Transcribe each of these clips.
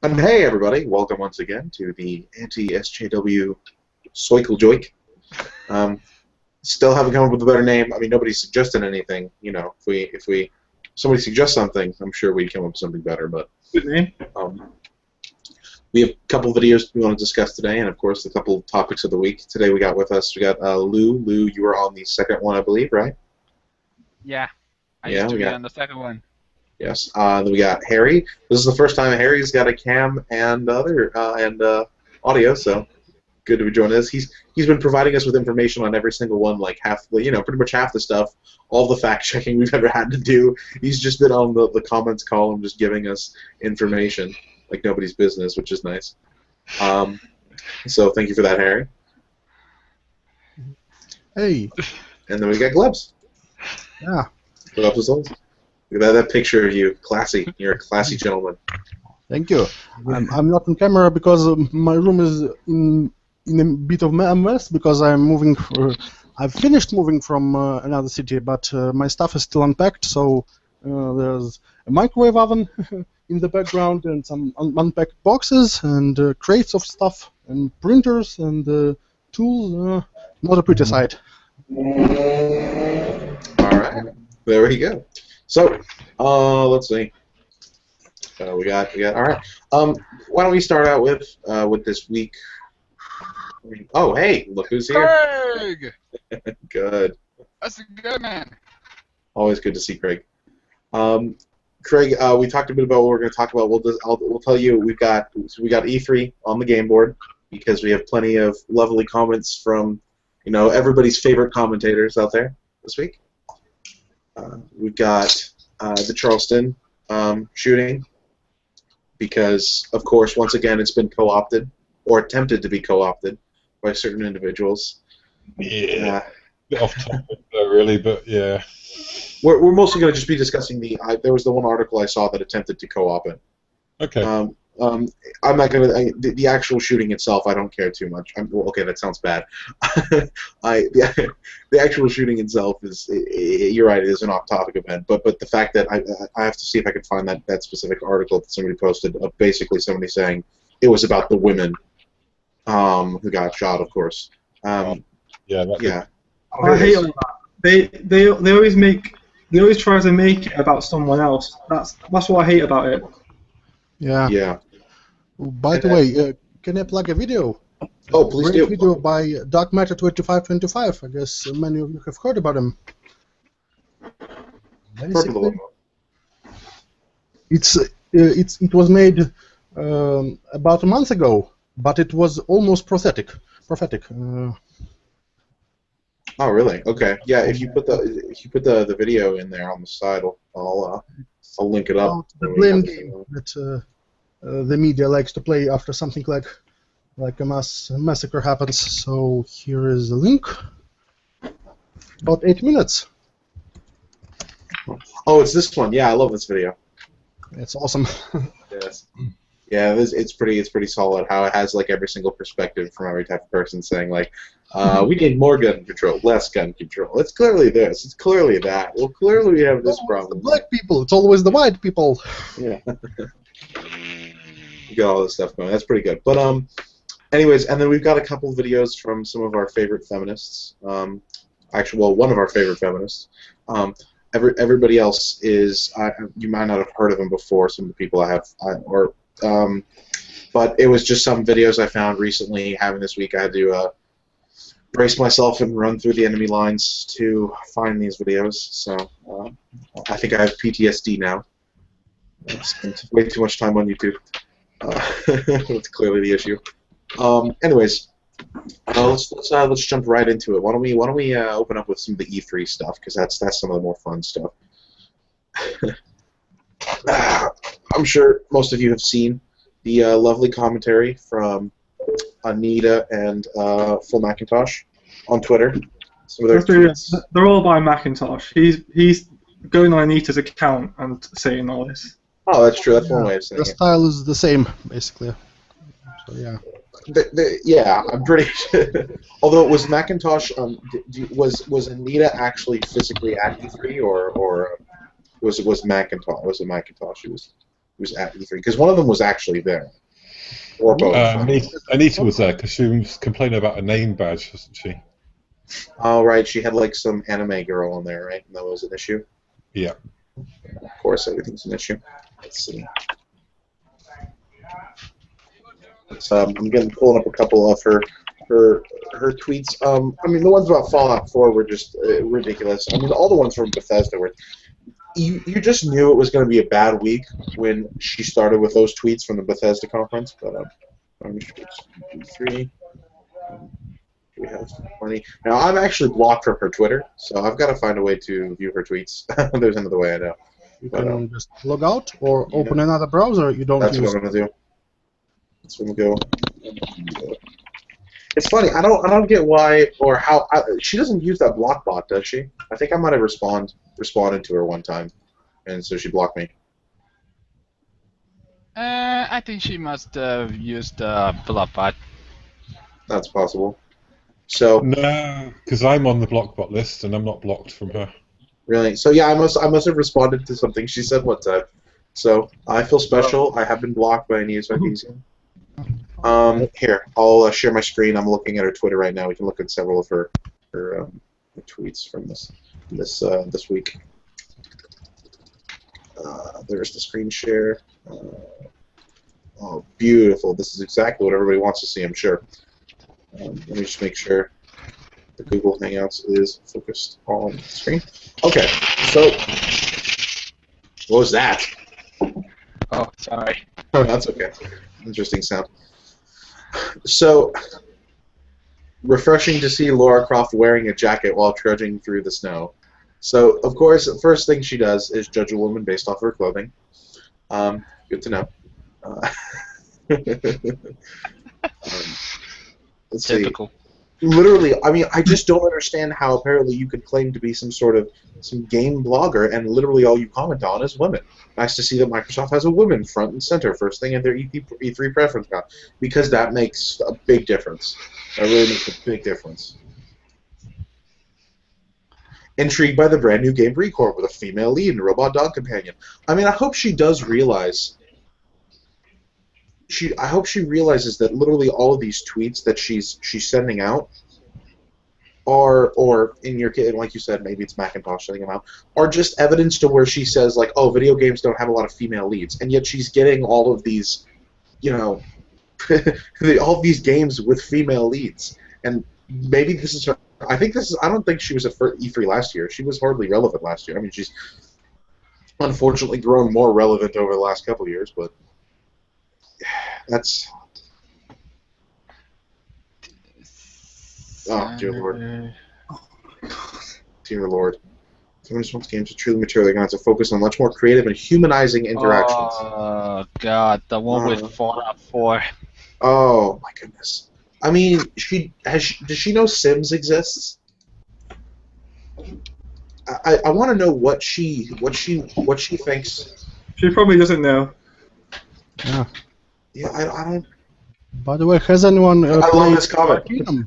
And hey everybody, welcome once again to the Anti-SJW Soikel Joik. Still haven't come up with a better name. I mean, nobody's suggested anything. You know, if somebody suggests something, I'm sure we'd come up with something better. But good name. We have a couple videos we want to discuss today, and of course, a couple topics of the week. Today we got with us, Lou. Lou, you were on the second one, I believe, right? Yeah, I used to be on the second one. Yes. Then we got Harry. This is the first time Harry's got a cam and audio, so good to be joining us. He's been providing us with information on every single one, like pretty much half the stuff, all the fact checking we've ever had to do. He's just been on the comments column, just giving us information like nobody's business, which is nice. So thank you for that, Harry. Hey. And then we got Glebs. Yeah. Glebs is always. Look at that picture of you, classy. You're a classy gentleman. Thank you. I'm not on camera because my room is in a bit of a mess because I'm moving. I've finished moving from another city, but my stuff is still unpacked. So there's a microwave oven in the background and some unpacked boxes and crates of stuff and printers and tools. Not a pretty sight. All right, there we go. So, let's see. We got. All right. Why don't we start out with this week? Oh, hey, look who's here. Craig. Good. That's a good man. Always good to see Craig. Craig, we talked a bit about what we're going to talk about. We'll tell you we got E3 on the game board because we have plenty of lovely comments from everybody's favorite commentators out there this week. We've got the Charleston shooting because, of course, once again, it's been co-opted or attempted to be co-opted by certain individuals. Yeah, bit off topic though, really, but yeah. We're mostly going to just be discussing there was the one article I saw that attempted to co-op it. Okay. I'm not going to the actual shooting itself. I don't care too much. Okay, that sounds bad. The actual shooting itself is. You're right. It is an off-topic event, but the fact that I have to see if I can find that specific article that somebody posted of basically somebody saying it was about the women who got shot, of course. Yeah. I hate all that. They always try to make it about someone else. That's what I hate about it. Yeah. Yeah. By the way, can I plug a video? Oh, please do. A video by Dark Matter 2525. I guess many of you have heard about him. Basically, it was made about a month ago, but it was almost prophetic. Oh, really? Okay. Yeah. If you put the video in there on the side, I'll link it up. The blame game that the media likes to play after something like a massacre happens. So here is the link. About 8 minutes. Oh, it's this one. Yeah, I love this video. It's awesome. Yes. Yeah, it's pretty solid. How it has like every single perspective from every type of person saying like, we need more gun control, less gun control. It's clearly this. It's clearly that. Well, clearly we have this problem. The black people. It's always the white people. Yeah. You got all this stuff going. That's pretty good. But anyways, and then we've got a couple of videos from some of our favorite feminists. Actually, well, one of our favorite feminists. Everybody else is. You might not have heard of them before. Some of the people I have, but it was just some videos I found recently. Having this week, I had to brace myself and run through the enemy lines to find these videos. So I think I have PTSD now. I spent way too much time on YouTube. That's clearly the issue. Anyways, let's jump right into it. Why don't we open up with some of the E3 stuff because that's some of the more fun stuff. I'm sure most of you have seen the lovely commentary from Anita and Full Macintosh on Twitter. They're all by Macintosh. He's going on Anita's account and saying all this. Oh, that's true. That's one way of saying it. The style is the same, basically. So yeah. Yeah, I'm pretty sure. Although it was Macintosh, was Anita actually physically at E3, or was Macintosh? Was it Macintosh? It was. was at E3 because one of them was actually there. Or both. Anita was there because she was complaining about a name badge, wasn't she? Oh, right. She had like some anime girl on there, right? And that was an issue. Yeah. Of course, everything's an issue. Let's see. I'm pulling up a couple of her tweets. I mean, the ones about Fallout 4 were just ridiculous. I mean, all the ones from Bethesda were. You just knew it was going to be a bad week when she started with those tweets from the Bethesda conference. But E3. We have plenty. Now I'm actually blocked from her Twitter, so I've got to find a way to view her tweets. There's another way I know. You can just log out or open another browser. You don't. That's what I'm gonna do. That's when we go. It's funny. I don't get why or how she doesn't use that block bot, does she? I think I might have responded to her one time, and so she blocked me. I think she must have used the block bot. That's possible. So no, because I'm on the blockbot list and I'm not blocked from her. Really? So yeah, I must have responded to something she said one time. So I feel special. I have been blocked by Anita Sarkeesian. Here, I'll share my screen. I'm looking at her Twitter right now. We can look at several of her tweets from this week. There's the screen share. Oh, beautiful! This is exactly what everybody wants to see, I'm sure. Let me just make sure the Google Hangouts is focused on the screen. Okay, so what was that? Oh, sorry. Oh, that's okay. Interesting sound. So, refreshing to see Lara Croft wearing a jacket while trudging through the snow. So, of course, the first thing she does is judge a woman based off her clothing. Good to know. Let's Typical. see. Literally, I mean, I just don't understand how apparently you could claim to be some game blogger and literally all you comment on is women. Nice to see that Microsoft has a woman front and center first thing in their E3 preference count, because that makes a big difference. That really makes a big difference. Intrigued by the brand new game Recore with a female lead and robot dog companion. I mean, I hope she does realize. I hope she realizes that literally all of these tweets that she's sending out are, or in your case, like you said, maybe it's Macintosh sending them out, are just evidence to where she says like, oh, video games don't have a lot of female leads, and yet she's getting all of these, you know, all of these games with female leads, and maybe this is her. I don't think she was at E3 last year. She was hardly relevant last year. I mean, she's unfortunately grown more relevant over the last couple of years, but. That's. Oh, dear Lord. Dear Lord. Feminist wants games to truly mature. They're going to have to focus on much more creative and humanizing interactions. Oh, God. The one with Fallout 4. Oh, my goodness. I mean, does she know Sims exists? I want to know what she thinks. She probably doesn't know. Yeah. Yeah, I don't. By the way, has anyone I love this comment. Arcanum?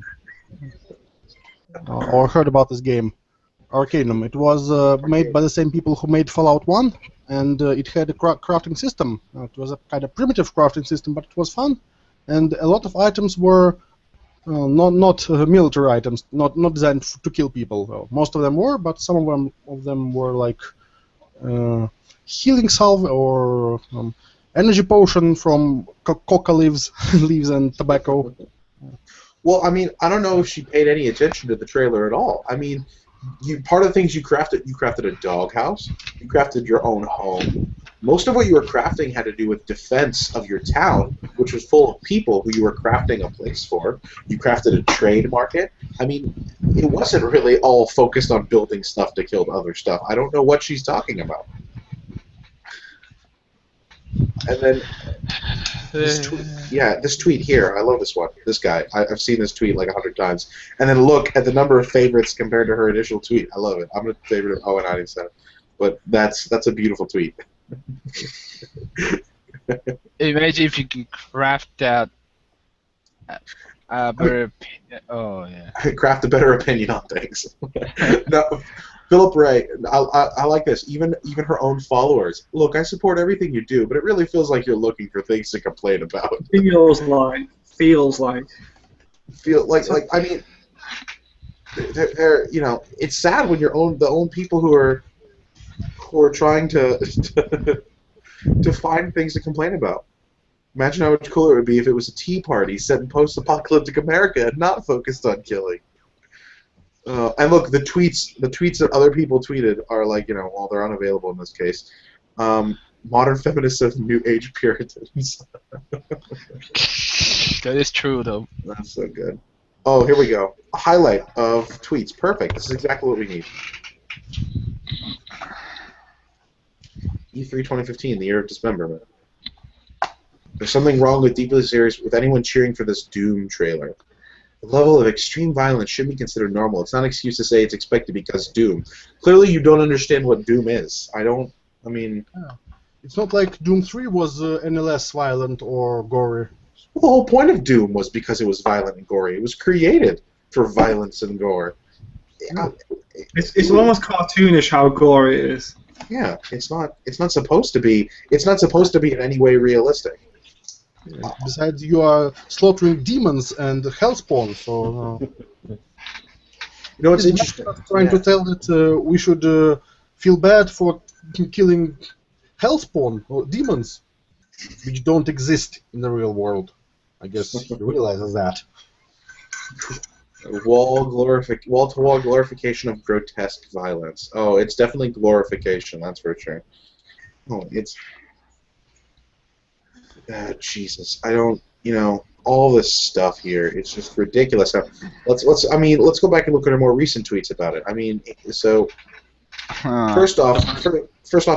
Or heard about this game? Arcanum. It was made by the same people who made Fallout 1, and it had a crafting system. It was a kind of primitive crafting system, but it was fun. And a lot of items were not military items, not designed to kill people. Well, most of them were, but some of them were like healing salve or energy potion from coca leaves and tobacco. Well, I mean, I don't know if she paid any attention to the trailer at all. I mean, part of the things you crafted a doghouse, you crafted your own home. Most of what you were crafting had to do with defense of your town, which was full of people who you were crafting a place for. You crafted a trade market. I mean, it wasn't really all focused on building stuff to kill other stuff. I don't know what she's talking about. And then, this tweet here, I love this one. This guy, I've seen this tweet like 100 times. And then look at the number of favorites compared to her initial tweet. I love it. I'm going to favorite it. Oh, and I didn't say it. But that's a beautiful tweet. Imagine if you can craft that better. Oh yeah. Craft a better opinion on things. No, Philip Ray, I like this. Even her own followers. Look, I support everything you do, but it really feels like you're looking for things to complain about. Feels like. I mean, they're it's sad when your own people who are trying to to find things to complain about. Imagine how much cooler it would be if it was a tea party set in post-apocalyptic America and not focused on killing. And look, the tweets that other people tweeted are like, well, they're unavailable in this case. Modern feminists of New Age Puritans. That is true, though. That's so good. Oh, here we go. A highlight of tweets. Perfect. This is exactly what we need. E3 2015, the year of dismemberment. There's something wrong with Deeply Serious with anyone cheering for this Doom trailer. The level of extreme violence should be considered normal. It's not an excuse to say it's expected because Doom. Clearly, you don't understand what Doom is. It's not like Doom 3 was any less violent or gory. Well, the whole point of Doom was because it was violent and gory. It was created for violence and gore. It's almost cartoonish how gory it is. Yeah, it's not supposed to be. It's not supposed to be in any way realistic. Besides, you are slaughtering demons and hellspawn, so. It's interesting. Trying to tell that we should feel bad for killing hellspawn or demons, which don't exist in the real world. I guess you realize that. Wall-to-wall glorification of grotesque violence. Oh, it's definitely glorification. That's for sure. Oh, it's. Jesus, I don't. All this stuff here. It's just ridiculous. Let's go back and look at her more recent tweets about it. First off,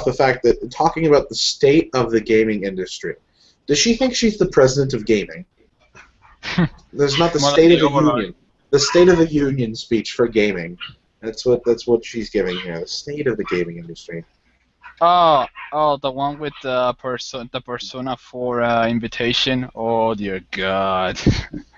the fact that talking about the state of the gaming industry. Does she think she's the president of gaming? There's not the State of the Union. The State of the Union speech for gaming. That's what she's giving here. The state of the gaming industry. Oh, the one with the Persona 4 invitation. Oh dear God.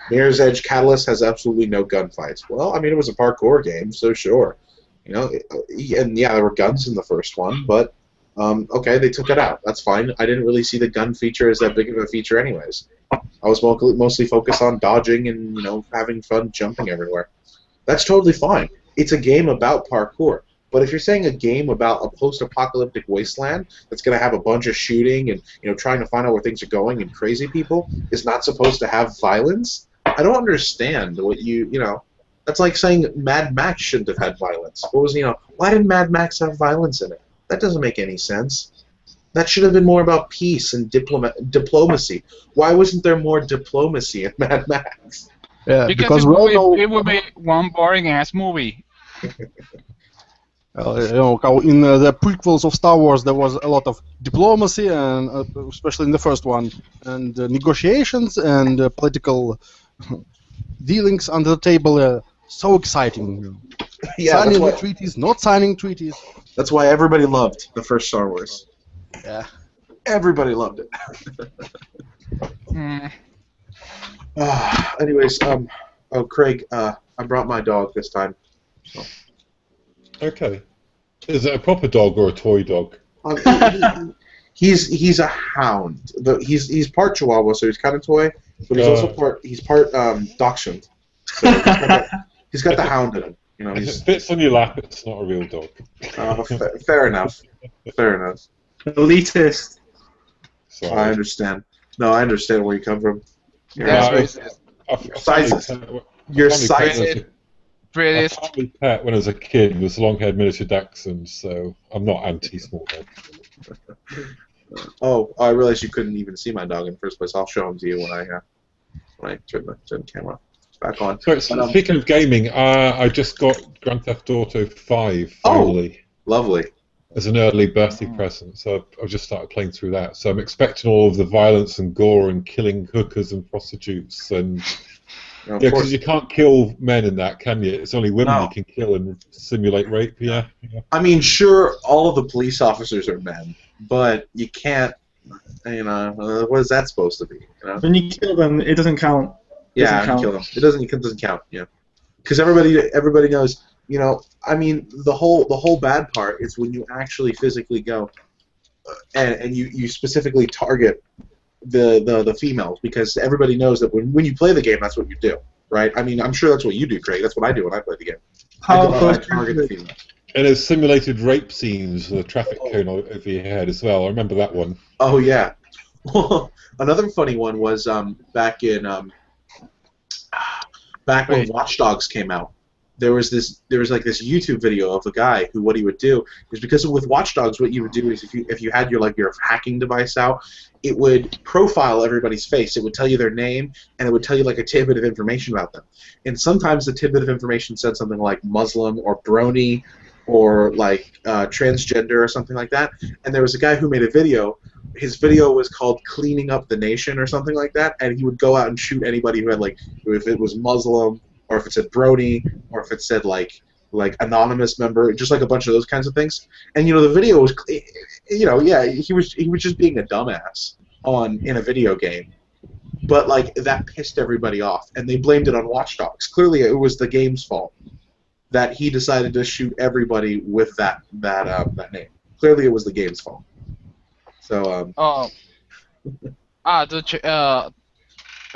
Mirror's Edge Catalyst has absolutely no gunfights. Well, it was a parkour game, so sure. And yeah, there were guns in the first one, but okay, they took it out. That's fine. I didn't really see the gun feature as that big of a feature, anyways. I was mostly focused on dodging and having fun jumping everywhere. That's totally fine. It's a game about parkour. But if you're saying a game about a post-apocalyptic wasteland that's going to have a bunch of shooting and trying to find out where things are going and crazy people is not supposed to have violence, I don't understand what That's like saying Mad Max shouldn't have had violence. Why did Mad Max have violence in it? That doesn't make any sense. That should have been more about peace and diplomacy. Why wasn't there more diplomacy in Mad Max? Yeah, because it would be one boring ass movie. In the prequels of Star Wars, there was a lot of diplomacy, and especially in the first one, and negotiations and political dealings under the table. So exciting. Yeah, signing treaties, not signing treaties. That's why everybody loved the first Star Wars. Yeah. Everybody loved it. Anyways, Craig, I brought my dog this time. So. Okay. Is it a proper dog or a toy dog? He's a hound. He's part Chihuahua, so he's kind of toy, but he's also part Dachshund. So he's got the hound in him. If it fits on your lap, it's not a real dog. Fair enough. Fair enough. Elitist. Sorry. I understand. No, I understand where you come from. Your sizes. My family pet when I was a kid was long-haired miniature dachshund, so I'm not anti-small dog. Oh, I realized you couldn't even see my dog in the first place. I'll show him to you when I turn the camera back on. So, speaking of gaming, I just got Grand Theft Auto 5 finally. Oh, lovely. As an early birthday present, so I've just started playing through that. So I'm expecting all of the violence and gore and killing hookers and prostitutes and. Yeah, because you can't kill men in that, can you? It's only women you can kill and simulate rape. Yeah. Sure, all of the police officers are men, but you can't. What is that supposed to be? When you kill them, it doesn't count. Yeah, you kill them. It doesn't count. Yeah, because everybody knows You know, I mean, the whole bad part is when you actually physically go and you specifically target the females, because everybody knows that when you play the game, that's what you do, right? I mean, I'm sure that's what you do, Craig. That's what I do when I play the game. I target the females. And there's simulated rape scenes with a traffic cone over your head as well. I remember that one. Oh yeah. Another funny one was back when Watch Dogs came out. There was like this YouTube video of a guy who, what he would do is, because with Watch Dogs, what you would do is if you had your hacking device out, it would profile everybody's face. It would tell you their name, and it would tell you like a tidbit of information about them. And sometimes the tidbit of information said something like Muslim or brony or like transgender or something like that. And there was a guy who made a video. His video was called "Cleaning Up the Nation" or something like that, and he would go out and shoot anybody who had if it was Muslim, or if it said brony, or if it said like anonymous member, just like a bunch of those kinds of things. And the video was, yeah, he was just being a dumbass in a video game, but like that pissed everybody off, and they blamed it on Watch Dogs. Clearly, it was the game's fault that he decided to shoot everybody with that name. Clearly, it was the game's fault. So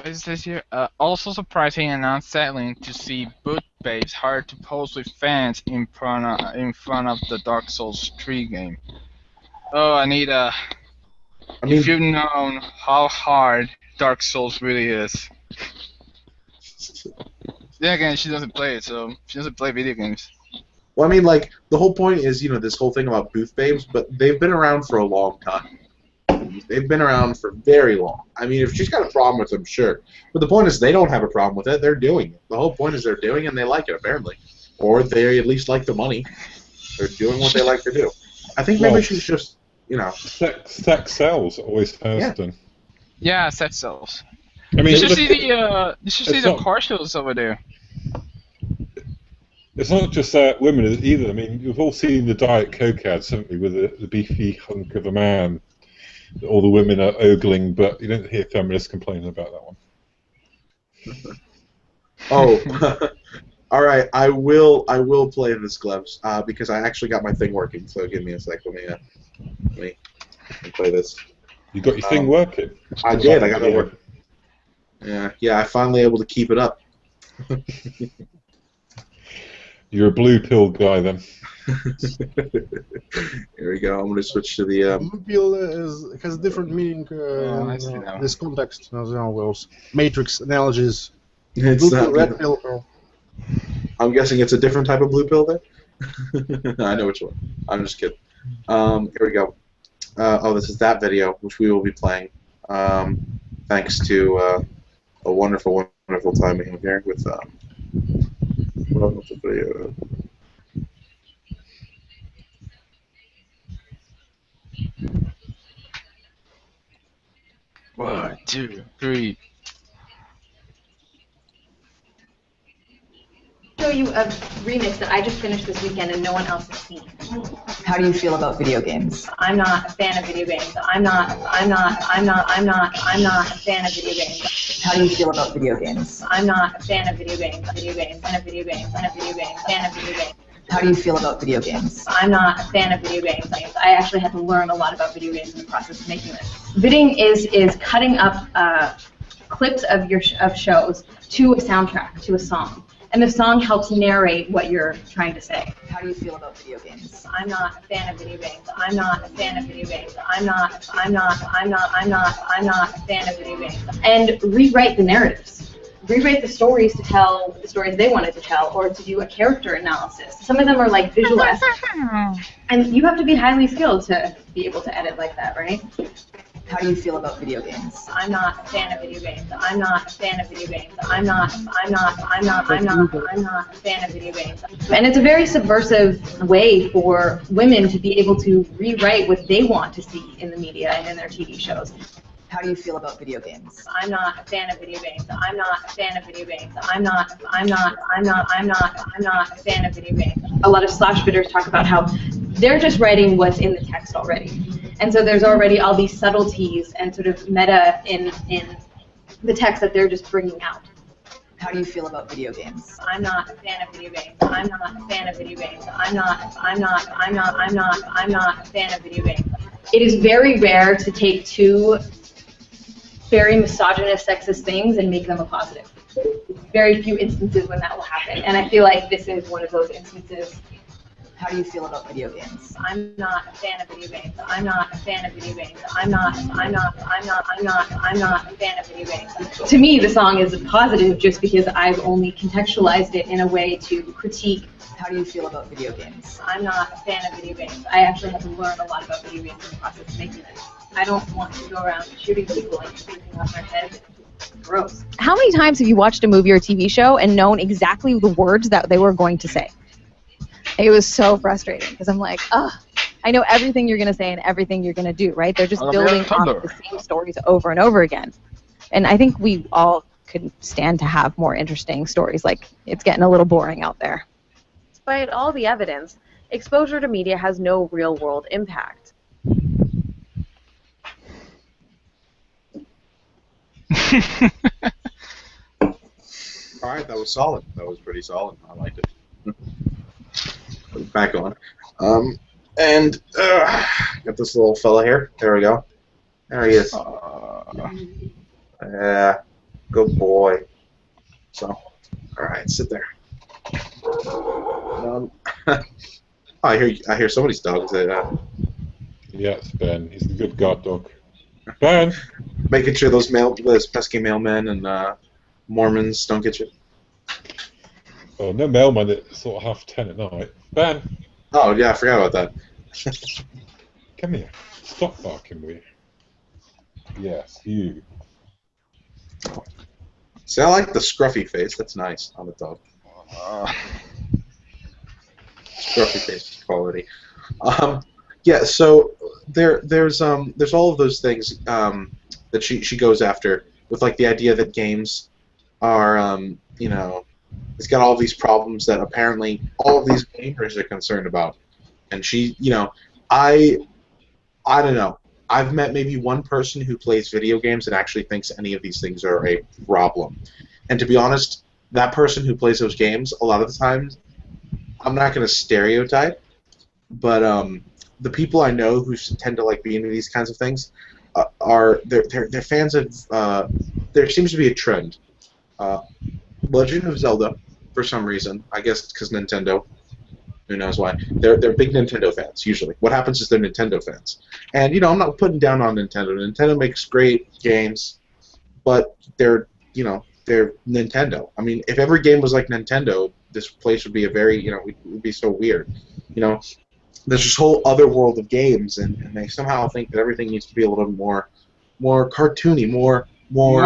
it says here, also surprising and unsettling to see boot babes hard to pose with fans in front of the Dark Souls 3 game. Oh, Anita, if you've known how hard Dark Souls really is. Then again, she doesn't play it, so she doesn't play video games. Well, I mean, like, the whole point is, this whole thing about booth babes, but they've been around for a long time. They've been around for very long. I mean, if she's got a problem with them, sure. But the point is, they don't have a problem with it. They're doing it. The whole point is they're doing it and they like it, apparently. Or they at least like the money. They're doing what they like to do. I think maybe she's just, Sex sells, always has done. Yeah, sex sells. I mean, you should see the car shows over there. It's not just women either. I mean, you've all seen the Diet Coke ads, haven't you, with the beefy hunk of a man. All the women are ogling, but you don't hear feminists complaining about that one. Oh, all right. I will play this, Gloves, because I actually got my thing working. So give me a sec. Let me play this. You got your thing working? I did. I got it working. Yeah. I finally able to keep it up. You're a blue pill guy then. Here we go. I'm going to switch to the. Blue pill has a different meaning in this context as well. Matrix analogies. It's blue pill, red pill. I'm guessing it's a different type of blue pill then? I know which one. I'm just kidding. Here we go. This is that video, which we will be playing. Thanks to a wonderful time we have here with. What was the video? 1, 2, 3. Show you a remix that I just finished this weekend and no one else has seen. How do you feel about video games? I'm not a fan of video games. I'm not a fan of video games. How do you feel about video games? I'm not a fan of video games. How do you feel about video games? I'm not a fan of video games. I actually had to learn a lot about video games in the process of making this. Bidding is cutting up clips of shows to a soundtrack, to a song. And the song helps narrate what you're trying to say. How do you feel about video games? I'm not a fan of video games. I'm not a fan of video games. And rewrite the narratives. Rewrite the stories to tell the stories they wanted to tell, or to do a character analysis. Some of them are like visual-esque. And you have to be highly skilled to be able to edit like that, right? How do you feel about video games? I'm not a fan of video games. I'm not a fan of video games. I'm not a fan of video games. And it's a very subversive way for women to be able to rewrite what they want to see in the media and in their TV shows. How do you feel about video games? I'm not a fan of video games. I'm not a fan of video games. I'm not a fan of video games. A lot of slash bidders talk about how they're just writing what's in the text already. And so there's already all these subtleties and sort of meta in the text that they're just bringing out. How do you feel about video games? I'm not a fan of video games. I'm not a fan of video games. I'm not a fan of video games. It is very rare to take two very misogynist, sexist things and make them a positive. Very few instances when that will happen, and I feel like this is one of those instances. How do you feel about video games? I'm not a fan of video games. I'm not a fan of video games. I'm not a fan of video games. To me, the song is a positive just because I've only contextualized it in a way to critique. How do you feel about video games? I'm not a fan of video games. I actually had to learn a lot about video games in the process of making this. I don't want to go around shooting people and shooting off their heads. Gross. How many times have you watched a movie or TV show and known exactly the words that they were going to say? It was so frustrating because I'm like, ugh, I know everything you're going to say and everything you're going to do, right? They're just building off the same stories over and over again. And I think we all could stand to have more interesting stories. Like, it's getting a little boring out there. Despite all the evidence, exposure to media has no real-world impact. All right, that was solid. That was pretty solid. I liked it. Back on. And got this little fella here. There we go. There he is. Good boy. So, all right, sit there. I hear somebody's dog. Is it, yeah, it's Ben. He's a good guard dog. Ben! Making sure those pesky mailmen and Mormons don't get you. Oh, no mailman at sort of 10:30 at night. Ben! Oh, yeah, I forgot about that. Come here. Stop barking, will you? Yes, you. See, I like the scruffy face. That's nice on the dog. Scruffy face quality. Yeah, so there's all of those things that she goes after with like the idea that games are you know, it's got all these problems that apparently all of these gamers are concerned about, and she, you know, I don't know. I've met maybe one person who plays video games and actually thinks any of these things are a problem. And to be honest, that person who plays those games, a lot of the times, I'm not going to stereotype, but the people I know who tend to like be into these kinds of things they're fans of. There seems to be a trend. Legend of Zelda, for some reason, I guess it's because Nintendo. Who knows why? They're big Nintendo fans usually. What happens is they're Nintendo fans, and you know I'm not putting down on Nintendo. Nintendo makes great games, but they're Nintendo. I mean, if every game was like Nintendo, this place would be a very it would be so weird. You know, there's this whole other world of games, and they somehow think that everything needs to be a little more cartoony, more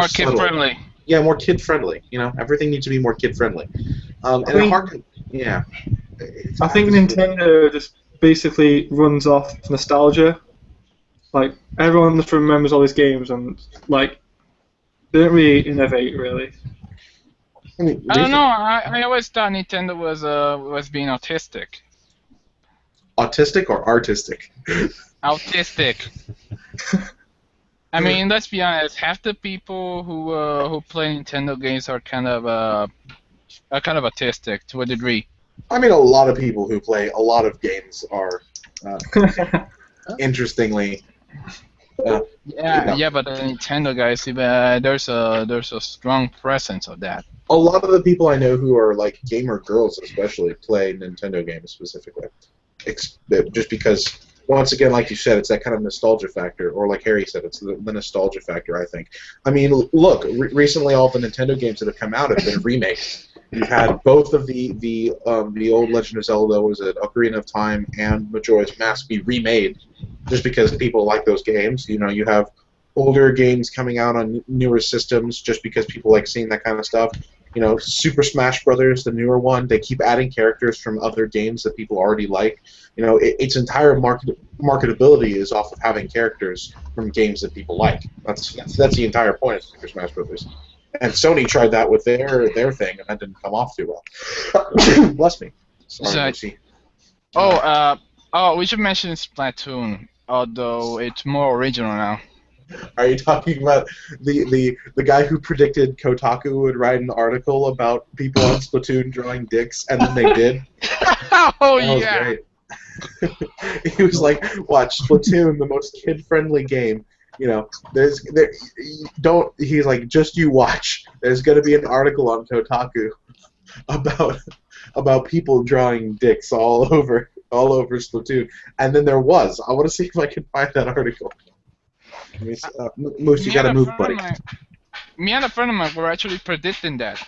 kid friendly. Yeah, more kid friendly. You know, everything needs to be more kid friendly. Yeah. I think Nintendo just basically runs off nostalgia. Like, everyone just remembers all these games, and like they don't really innovate, really. I don't know. I always thought Nintendo was being autistic. Autistic or artistic? Autistic. I mean, let's be honest. Half the people who play Nintendo games are kind of autistic to a degree. I mean, a lot of people who play a lot of games are interestingly. Yeah, but the Nintendo guys, there's a strong presence of that. A lot of the people I know who are like gamer girls, especially, play Nintendo games specifically, just because. Once again, like you said, it's that kind of nostalgia factor, or like Harry said, it's the nostalgia factor, I think. I mean, look, recently all the Nintendo games that have come out have been remakes. You've had both of the old Legend of Zelda, was it Ocarina of Time and Majora's Mask, be remade, just because people like those games. You know, you have older games coming out on newer systems, just because people like seeing that kind of stuff. You know, Super Smash Brothers, the newer one, they keep adding characters from other games that people already like. You know, its entire marketability is off of having characters from games that people like. That's the entire point of Super Smash Brothers. And Sony tried that with their thing, and that didn't come off too well. Bless me. Sorry, Lucy. We should mention Splatoon, although it's more original now. Are you talking about the guy who predicted Kotaku would write an article about people on Splatoon drawing dicks, and then they did? Oh That was yeah. great. He was like, "Watch Splatoon, the most kid-friendly game. You know, He's like, just you watch. There's gonna be an article on Kotaku about people drawing dicks all over Splatoon." And then there was. I want to see if I can find that article. Moose, you gotta move, buddy. Me and a friend of mine were actually predicting that.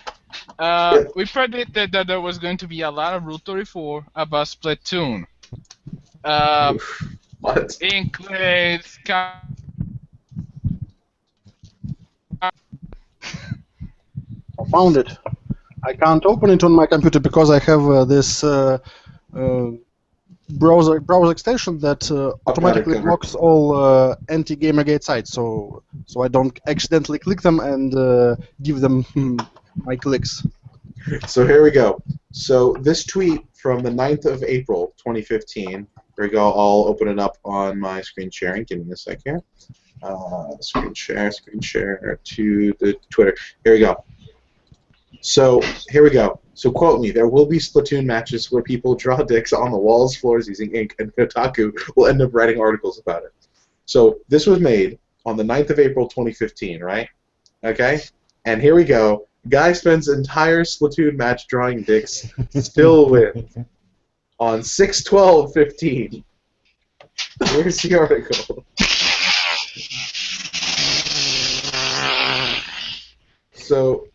We predicted that there was going to be a lot of Rule 34 about Splatoon. What? Includes. I found it. I can't open it on my computer because I have this browser extension that automatically blocks all anti-Gamergate sites, so I don't accidentally click them and give them my clicks. So here we go. So this tweet from the 9th of April, 2015. Here we go. I'll open it up on my screen sharing. Give me a second. Screen share to the Twitter. Here we go. So here we go. So quote me, there will be Splatoon matches where people draw dicks on the walls, floors using ink, and Kotaku will end up writing articles about it. So this was made on the 9th of April 2015, right? Okay? And here we go. Guy spends entire Splatoon match drawing dicks, still wins. On 6/12/15. Here's the article. So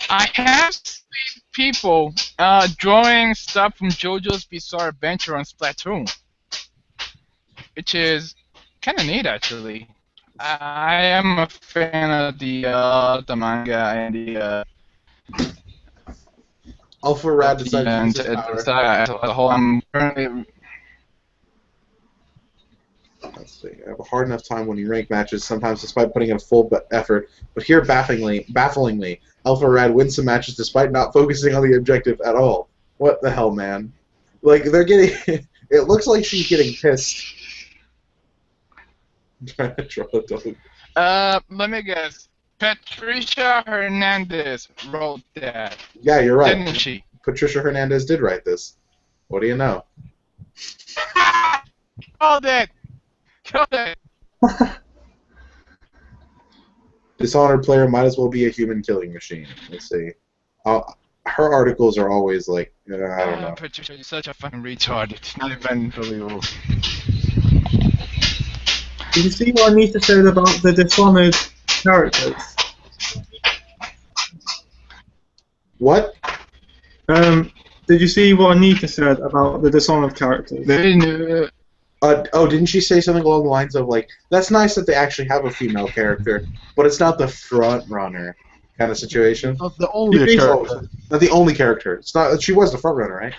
I have seen people drawing stuff from JoJo's Bizarre Adventure on Splatoon, which is kind of neat, actually. I am a fan of the manga and the Alpha Rad decided to use his power. as a whole. I'm currently. Let's see. I have a hard enough time winning rank matches, sometimes despite putting in a full effort. But here, bafflingly, Alpha Rad wins some matches despite not focusing on the objective at all. What the hell, man? Like, they're getting... It looks like she's getting pissed. I'm trying to draw a dog. Let me guess. Patricia Hernandez wrote that. Yeah, you're right. Didn't she? Patricia Hernandez did write this. What do you know? Called it! Killed it! Dishonored player might as well be a human killing machine. Let's see. Her articles are always like, I don't know. Patricia, you're such a fucking retard. It's not even believable. Did you see what Anita said about the Dishonored characters? What? Did you see what Anita said about the Dishonored characters? Didn't she say something along the lines of, like, that's nice that they actually have a female character, but it's not the front runner kind of situation? Not the only character. Not the only character. It's not. She was the front runner, right?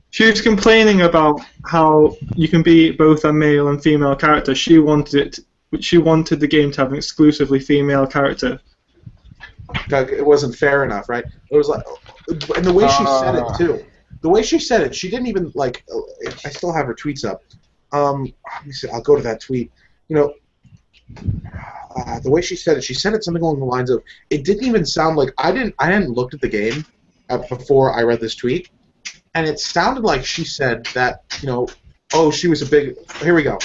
She was complaining about how you can be both a male and female character. She wanted the game to have an exclusively female character. It wasn't fair enough, right? It was like, and the way she said it too. The way she said it, she didn't even like. I still have her tweets up. Let me see. I'll go to that tweet. You know, the way she said it something along the lines of, it didn't even sound like I hadn't looked at the game before I read this tweet, and it sounded like she said that, you know, oh, she was a big. Here we go.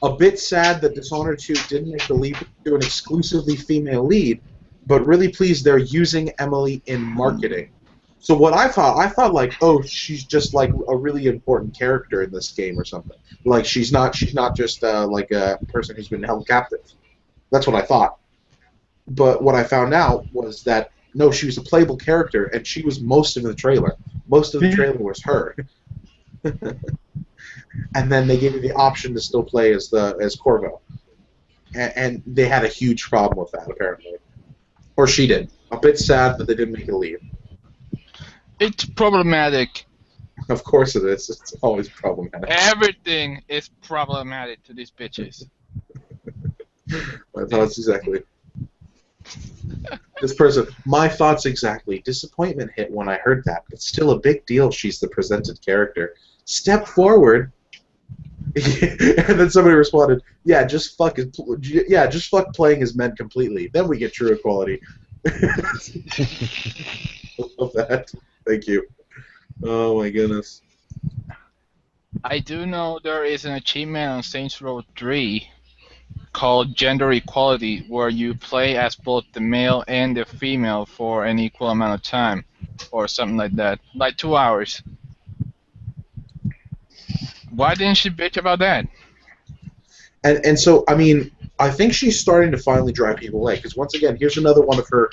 A bit sad that Dishonored 2 didn't make the leap to an exclusively female lead, but really pleased they're using Emily in marketing. So what I thought like, oh, she's just like a really important character in this game or something. Like she's not just like a person who's been held captive. That's what I thought. But what I found out was that no, she was a playable character, and she was most of the trailer. Most of the trailer was her. And then they gave you the option to still play as Corvo, and they had a huge problem with that apparently, or she did. A bit sad that they didn't make it leave. It's problematic. Of course it is. It's always problematic. Everything is problematic to these bitches. My thoughts exactly. This person, my thoughts exactly. Disappointment hit when I heard that, but still a big deal. She's the presented character. Step forward. And then somebody responded, just fuck playing as men completely. Then we get true equality. I love that. Thank you. Oh my goodness. I do know there is an achievement on Saints Row 3 called Gender Equality, where you play as both the male and the female for an equal amount of time, or something like that, like 2 hours. Why didn't she bitch about that? And so, I mean, I think she's starting to finally drive people away, because once again, here's another one of her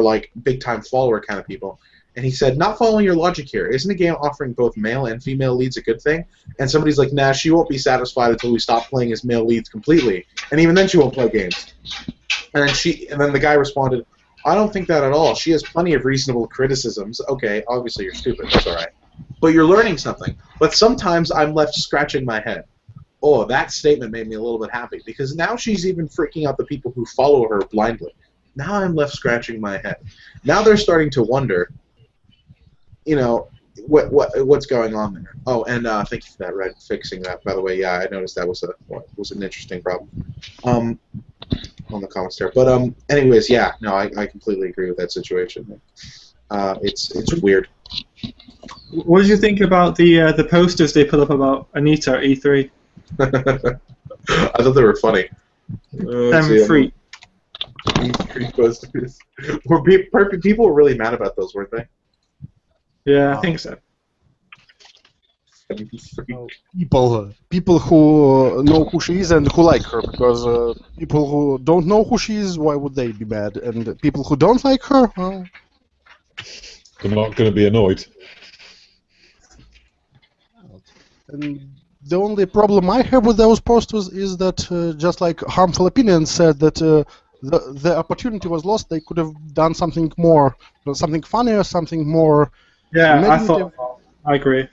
like big time follower kind of people. And he said, not following your logic here. Isn't a game offering both male and female leads a good thing? And somebody's like, nah, she won't be satisfied until we stop playing as male leads completely. And even then she won't play games. And then the guy responded, I don't think that at all. She has plenty of reasonable criticisms. Okay, obviously you're stupid. That's all right. But you're learning something. But sometimes I'm left scratching my head. Oh, that statement made me a little bit happy, because now she's even freaking out the people who follow her blindly. Now I'm left scratching my head. Now they're starting to wonder, what's going on there. Oh, and thank you for that, Red, fixing that. By the way, yeah, I noticed that was an interesting problem on the comments there. But anyways, yeah, no, I completely agree with that situation. It's weird. What did you think about the posters they put up about Anita at E3? I thought they were funny. E3 posters. People were really mad about those, weren't they? Yeah, I think so. People who know who she is and who like her, because people who don't know who she is, why would they be mad? And people who don't like her, well, they're not going to be annoyed. And the only problem I have with those posters is that, just like Harmful Opinions said, that the opportunity was lost. They could have done something more, something funnier, something more. Yeah, I agree.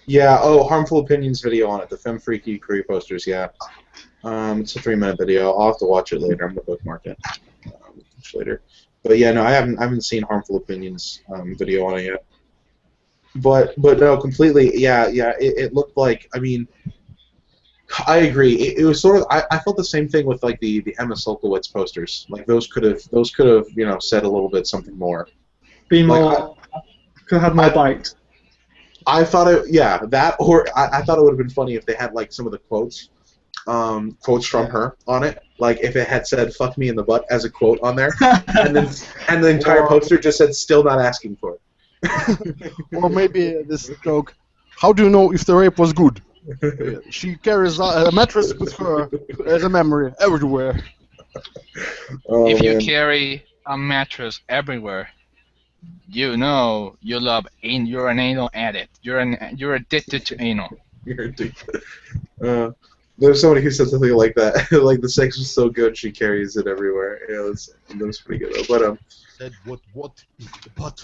Yeah. Oh, Harmful Opinions video on it. The Femme Freaky Career posters. Yeah. It's a 3-minute video. I'll have to watch it later. I'm gonna bookmark it later. But yeah, no, I haven't seen Harmful Opinions video on it yet. But no, completely. Yeah. It looked like. I mean, I agree. It was sort of. I felt the same thing with like the Emma Solkowitz posters. Like those could have said a little bit something more. Be more. Could have had more bite. I thought that, or I thought it would have been funny if they had like some of the quotes from her on it. Like if it had said "fuck me in the butt" as a quote on there, and the entire poster just said "still not asking for it." Or maybe this joke: how do you know if the rape was good? She carries a mattress with her as a memory everywhere. Oh, if you man. carry a mattress everywhere, you know you love you're an anal addict. You're addicted to anal. You're addicted. There's somebody who said something like that. Like the sex was so good, she carries it everywhere. Yeah, that was pretty good. But Said what is the butt?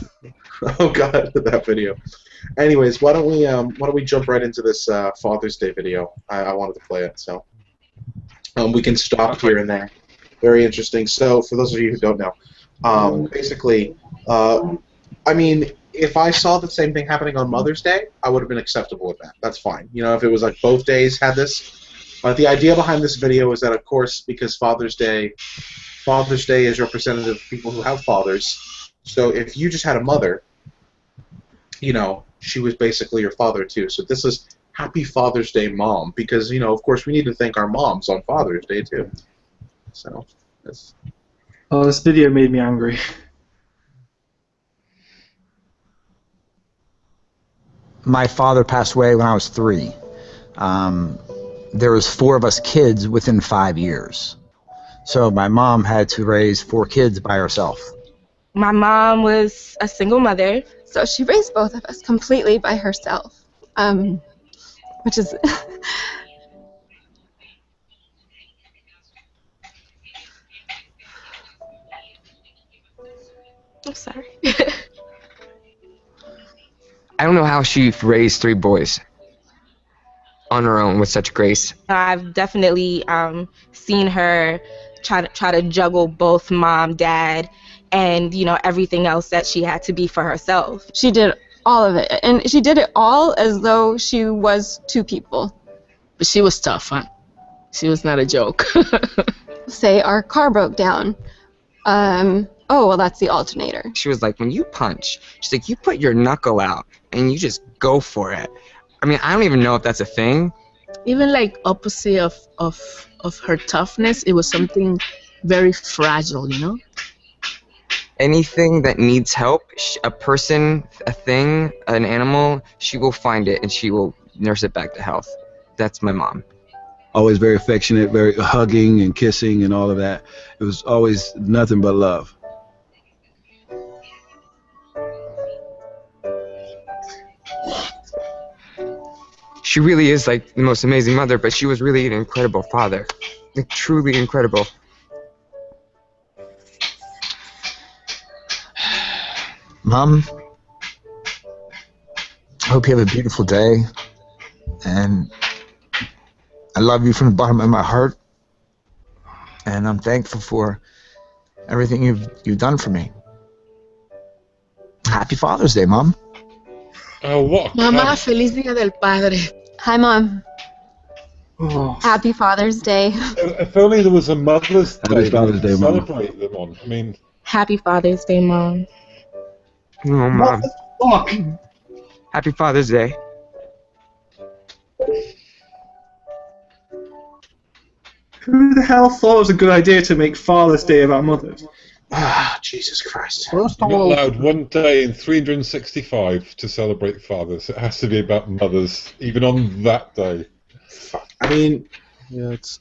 Oh god, that video. Anyways, why don't we jump right into this Father's Day video? I wanted to play it, so we can stop here and there. Very interesting. So for those of you who don't know, basically, I mean, if I saw the same thing happening on Mother's Day, I would have been acceptable with that. That's fine. If it was like both days had this. But the idea behind this video is that, of course, because Father's Day is representative of people who have fathers. So if you just had a mother, she was basically your father too. So this is Happy Father's Day, Mom, because of course, we need to thank our moms on Father's Day too. So that's. Oh, this video made me angry. My father passed away when I was 3. There was 4 of us kids within 5 years. So my mom had to raise 4 kids by herself. My mom was a single mother, so she raised both of us completely by herself, which is... I'm sorry. I don't know how she raised 3 boys on her own with such grace. I've definitely seen her try to juggle both mom, dad, and everything else that she had to be for herself. She did All of it. And she did it all as though she was two people. But she was tough, huh? She was not a joke. Say our car broke down. Oh, well, that's the alternator. She was like, when you punch, she's like, you put your knuckle out and you just go for it. I mean, I don't even know if that's a thing. Even like opposite of her toughness, it was something very fragile, you know? Anything that needs help, a person, a thing, an animal, she will find it and she will nurse it back to health. That's my mom. Always very affectionate, very hugging and kissing and all of that. It was always nothing but love. She really is like the most amazing mother, but she was really an incredible father. Like, truly incredible. Mom, I hope you have a beautiful day, and I love you from the bottom of my heart, and I'm thankful for everything you've done for me. Happy Father's Day, Mom. Oh, what? Mamá, feliz Día del Padre. Hi, Mom. Oh. Happy Father's Day. If only there was a Mother's Day. Happy Father's Day, Mom. Celebrate them on. I mean, Happy Father's Day, Mom. Oh, Mom. Happy Father's Day. Who the hell thought it was a good idea to make Father's Day about mothers? Ah, Jesus Christ. First you're of not all, allowed one day in 365 to celebrate fathers. It has to be about mothers, even on that day. I mean, yeah, it's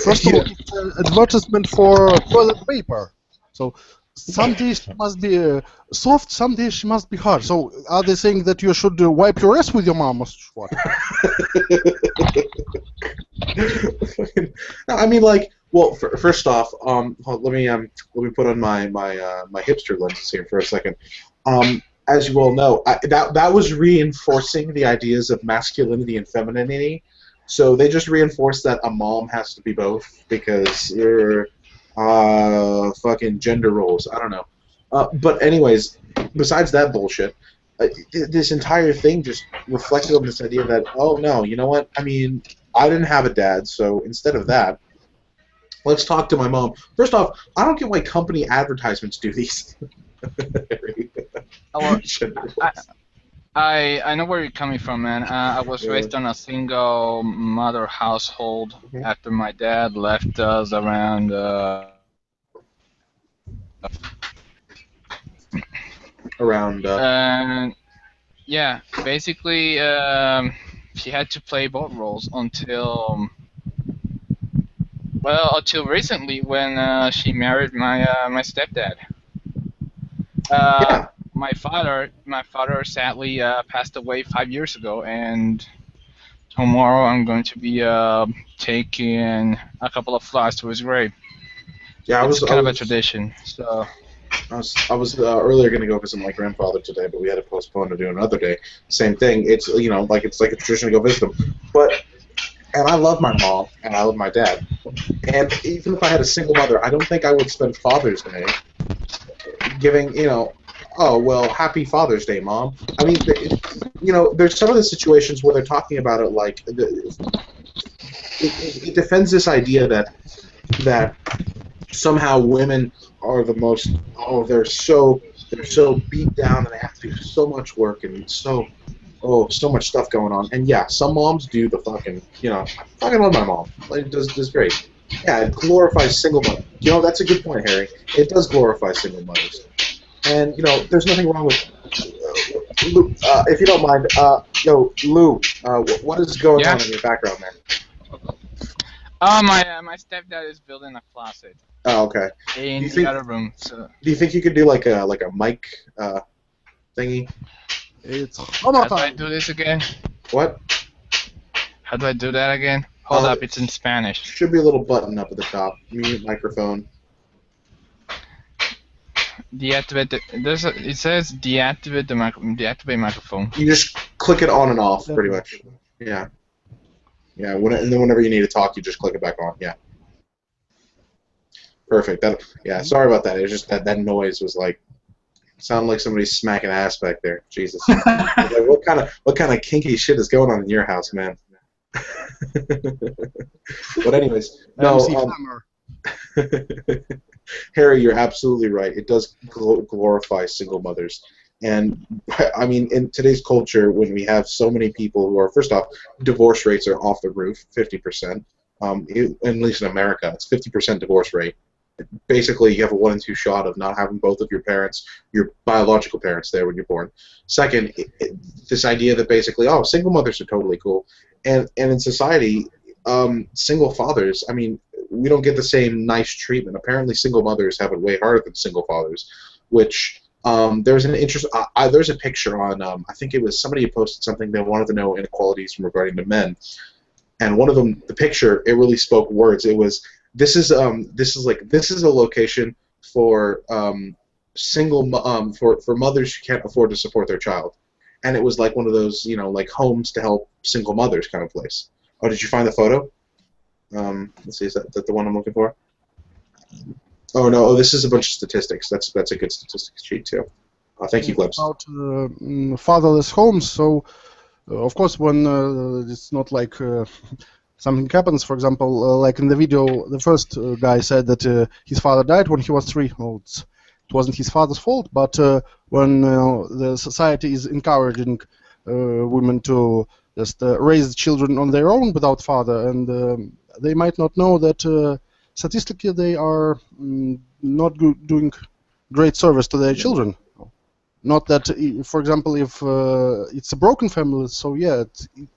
first of all, it's an advertisement for toilet paper. So some dish must be soft, some dish must be hard. So are they saying that you should wipe your ass with your mom or what? No, I mean, like, well, first off, let me put on my hipster lenses here for a second. As you all know, that was reinforcing the ideas of masculinity and femininity. So they just reinforced that a mom has to be both because you're fucking gender roles. I don't know. But anyways, besides that bullshit, this entire thing just reflected on this idea that, oh no, you know what? I mean, I didn't have a dad, so instead of that, let's talk to my mom. First off, I don't get why company advertisements do these. I know where you're coming from, man. I was raised on a single mother household after my dad left us around yeah, basically she had to play both roles until recently when she married my stepdad. My father sadly passed away 5 years ago, and tomorrow I'm going to be taking a couple of flowers to his grave. Yeah, it's kind of a tradition. So I was earlier going to go visit my grandfather today, but we had to postpone to do another day. Same thing. It's it's like a tradition to go visit him. And I love my mom and I love my dad. And even if I had a single mother, I don't think I would spend Father's Day giving oh well, Happy Father's Day, Mom. I mean, there's some of the situations where they're talking about it like it defends this idea that somehow women are the most they're so beat down and they have to do so much work and so much stuff going on. And yeah, some moms do the fucking I fucking love my mom. It does great. Yeah, it glorifies single mothers. That's a good point, Harry. It does glorify single mothers. And there's nothing wrong with Lou, if you don't mind, Lou, what is going on in your background there? My stepdad is building a closet. Oh, okay. In the other room. So. Do you think you could do like a mic thingy? How do I do this again? What? How do I do that again? Hold up, it's in Spanish. Should be a little button up at the top. Mute microphone. Deactivate it says deactivate microphone. You just click it on and off, pretty much. Yeah. Yeah. And then whenever you need to talk, you just click it back on. Yeah. Perfect. Sorry about that. It's just that noise was like Sound like somebody's smacking ass back there. Jesus. Like, what kind of kinky shit is going on in your house, man? But anyways, no. Harry, you're absolutely right. It does glorify single mothers. And, I mean, in today's culture, when we have so many people who are, first off, divorce rates are off the roof, 50%. At least in America, it's 50% divorce rate. Basically, you have a 1 in 2 shot of not having both of your parents, your biological parents, there when you're born. Second, this idea that basically, oh, single mothers are totally cool. And in society, single fathers, I mean, we don't get the same nice treatment. Apparently, single mothers have it way harder than single fathers, which there's an interest. There's a picture on. I think it was somebody who posted something. They wanted to know inequalities regarding to men, and one of them, the picture, it really spoke words. It was this is a location for for mothers who can't afford to support their child, and it was like one of those like homes to help single mothers kind of place. Oh, did you find the photo? Let's see, is that the one I'm looking for? Oh no! Oh, this is a bunch of statistics. That's a good statistics sheet too. Thank you, Glebs. About fatherless homes. So, of course, when it's not like something happens. For example, like in the video, the first guy said that his father died when he was 3. Well, it wasn't his father's fault, but when the society is encouraging women to just raise children on their own without father, and they might not know that statistically they are not doing great service to their children. Not that, for example, if it's a broken family, so yeah,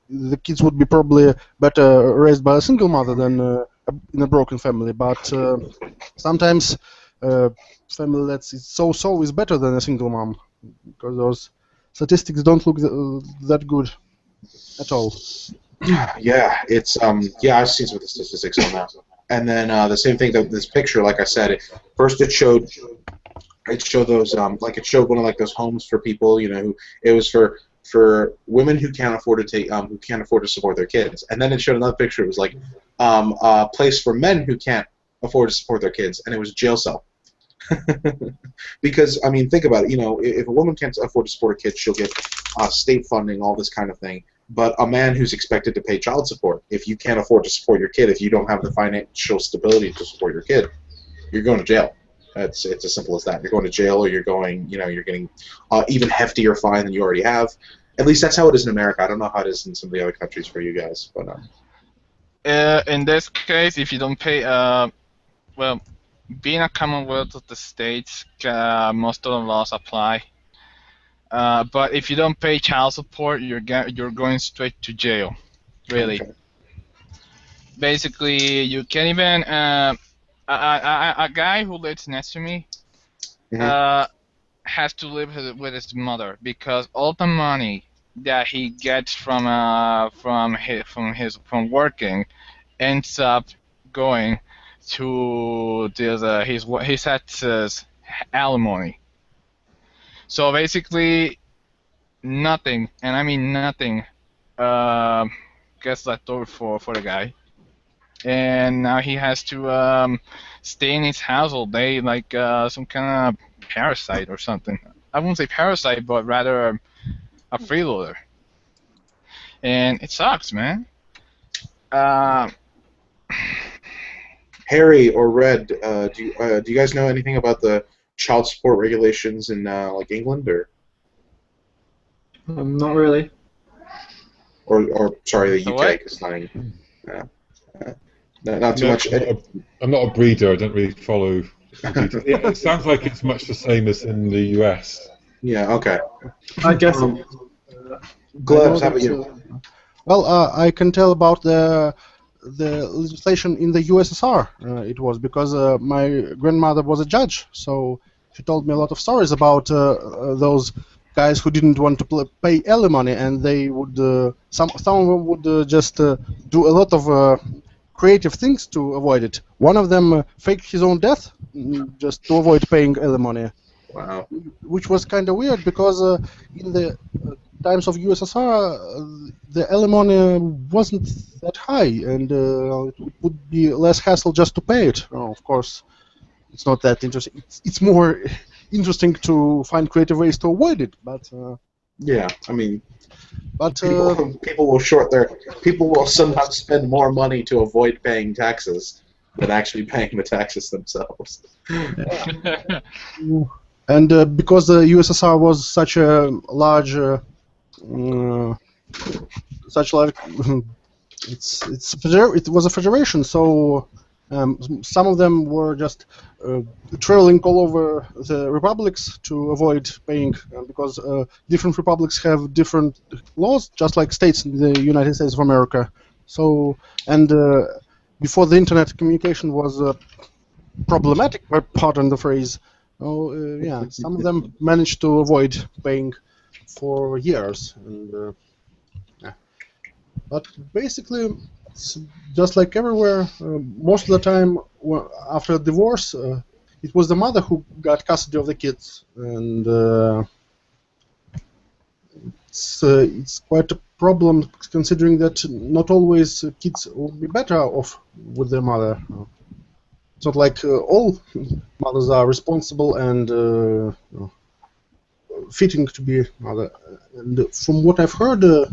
the kids would be probably better raised by a single mother than in a broken family. But sometimes family that's so is better than a single mom, because those statistics don't look that good at all. Yeah, it's I've seen some of the statistics on that. And then the same thing, this picture, like I said, first it showed those it showed one of like those homes for people, who it was for women who can't afford to support their kids. And then it showed another picture. It was like a place for men who can't afford to support their kids, and it was a jail cell. Because I mean, think about it. If a woman can't afford to support a kid, she'll get state funding, all this kind of thing. But a man who's expected to pay child support, if you can't afford to support your kid, if you don't have the financial stability to support your kid, you're going to jail. It's as simple as that. You're going to jail, or you're getting even heftier fine than you already have. At least that's how it is in America. I don't know how it is in some of the other countries for you guys, but in this case, if you don't pay, well, being a Commonwealth of the states, most of the laws apply. But if you don't pay child support, you're going straight to jail. Really. Okay. Basically, you can't even. A guy who lives next to me has to live with his mother, because all the money that he gets from working ends up going to his ex's alimony. So basically, nothing, and I mean nothing, gets left over for the guy, and now he has to stay in his house all day like some kind of parasite or something. I wouldn't say parasite, but rather a freeloader, and it sucks, man. Harry or Red, do you guys know anything about the child support regulations in like England, or? Not really. Or sorry, the UK, because not too much. I'm not a breeder. I don't really follow. It sounds like it's much the same as in the US. Yeah. Okay. I guess. Glebs, how about you? Well, I can tell about the legislation in the USSR. It was because my grandmother was a judge, so she told me a lot of stories about those guys who didn't want to pay alimony, and they would some of them would just do a lot of creative things to avoid it. One of them faked his own death just to avoid paying alimony. Wow. Which was kind of weird, because in the times of USSR, the alimony wasn't that high, and it would be less hassle just to pay it. Of course, it's not that interesting. It's more interesting to find creative ways to avoid it. But yeah, I mean, but people will sometimes spend more money to avoid paying taxes than actually paying the taxes themselves. And because the USSR was such a large, it was a federation, so some of them were just traveling all over the republics to avoid paying, because different republics have different laws, just like states in the United States of America. So, and before the internet, communication was problematic, pardon the phrase. Oh, yeah, some of them managed to avoid paying for years, and yeah. But basically, it's just like everywhere. Most of the time, after divorce, it was the mother who got custody of the kids, and it's quite a problem considering that not always kids will be better off with their mother. It's not like all mothers are responsible and fitting to be mother. And from what I've heard, the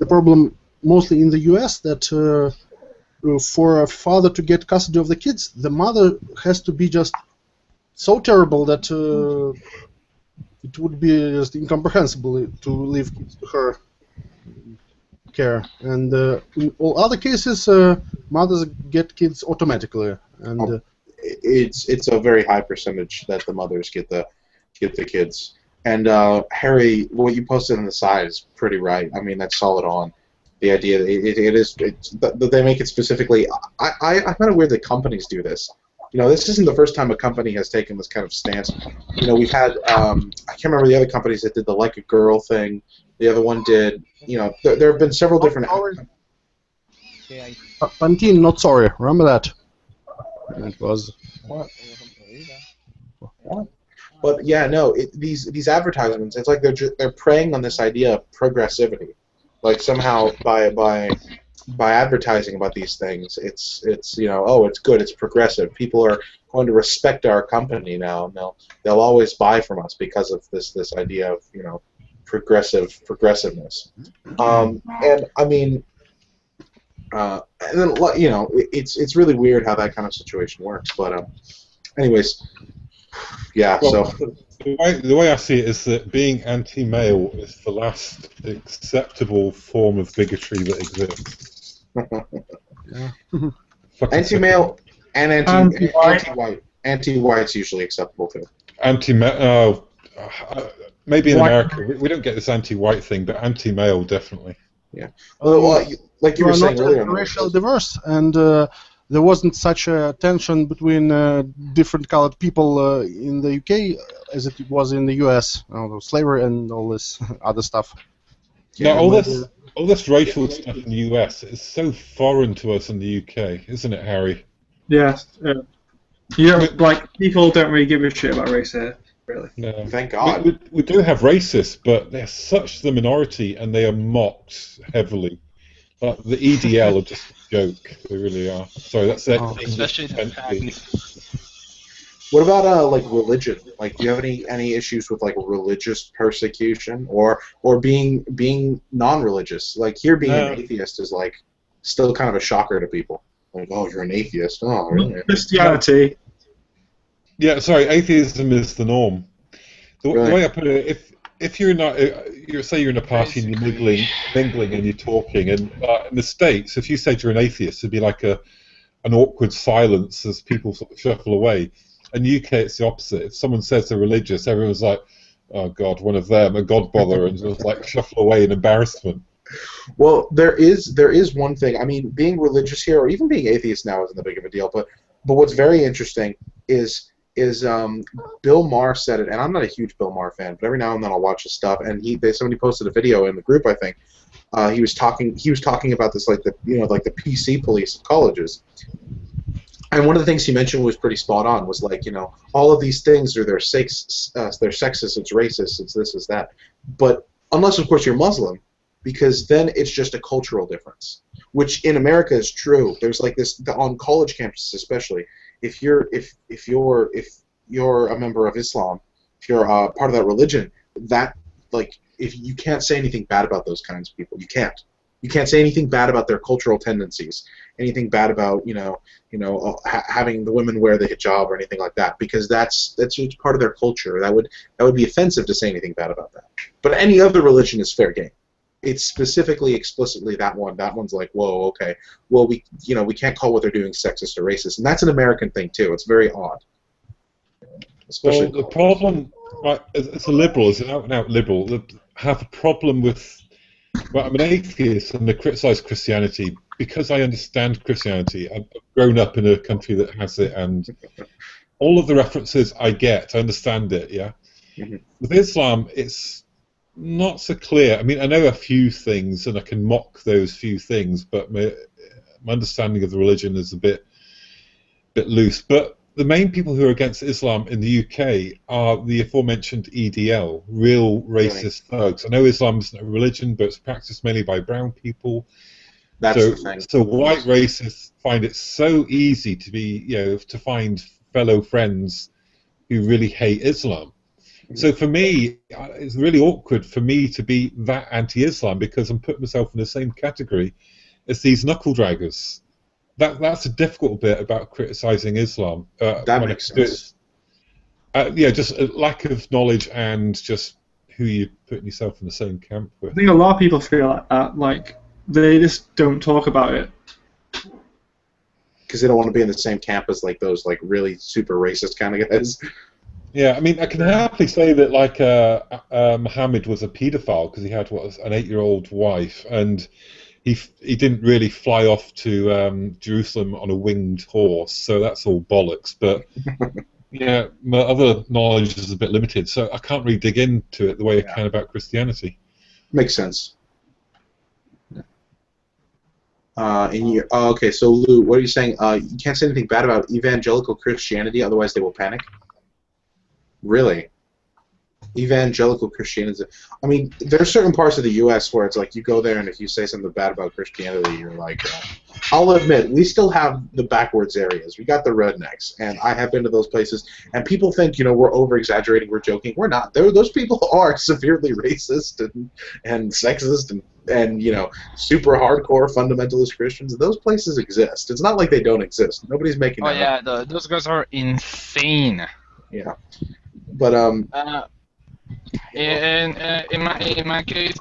problem mostly in the U.S. that for a father to get custody of the kids, the mother has to be just so terrible that it would be just incomprehensible to leave kids to her care. And in all other cases, mothers get kids automatically. And it's a very high percentage that the mothers get the kids. And Harry, what you posted on the side is pretty right. I mean, that's solid on. The idea that they make it specifically. I find it weird that companies do this. You know, this isn't the first time a company has taken this kind of stance. You know, we've had I can't remember the other companies that did the Like a Girl thing. The other one did. You know, there have been several different. Pantene, not sorry. Remember that? It was. What? But yeah, no. These advertisements, it's like they're preying on this idea of progressivity. Like somehow by advertising about these things, it's you know, oh, it's good, it's progressive. People are going to respect our company now. They'll always buy from us because of this idea of, you know, progressiveness. And I mean, and then, you know, it's really weird how that kind of situation works. But anyways, yeah. Well, So the way I see it is that being anti-male is the last acceptable form of bigotry that exists. Anti-male and anti-white. Anti-white's usually acceptable too. Anti-male, maybe in America we don't get this anti-white thing, but anti-male definitely. Yeah. Well, like you were saying earlier, racial diverse, and there wasn't such a tension between different colored people in the UK as it was in the US. Slavery and all this other stuff. Yeah, all this racial stuff in the US is so foreign to us in the UK, isn't it, Harry? Yes. You don't, like, people don't really give a shit about race here, really. No. Thank God. We do have racists, but they're such the minority, and they are mocked heavily. But the EDL are just a joke. They really are. Sorry, that's it. Especially the What about like religion? Like, do you have any issues with like religious persecution or being non-religious? Like here, being an atheist is like still kind of a shocker to people. Like, oh, you're an atheist. Oh, really? Christianity. Yeah, sorry. Atheism is the norm. The way I put it, if you're not, say you're in a party and you're mingling and you're talking, and in the States, if you said you're an atheist, it'd be like an awkward silence as people sort of shuffle away. In the UK, it's the opposite. If someone says they're religious, everyone's like, "Oh God, one of them, a God bother," and just like shuffle away in embarrassment. Well, there is one thing. I mean, being religious here, or even being atheist now, isn't that big of a deal. But what's very interesting is Bill Maher said it, and I'm not a huge Bill Maher fan, but every now and then I'll watch his stuff. And somebody posted a video in the group, I think. He was talking about this, like the PC police of colleges. And one of the things he mentioned was pretty spot on. Was like, you know, all of these things they're sexist, it's racist, it's this, it's that. But unless of course you're Muslim, because then it's just a cultural difference, which in America is true. There's like this on college campuses especially. If you're a member of Islam, if you're part of that religion, that like if you can't say anything bad about those kinds of people, you can't. You can't say anything bad about their cultural tendencies, anything bad about having the women wear the hijab or anything like that, because that's just part of their culture. That would be offensive to say anything bad about that. But any other religion is fair game. It's specifically, explicitly that one. That one's like, whoa, okay. Well, we can't call what they're doing sexist or racist, and that's an American thing too. It's very odd. Especially the problem, right? As a liberal, as an out-and-out liberal, have a problem with. Well, I'm an atheist, and I criticise Christianity because I understand Christianity. I've grown up in a country that has it, and all of the references I get, I understand it. Yeah. Mm-hmm. With Islam, it's not so clear. I mean, I know a few things, and I can mock those few things, but my understanding of the religion is a bit loose. But the main people who are against Islam in the UK are the aforementioned EDL, real racist thugs. I know Islam isn't a religion, but it's practiced mainly by brown people. That's the thing. So white racists find it so easy to be, to find fellow friends who really hate Islam. So for me, it's really awkward for me to be that anti-Islam because I'm putting myself in the same category as these knuckle draggers. That's the difficult bit about criticising Islam. That makes sense. Just a lack of knowledge and just who you're putting yourself in the same camp with. I think a lot of people feel like that. Like they just don't talk about it because they don't want to be in the same camp as like those like really super racist kind of guys. Yeah, I mean, I can happily say that like Muhammad was a paedophile because he had an 8-year-old wife, and he didn't really fly off to Jerusalem on a winged horse, so that's all bollocks. But yeah, my other knowledge is a bit limited, so I can't really dig into it the way I can about Christianity. Makes sense. Okay, so Lou, what are you saying? You can't say anything bad about evangelical Christianity, otherwise they will panic? Really? Evangelical Christianity. I mean, there are certain parts of the U.S. where it's like you go there and if you say something bad about Christianity, you're like, I'll admit, we still have the backwards areas. We got the rednecks, and I have been to those places, and people think, we're over-exaggerating, we're joking. We're not. Those people are severely racist and sexist and super hardcore fundamentalist Christians. And those places exist. It's not like they don't exist. Nobody's making that up. Those guys are insane. Yeah. But in my case,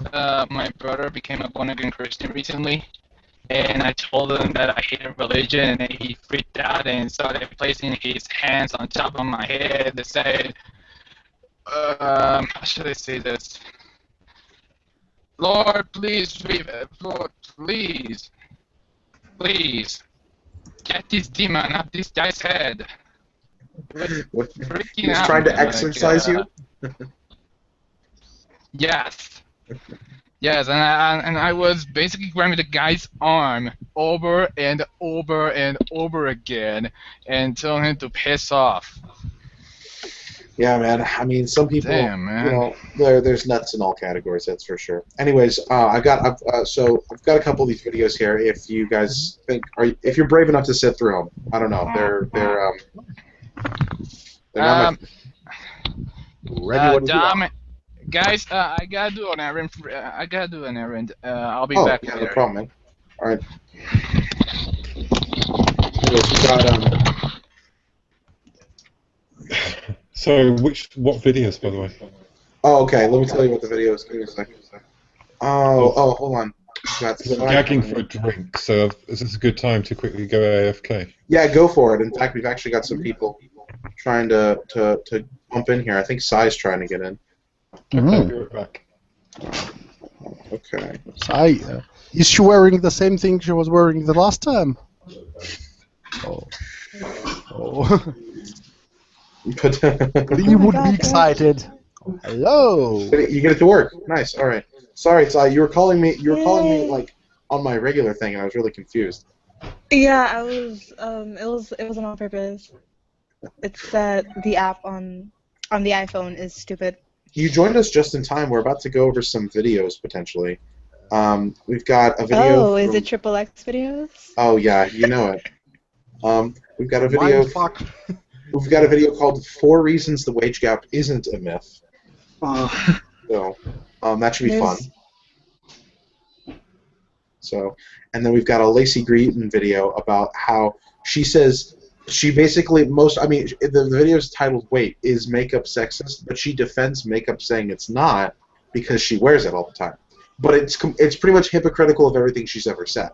my brother became a born-again Christian recently, and I told him that I hated religion, and he freaked out and started placing his hands on top of my head and said, how should I say this? Lord, please, Lord, please, get this demon up this guy's head. He was trying to exorcise you? Yes. Yes, and I was basically grabbing the guy's arm over and over and over again and telling him to piss off. Yeah, man. I mean, some people, damn, man. There's nuts in all categories, that's for sure. Anyways, I've got a couple of these videos here. If you guys think, if you're brave enough to sit through them, I don't know. They're not ready. Guys, I gotta do an errand. I'll be back later. No problem, man. All right. Anyways, we got So, what videos, by the way? Oh, okay. Let me tell you what the video is. Give me a second. Oh, hold on. I'm gagging for a drink, so is this a good time to quickly go AFK? Yeah, go for it. In fact, we've actually got some people trying to bump in here. I think Sai's trying to get in. Okay, I'll be right back. Okay. Sai, is she wearing the same thing she was wearing the last time? Oh. You would be excited. Hello. You get it to work. Nice. All right. Sorry, Sai. You were calling me like on my regular thing, and I was really confused. Yeah, I was. It wasn't on purpose. It's that the app on the iPhone is stupid. You joined us just in time. We're about to go over some videos potentially. We've got a video. Oh, is it XXX videos? Oh yeah, you know it. We've got a video. we've got a video called 4 Reasons the Wage Gap Isn't a Myth. So that should be fun. So, and then we've got a Lacey Greeton video about how she says she basically the video is titled "Wait, is makeup sexist?" But she defends makeup, saying it's not because she wears it all the time. But it's pretty much hypocritical of everything she's ever said.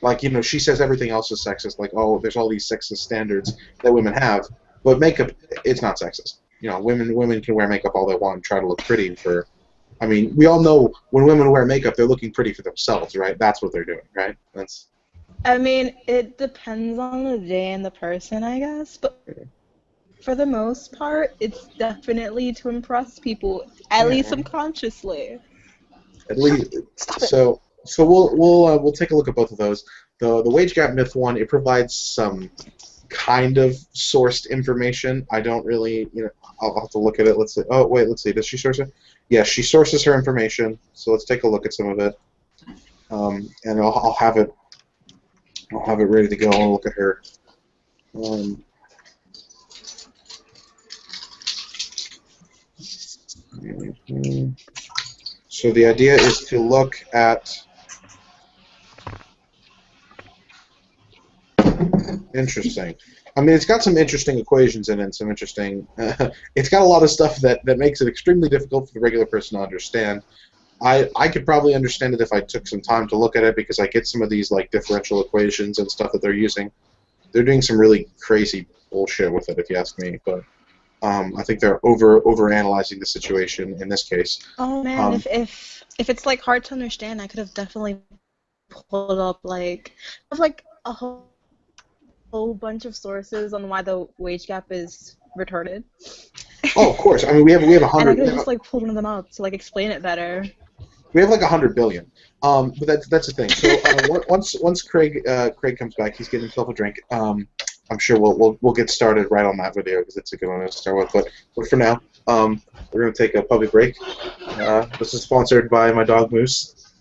Like, you know, she says everything else is sexist. Like, oh, there's all these sexist standards that women have, but makeup, it's not sexist. You know, women can wear makeup all they want and try to look pretty for. I mean, we all know when women wear makeup, they're looking pretty for themselves, right? That's what they're doing, right? That's. I mean, it depends on the day and the person, I guess, but for the most part, it's definitely to impress people, at least subconsciously. At least, so we'll take a look at both of those. The wage gap myth one, it provides some kind of sourced information. I don't really, you know, I'll have to look at it. Let's see. Oh wait, let's see. Does she source it? Yeah, she sources her information. So let's take a look at some of it. And I'll have it ready to go. I'll look at her. So the idea is to look at. Interesting. I mean, it's got some interesting equations in it, and some interesting. It's got a lot of stuff that makes it extremely difficult for the regular person to understand. I could probably understand it if I took some time to look at it, because I get some of these like differential equations and stuff that they're using. They're doing some really crazy bullshit with it, if you ask me. But I think they're over analyzing the situation in this case. Oh man, if it's like hard to understand, I could have definitely pulled up like a whole bunch of sources on why the wage gap is retarded. Oh, of course. I mean, we have 100. And I could have just like pulled one of them up to like explain it better. We have like 100 billion. But that's the thing. So once Craig comes back, he's getting himself a drink. I'm sure we'll get started right on that video because it's a good one to start with. But for now, we're gonna take a puppy break. This is sponsored by my dog Moose.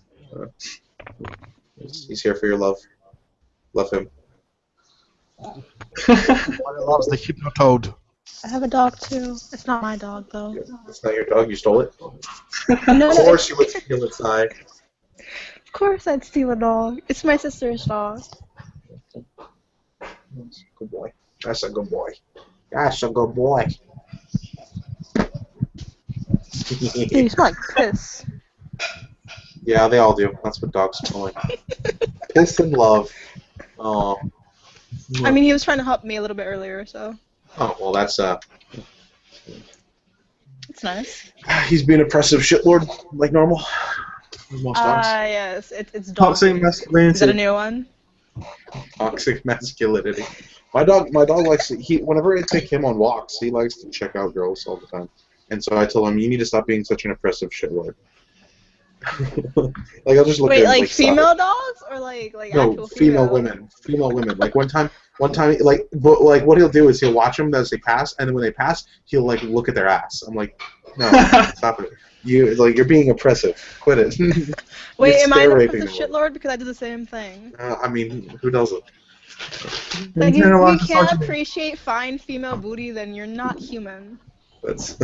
He's here for your love. Love him. Loves the Hypnotoad. I have a dog too. It's not my dog though. It's not your dog. You stole it. No, of course you would steal its eye. Of course I'd steal a dog. It's my sister's dog. Good boy. That's a good boy. That's a good boy. You smell like piss. Yeah, they all do. That's what dogs smell like. Piss and love. Oh. I mean, he was trying to help me a little bit earlier, so. Oh, well, that's It's nice. He's being oppressive shitlord, like normal. Most dogs. Yes, it's dog. Toxic masculinity. Is that a new one? Toxic masculinity. My dog likes to, whenever I take him on walks, he likes to check out girls all the time. And so I told him, you need to stop being such an oppressive shitlord. Like, I'll just look Wait, at him, like female dogs or like no, actual female women. Female women. Like one time, like what he'll do is he'll watch them as they pass, and then when they pass, he'll like look at their ass. I'm like, no, stop it. You're being oppressive. Quit it. Wait, am I the oppressive shitlord because I do the same thing? I mean, who doesn't? Like, if you can't appreciate fine female booty, then you're not human. That's.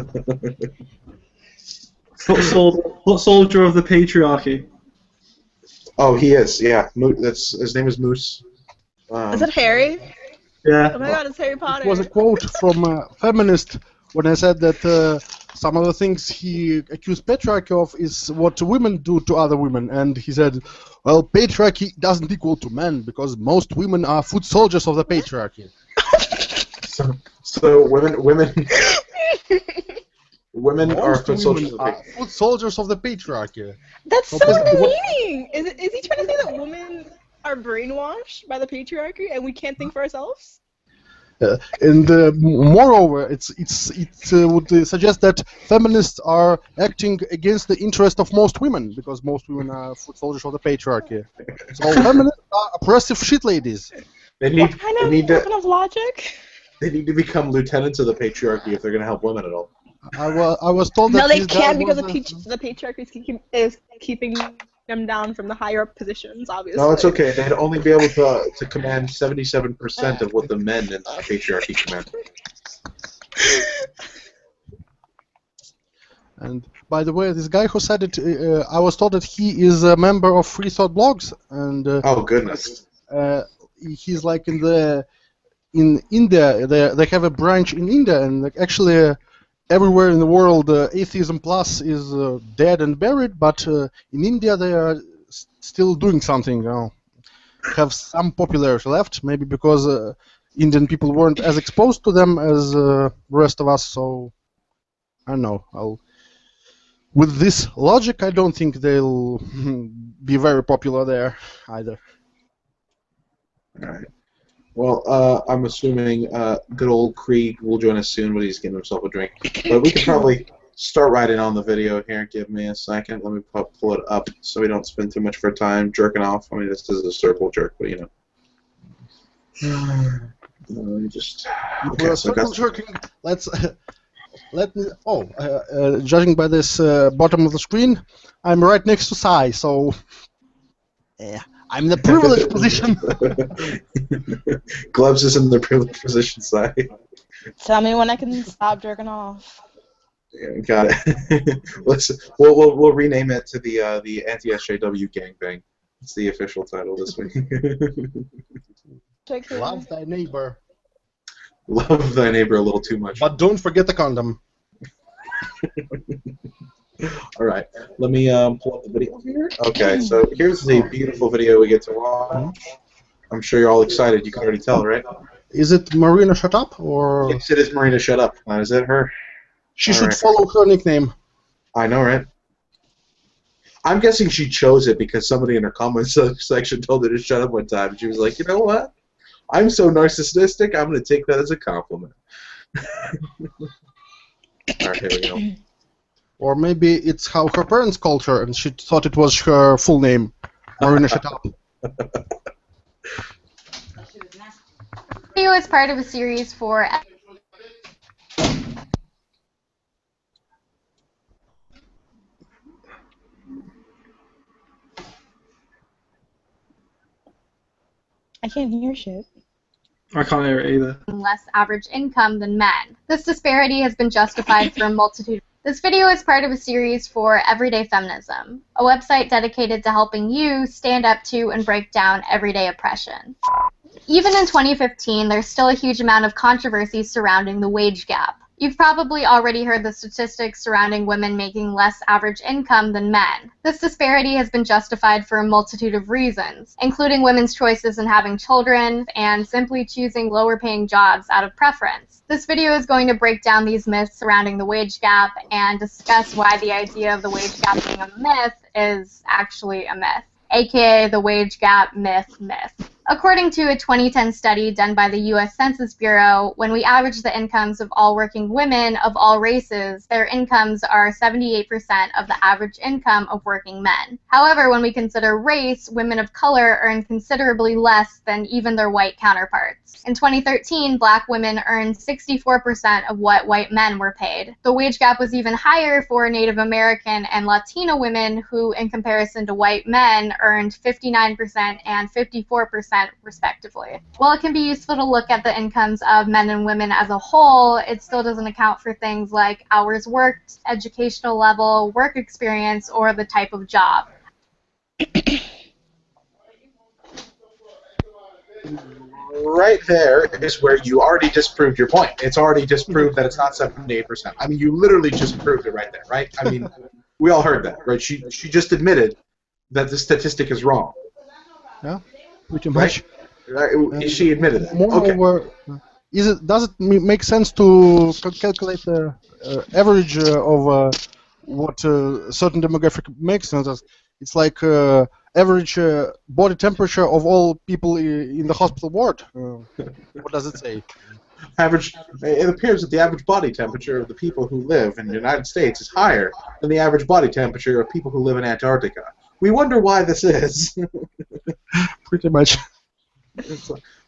What soldier of the patriarchy? Oh, he is. Yeah, his name is Moose. Is it Harry? Yeah. Oh my God, it's Harry Potter. It was a quote from a feminist when I said that some of the things he accused patriarchy of is what women do to other women, and he said, well, patriarchy doesn't equal to men because most women are foot soldiers of the patriarchy. So women. Women are foot soldiers of the patriarchy. Foot soldiers of the patriarchy. That's so demeaning. Is he trying to say that women are brainwashed by the patriarchy and we can't think for ourselves? And moreover, it would suggest that feminists are acting against the interest of most women because most women are foot soldiers of the patriarchy. So feminists are oppressive shit ladies. What kind of logic? They need to become lieutenants of the patriarchy if they're going to help women at all. I was told that. No, they can't because the patriarchy is keeping them down from the higher up positions, obviously. No, it's okay. They'd only be able to command 77% of what the men in the patriarchy command. And by the way, this guy who said it, I was told that he is a member of Free Thought Blogs, and oh goodness, he's like in India. They have a branch in India, and like, actually everywhere in the world, Atheism Plus is dead and buried, but in India they are still doing something. You know, have some popularity left, maybe because Indian people weren't as exposed to them as the rest of us. So I don't know. With this logic, I don't think they'll be very popular there either. All right. Well, I'm assuming good old Krieg will join us soon, but he's getting himself a drink. But we can probably start right in on the video here. Give me a second. Let me pull it up so we don't spend too much of our time jerking off. I mean, this is a circle jerk, but you know. Let me just. Okay, so jerking. Let me. Judging by this bottom of the screen, I'm right next to Sai, so yeah, I'm in the privileged position. Gloves is in the privileged position, Sai. Tell me when I can stop jerking off. Yeah, got it. We'll rename it to the Anti-SJW gangbang. It's the official title this week. Love thy neighbor. Love thy neighbor a little too much. But don't forget the condom. All right, let me pull up the video here. Okay, so here's the beautiful video we get to watch. I'm sure you're all excited. You can already tell, right? Is it Marina Shut Up or? Yes, it is Marina Shut Up. Is it her? She should follow her nickname. I know, right? I'm guessing she chose it because somebody in her comments section told her to shut up one time. She was like, you know what? I'm so narcissistic, I'm going to take that as a compliment. Alright, here we go. Or maybe it's how her parents called her and she thought it was her full name. Marina Shut Up. Video is part of a series for... I can't hear shit. I can't hear it either. Less average income than men. This disparity has been justified for a multitude. This video is part of a series for Everyday Feminism, a website dedicated to helping you stand up to and break down everyday oppression. Even in 2015, there's still a huge amount of controversy surrounding the wage gap. You've probably already heard the statistics surrounding women making less average income than men. This disparity has been justified for a multitude of reasons, including women's choices in having children and simply choosing lower-paying jobs out of preference. This video is going to break down these myths surrounding the wage gap and discuss why the idea of the wage gap being a myth is actually a myth, aka the wage gap myth. According to a 2010 study done by the U.S. Census Bureau, when we average the incomes of all working women of all races, their incomes are 78% of the average income of working men. However, when we consider race, women of color earn considerably less than even their white counterparts. In 2013, black women earned 64% of what white men were paid. The wage gap was even higher for Native American and Latino women who, in comparison to white men, earned 59% and 54% respectively. While it can be useful to look at the incomes of men and women as a whole, it still doesn't account for things like hours worked, educational level, work experience, or the type of job. Right there is where you already disproved your point. It's already disproved that it's not 78%. I mean, you literally just proved it right there, right? I mean, we all heard that, right? She just admitted that the statistic is wrong. Yeah. Pretty much. Right? She admitted it. Moreover, does it make sense to calculate the average of what a certain demographic makes? It's like average body temperature of all people in the hospital ward. What does it say? It appears that the average body temperature of the people who live in the United States is higher than the average body temperature of people who live in Antarctica. We wonder why this is. Pretty much.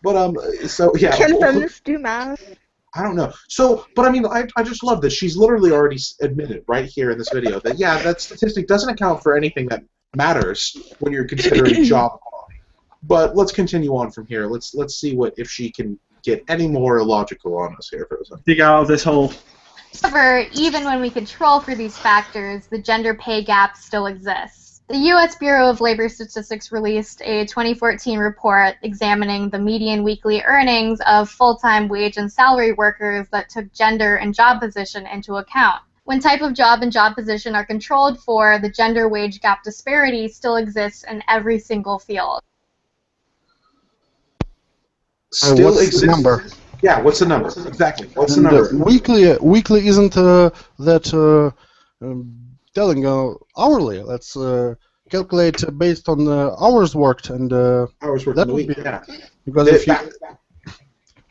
But so yeah. Can feminists do math? I don't know. So, but I mean, I just love that she's literally already admitted right here in this video that yeah, that statistic doesn't account for anything that matters when you're considering job quality. But let's continue on from here. Let's see if she can get any more illogical on us here for a second. Dig out of this hole. However, even when we control for these factors, the gender pay gap still exists. The U.S. Bureau of Labor Statistics released a 2014 report examining the median weekly earnings of full-time wage and salary workers that took gender and job position into account. When type of job and job position are controlled for, the gender wage gap disparity still exists in every single field. Still what's exists. the number? Yeah, what's the number? Exactly. What's the And, number? weekly isn't that telling hourly. Let's calculate based on hours worked and Hours worked that in the would week. be Yeah. because The- if you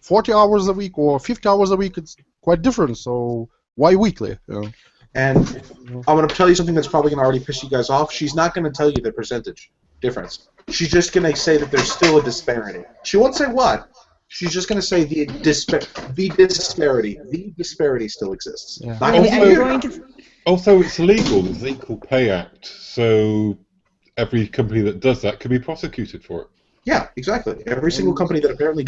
40 hours a week or 50 hours a week, it's quite different. So why weekly? You know? And I'm going to tell you something that's probably going to already piss you guys off. She's not going to tell you the percentage difference. She's just going to say that there's still a disparity. She won't say what. She's just going to say the disparity. The disparity still exists. Yeah. Not Also, it's illegal. There's the Equal Pay Act, so every company that does that can be prosecuted for it. Yeah, exactly. Every single company that apparently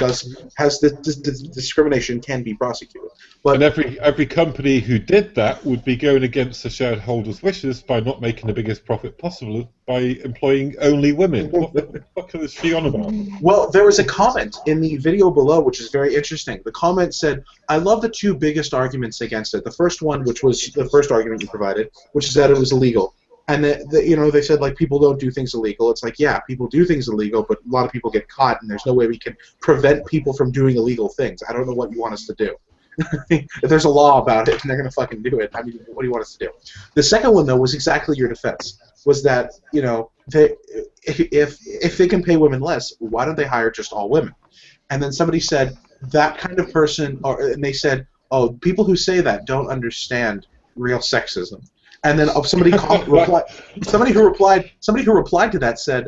has this discrimination can be prosecuted. But and every company who did that would be going against the shareholders' wishes by not making the biggest profit possible by employing only women. What the fuck is she on about? Well, there was a comment in the video below which is very interesting. The comment said, I love the two biggest arguments against it. The first one, which was the first argument you provided, which is that it was illegal. And they said, like, people don't do things illegal. It's like, yeah, people do things illegal, but a lot of people get caught, and there's no way we can prevent people from doing illegal things. I don't know what you want us to do. If there's a law about it, and they're going to fucking do it, I mean, what do you want us to do? The second one, though, was exactly your defense, was that, if they can pay women less, why don't they hire just all women? And then somebody said, that kind of person, and they said, oh, people who say that don't understand real sexism. And then somebody who replied to that said,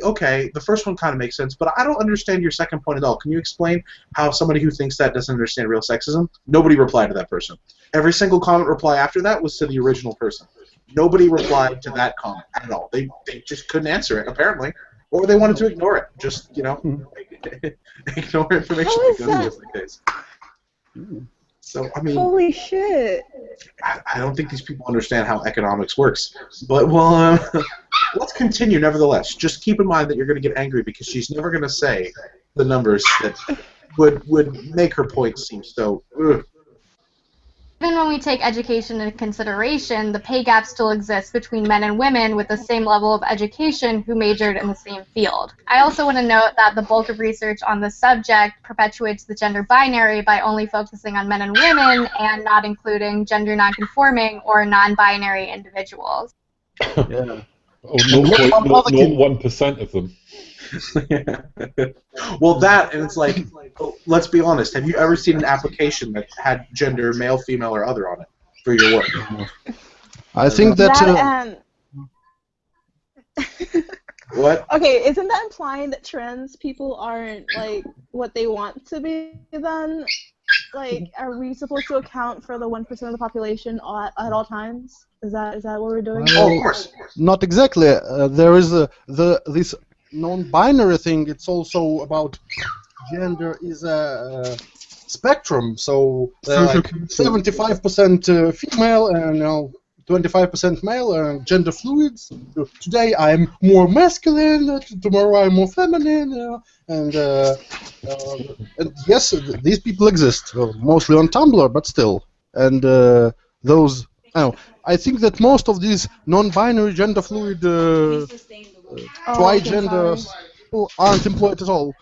okay, the first one kind of makes sense, but I don't understand your second point at all. Can you explain how somebody who thinks that doesn't understand real sexism? Nobody replied to that person. Every single comment reply after that was to the original person. Nobody replied to that comment at all. They just couldn't answer it, apparently. Or they wanted to ignore it. Just, ignore information because of the case. So, I mean, holy shit. I don't think these people understand how economics works. But, well, let's continue nevertheless. Just keep in mind that you're going to get angry because she's never going to say the numbers that would make her point seem so... Ugh. Even when we take education into consideration, the pay gap still exists between men and women with the same level of education who majored in the same field. I also want to note that the bulk of research on this subject perpetuates the gender binary by only focusing on men and women and not including gender nonconforming or non-binary individuals. Yeah. Or 0.1% of them. Well, that, and it's like, let's be honest, have you ever seen an application that had gender male, female, or other on it for your work? I think that... What? Okay, isn't that implying that trans people aren't, like, what they want to be then? Like, are we supposed to account for the 1% of the population at all times? Is that what we're doing? Oh, of course. Not exactly. There is this non-binary thing. It's also about gender is a spectrum. So like 75% female and 25% male and gender fluids. Today I'm more masculine. Tomorrow I'm more feminine. And yes, these people exist. Well, mostly on Tumblr, but still. And those. I think that most of these non-binary, gender fluid, tri-genders aren't employed at all.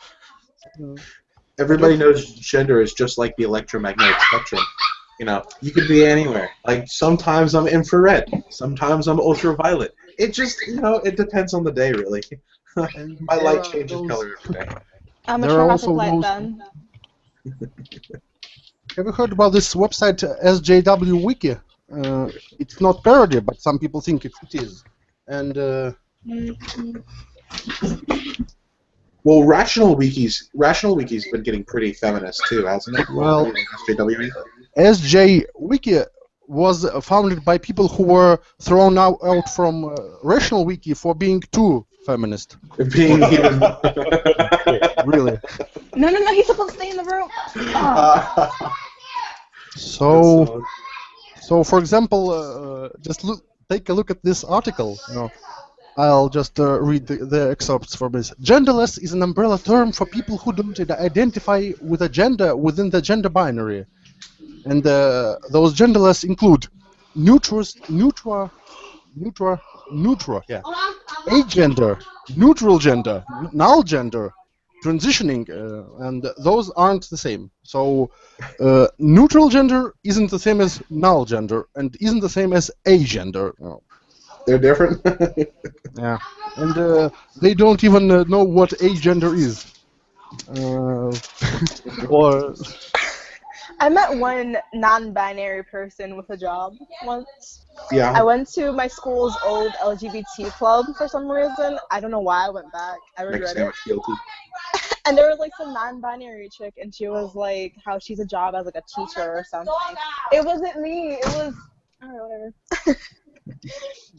Everybody knows gender is just like the electromagnetic spectrum. You could be anywhere. Like, sometimes I'm infrared, sometimes I'm ultraviolet. It just, it depends on the day, really. My light changes color every day. I'm a traffic light then. Have you heard about this website, SJW Wiki? It's not parody, but some people think it is. And well, Rational Wiki's been getting pretty feminist too, hasn't it? Well, SJW. SJ Wiki was founded by people who were thrown out from Rational Wiki for being too feminist. Being even. Really. No, he's supposed to stay in the room. So, for example, just take a look at this article. I'll just read the excerpts from this. Genderless is an umbrella term for people who don't identify with a gender within the gender binary. And those genderless include neutral, agender, neutral gender, null gender, transitioning, and those aren't the same. So neutral gender isn't the same as null gender and isn't the same as agender. They're different? Yeah. And they don't even know what agender is. Or... I met one non-binary person with a job once. Yeah. I went to my school's old LGBT club for some reason. I don't know why I went back. I regret it. Guilty. And there was like some non-binary chick, and she was like, how she's a job as like a teacher or something. It wasn't me. It was, alright, whatever.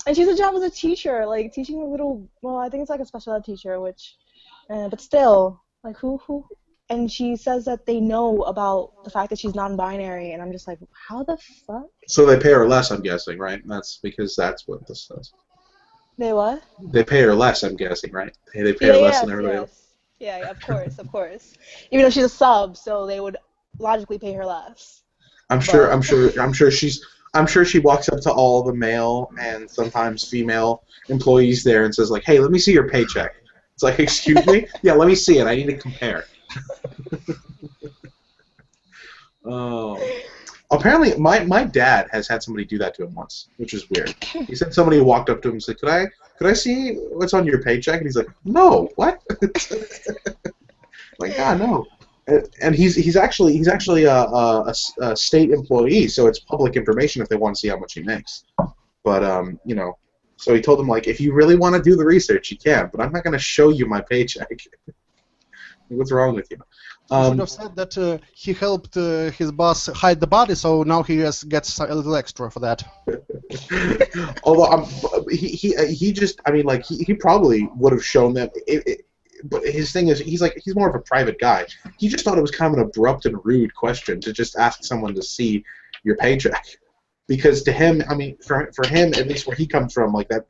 And she's a job as a teacher, like teaching a little. Well, I think it's like a special ed teacher, which, but still, like who. And she says that they know about the fact that she's non-binary, and I'm just like, how the fuck? So they pay her less, I'm guessing, right? That's because that's what this says. They what? They pay her less, I'm guessing, right? They pay her less than everybody else. Yeah, of course. Even though she's a sub, so they would logically pay her less. I'm sure she walks up to all the male and sometimes female employees there and says like, "Hey, let me see your paycheck." It's like, "Excuse me? Yeah, let me see it. I need to compare." Oh. Apparently, my dad has had somebody do that to him once, which is weird. He said somebody walked up to him and said, "Could I see what's on your paycheck?" And he's like, "No, what?" Like, God, no. And he's actually a state employee, so it's public information if they want to see how much he makes. But so he told him like, if you really want to do the research, you can, but I'm not going to show you my paycheck. What's wrong with you? He should have said that he helped his boss hide the body, so now he gets a little extra for that. Although he just, I mean, like he probably would have shown them. But his thing is, he's more of a private guy. He just thought it was kind of an abrupt and rude question to just ask someone to see your paycheck, because to him, I mean, for him, at least where he comes from, like that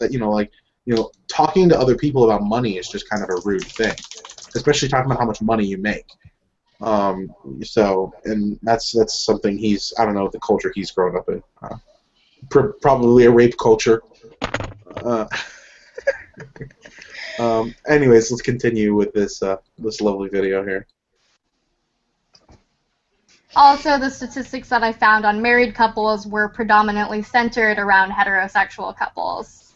talking to other people about money is just kind of a rude thing, especially talking about how much money you make. So, and that's something I don't know, the culture he's grown up in. Probably a rape culture. Anyways, let's continue with this lovely video here. Also, the statistics that I found on married couples were predominantly centered around heterosexual couples.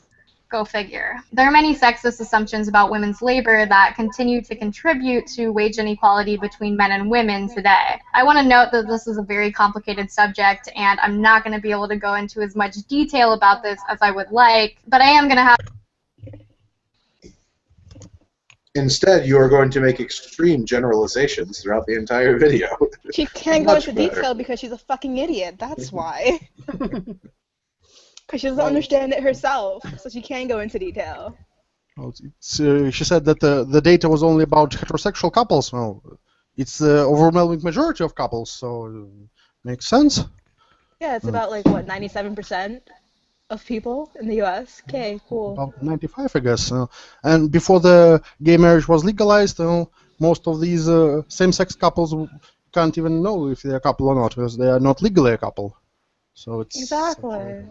Go figure. There are many sexist assumptions about women's labor that continue to contribute to wage inequality between men and women today. I want to note that this is a very complicated subject, and I'm not going to be able to go into as much detail about this as I would like, but I am going to have... Instead, you are going to make extreme generalizations throughout the entire video. She can't go into detail because she's a fucking idiot. That's why. Because she doesn't understand it herself, so she can't go into detail. Well, she said that the data was only about heterosexual couples. Well, it's the overwhelming majority of couples, so it makes sense. Yeah, it's about, like, what, 97% of people in the U.S.? Okay, cool. About 95, I guess. And before the gay marriage was legalized, most of these same-sex couples can't even know if they're a couple or not, because they are not legally a couple. So it's... Exactly.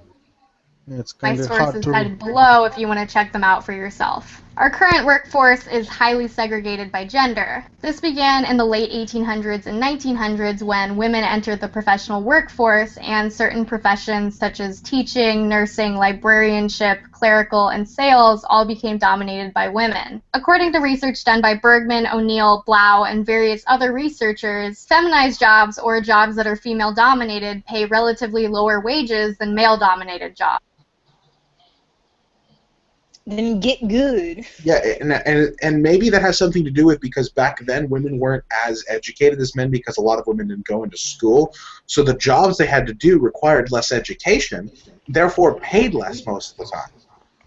It's My kind of hard sources to... cited below if you want to check them out for yourself. Our current workforce is highly segregated by gender. This began in the late 1800s and 1900s when women entered the professional workforce and certain professions such as teaching, nursing, librarianship, clerical, and sales all became dominated by women. According to research done by Bergman, O'Neill, Blau, and various other researchers, feminized jobs or jobs that are female-dominated pay relatively lower wages than male-dominated jobs. Then get good. Yeah, and maybe that has something to do with because back then women weren't as educated as men because a lot of women didn't go into school. So the jobs they had to do required less education, therefore paid less most of the time.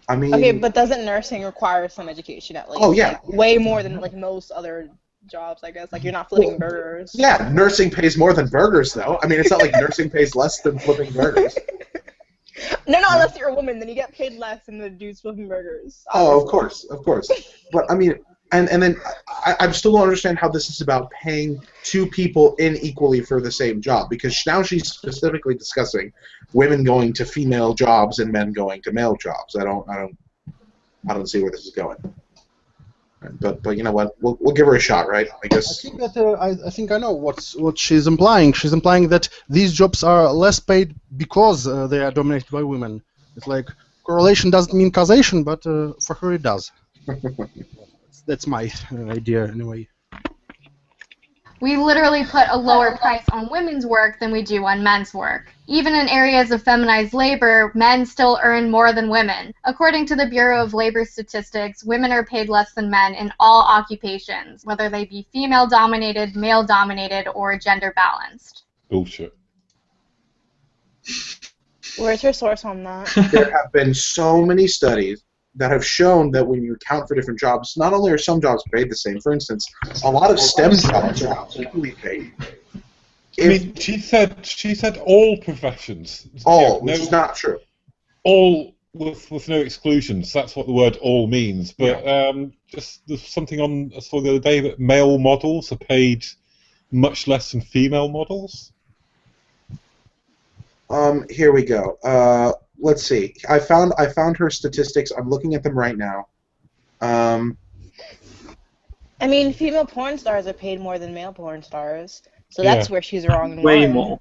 I mean. Okay, but doesn't nursing require some education at least? Oh yeah. Like, way more than like most other jobs, I guess. Like you're not flipping burgers. Yeah, nursing pays more than burgers, though. I mean, it's not like nursing pays less than flipping burgers. No, unless you're a woman, then you get paid less than the dudes flipping burgers. Oh, of course. But I mean, and then I still don't understand how this is about paying two people unequally for the same job, because now she's specifically discussing women going to female jobs and men going to male jobs. I don't see where this is going. But you know what? We'll give her a shot, right? I guess. I think that I think I know what she's implying. She's implying that these jobs are less paid because they are dominated by women. It's like correlation doesn't mean causation, but for her it does. That's my idea anyway. We literally put a lower price on women's work than we do on men's work. Even in areas of feminized labor, men still earn more than women. According to the Bureau of Labor Statistics, women are paid less than men in all occupations, whether they be female-dominated, male-dominated, or gender-balanced. Bullshit. Where's her source on that? There have been so many studies that have shown that when you account for different jobs, not only are some jobs paid the same, for instance, a lot of STEM jobs are equally paid. I mean, she said all professions. All, which is not true. All with no exclusions. That's what the word "all" means. But just there's something on I saw the other day that male models are paid much less than female models. Here we go. Let's see. I found her statistics. I'm looking at them right now. I mean, female porn stars are paid more than male porn stars, so that's where she's wrong. And way one. more.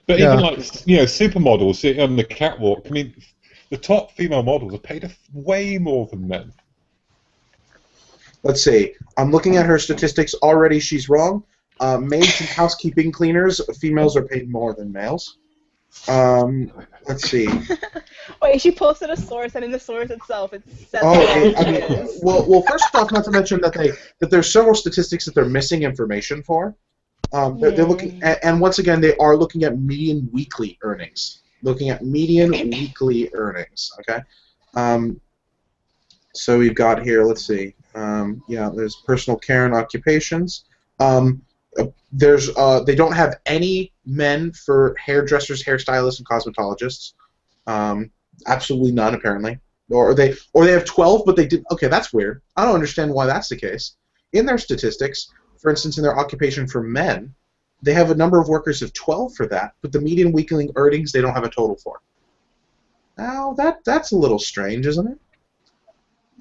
But even like supermodels on the catwalk. I mean, the top female models are paid way more than men. Let's see. I'm looking at her statistics. Already, she's wrong. Maids and housekeeping cleaners, females are paid more than males. Let's see. Wait, she posted a source, and in the source itself, it says. Well, first off, not to mention that there's several statistics that they're missing information for. They're looking, and once again, they are looking at median weekly earnings. Looking at median weekly earnings. Okay. So we've got here. Let's see. There's personal care and occupations. They don't have any men for hairdressers, hairstylists, and cosmetologists. Absolutely none, apparently. Or they have 12, but they did. Okay, that's weird. I don't understand why that's the case. In their statistics, for instance, in their occupation for men, they have a number of workers of 12 for that, but the median weekly earnings they don't have a total for. Now that's a little strange, isn't it?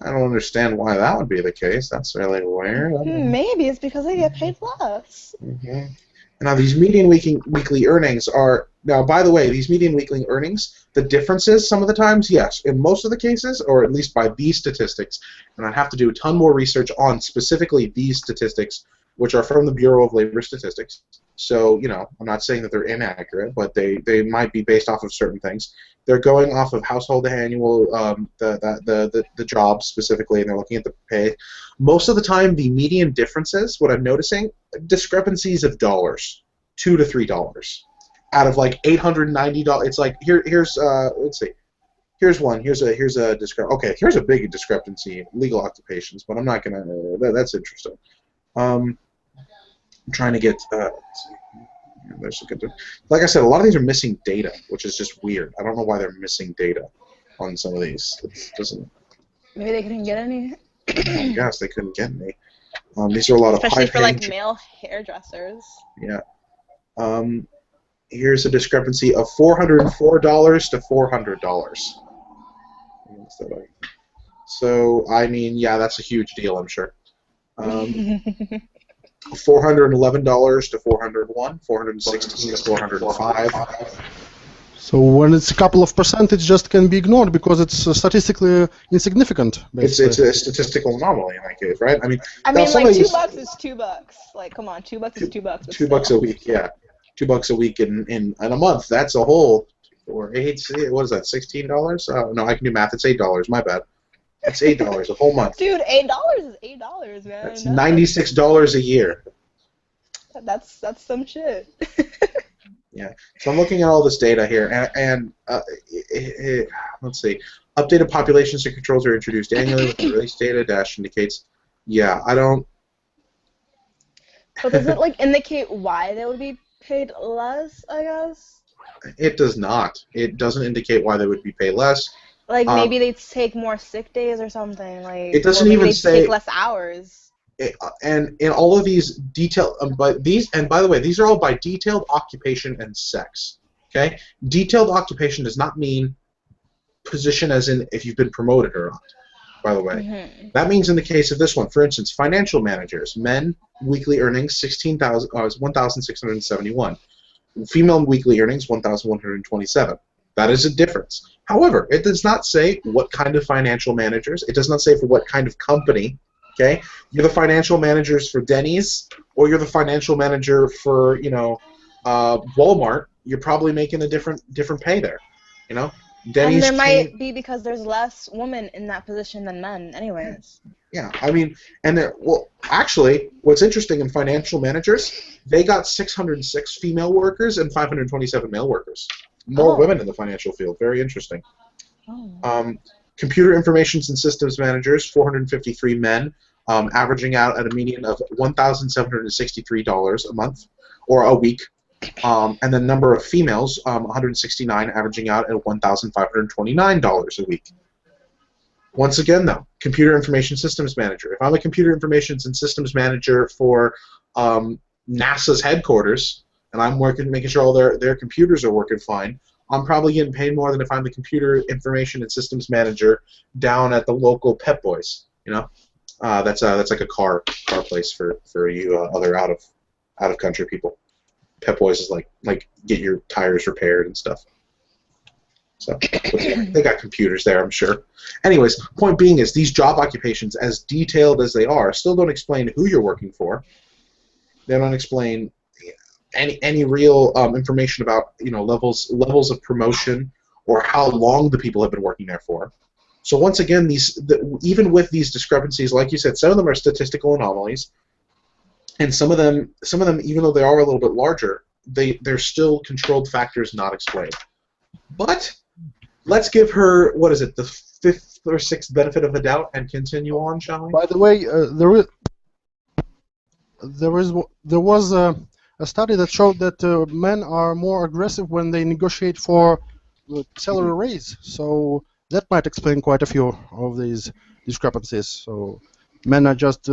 I don't understand why that would be the case. That's really weird. Maybe it's because they get paid less. Okay. Now these median weekly earnings are by the way, these median weekly earnings, the differences some of the times, yes, in most of the cases, or at least by these statistics, and I'd have to do a ton more research on specifically these statistics, which are from the Bureau of Labor Statistics. So, I'm not saying that they're inaccurate, but they might be based off of certain things. They're going off of household annual, the jobs specifically, and they're looking at the pay. Most of the time, the median differences, what I'm noticing, discrepancies of dollars, $2 to $3, out of like $890. It's like here's let's see, here's one. Here's a discrepancy. Okay, here's a big discrepancy in legal occupations, but I'm not gonna. That's interesting. I'm trying to get. Let's see. There's a good. Like I said, a lot of these are missing data, which is just weird. I don't know why they're missing data on some of these. It doesn't. Maybe they couldn't get any. I guess they couldn't get any. These are a lot especially of for like male hairdressers. Yeah. Here's a discrepancy of $404 to $400. So I mean, yeah, that's a huge deal, I'm sure. $411 to $401, $416 to $405. So when it's a couple of percent, it just can be ignored because it's statistically insignificant. Basically. It's a statistical anomaly in that case, right? I mean, like $2 is $2. Like, come on, $2 is $2. $2 a week, yeah. $2 a week in a month. That's a whole. Or what is that? $16? No, I can do math. It's $8. My bad. It's $8 a whole month. Dude, $8 is $8, man. That's $96 a year. That's some shit. Yeah. So I'm looking at all this data here, and let's see. Updated populations and controls are introduced annually with the release data. Dash indicates. Yeah, I don't. But does it like indicate why they would be paid less? I guess. It does not. It doesn't indicate why they would be paid less. Like maybe they take more sick days or something. Like it doesn't or maybe even they say take less hours. And in all of these detail, by the way, these are all by detailed occupation and sex. Okay, detailed occupation does not mean position as in if you've been promoted or not. By the way, that means in the case of this one, for instance, financial managers, men weekly earnings 1,671, female weekly earnings 1,127. That is a difference. However, it does not say what kind of financial managers. It does not say for what kind of company. Okay, you're the financial managers for Denny's, or you're the financial manager for Walmart. You're probably making a different pay there. Denny's. And there might be because there's less women in that position than men, anyways. Yeah, I mean, actually, what's interesting in financial managers, they got 606 female workers and 527 male workers. More women in the financial field. Very interesting. Computer informations and systems managers, 453 men, averaging out at a median of $1,763 a month or a week. And the number of females, 169, averaging out at $1,529 a week. Once again, though, computer information systems manager. If I'm a computer information and systems manager for NASA's headquarters, and I'm making sure all their computers are working fine, I'm probably getting paid more than if I'm the computer information and systems manager down at the local Pep Boys. That's like a car place for you other out of country people. Pep Boys is like get your tires repaired and stuff. So they got computers there, I'm sure. Anyways, point being is these job occupations, as detailed as they are, still don't explain who you're working for. They don't explain any real information about levels of promotion or how long the people have been working there for. So once again, even with these discrepancies, like you said, some of them are statistical anomalies, and some of them, even though they are a little bit larger, they're still controlled factors not explained. But let's give her, what is it, the 5th or 6th benefit of the doubt and continue on, shall we? By the way, there was a study that showed that men are more aggressive when they negotiate for salary raise. So that might explain quite a few of these discrepancies. So men are just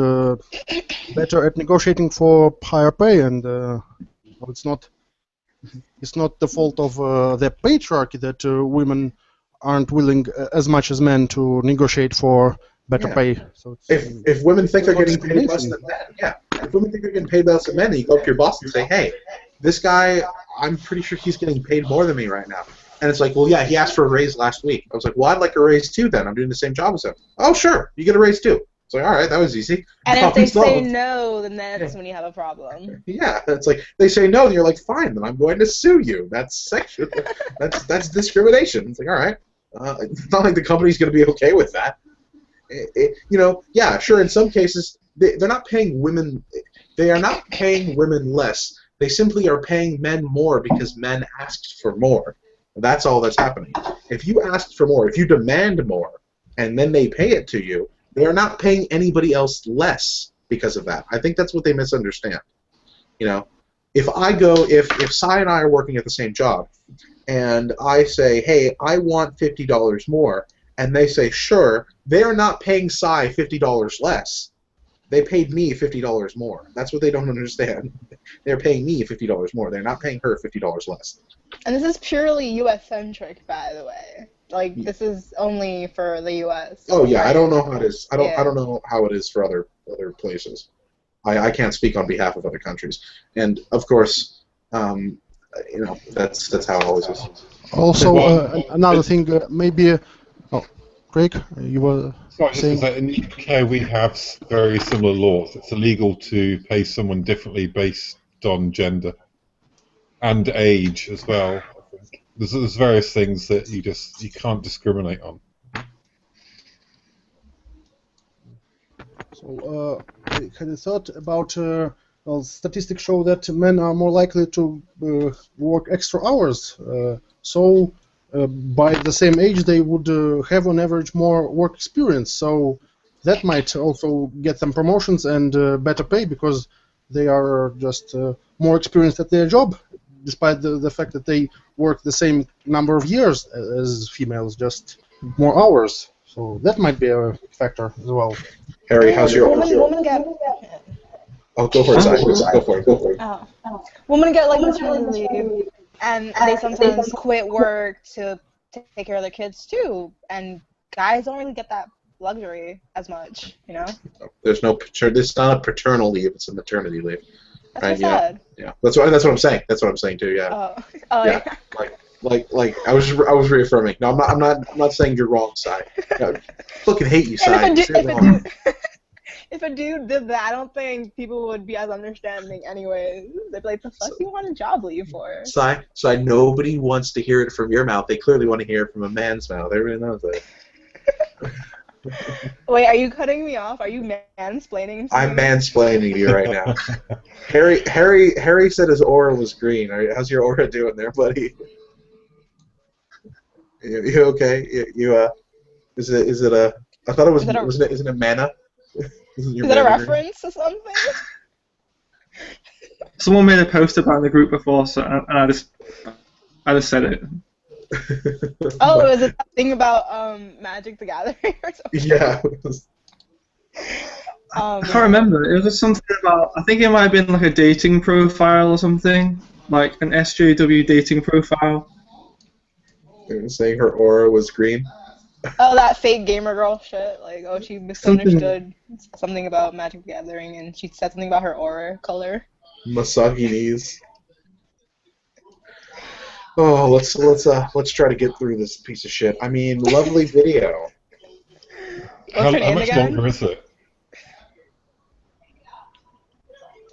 better at negotiating for higher pay, and it's not the fault of the patriarchy that women aren't willing as much as men to negotiate for better pay. So if women think they're getting paid less than men, if women think they're getting paid less than men, then you go up to your boss and say, hey, this guy, I'm pretty sure he's getting paid more than me right now. And it's like, well, yeah, he asked for a raise last week. I was like, well, I'd like a raise too then. I'm doing the same job as him. Oh, sure, you get a raise too. It's like, all right, that was easy. And if they say no, then that's when you have a problem. Yeah, it's like they say no, and you're like, fine, then I'm going to sue you. That's sexual. that's discrimination. It's like, all right, it's not like the company's going to be okay with that. Yeah, sure. In some cases, they're not paying women. They are not paying women less. They simply are paying men more because men asked for more. That's all that's happening. If you ask for more, if you demand more, and then they pay it to you, they are not paying anybody else less because of that. I think that's what they misunderstand. If Cy and I are working at the same job, and I say, hey, I want $50 more, and they say, sure, they are not paying Cy $50 less. They paid me $50 more. That's what they don't understand. They're paying me $50 more. They're not paying her $50 less. And this is purely U.S.-centric, by the way. Like, this is only for the U.S. Oh yeah, I don't know how it is. I don't know how it is for other places. I can't speak on behalf of other countries. And of course, that's how it always is. Also, another thing, maybe. Craig, you were saying. In the UK, we have very similar laws. It's illegal to pay someone differently based on gender and age as well. There's various things that you can't discriminate on. So, had you thought about? Statistics show that men are more likely to work extra hours. So, by the same age they would have on average more work experience. So that might also get them promotions and better pay because they are just more experienced at their job, despite the fact that they work the same number of years as females, just more hours. So that might be a factor as well. Harry, how's your... Women get... Oh, go for it, Si. Go for it. Oh. Women get like maternity leave, and they sometimes quit work to take care of their kids too. And guys don't really get that luxury as much, you know. There's no this is not a paternal leave; it's a maternity leave. That's right? what I said. Yeah. That's what I'm saying. That's what I'm saying too. Yeah. Yeah. Like I was reaffirming. No, I'm not saying you're wrong, Si. I fucking hate you, Si. If a dude did that, I don't think people would be as understanding anyways. They'd be like, the fuck you want a job leave for? Si, nobody wants to hear it from your mouth. They clearly want to hear it from a man's mouth. Everybody knows that. Wait, are you cutting me off? Are you mansplaining to I'm me? mansplaining to you right now. Harry said his aura was green. How's your aura doing there, buddy? You okay? Is it a... I thought it was... Isn't it mana? Is that a reference to something? Someone made a post about it in the group before, so and I just said it. Oh, was it that thing about Magic the Gathering or something? Yeah. I can't remember. It was just something about... I think it might have been like a dating profile or something, like an SJW dating profile. Saying her aura was green. Oh, that fake gamer girl shit. Like, oh, she misunderstood something about Magic the Gathering, and she said something about her aura color. Misogynies. Oh, let's try to get through this piece of shit. I mean, lovely video. How much longer is it?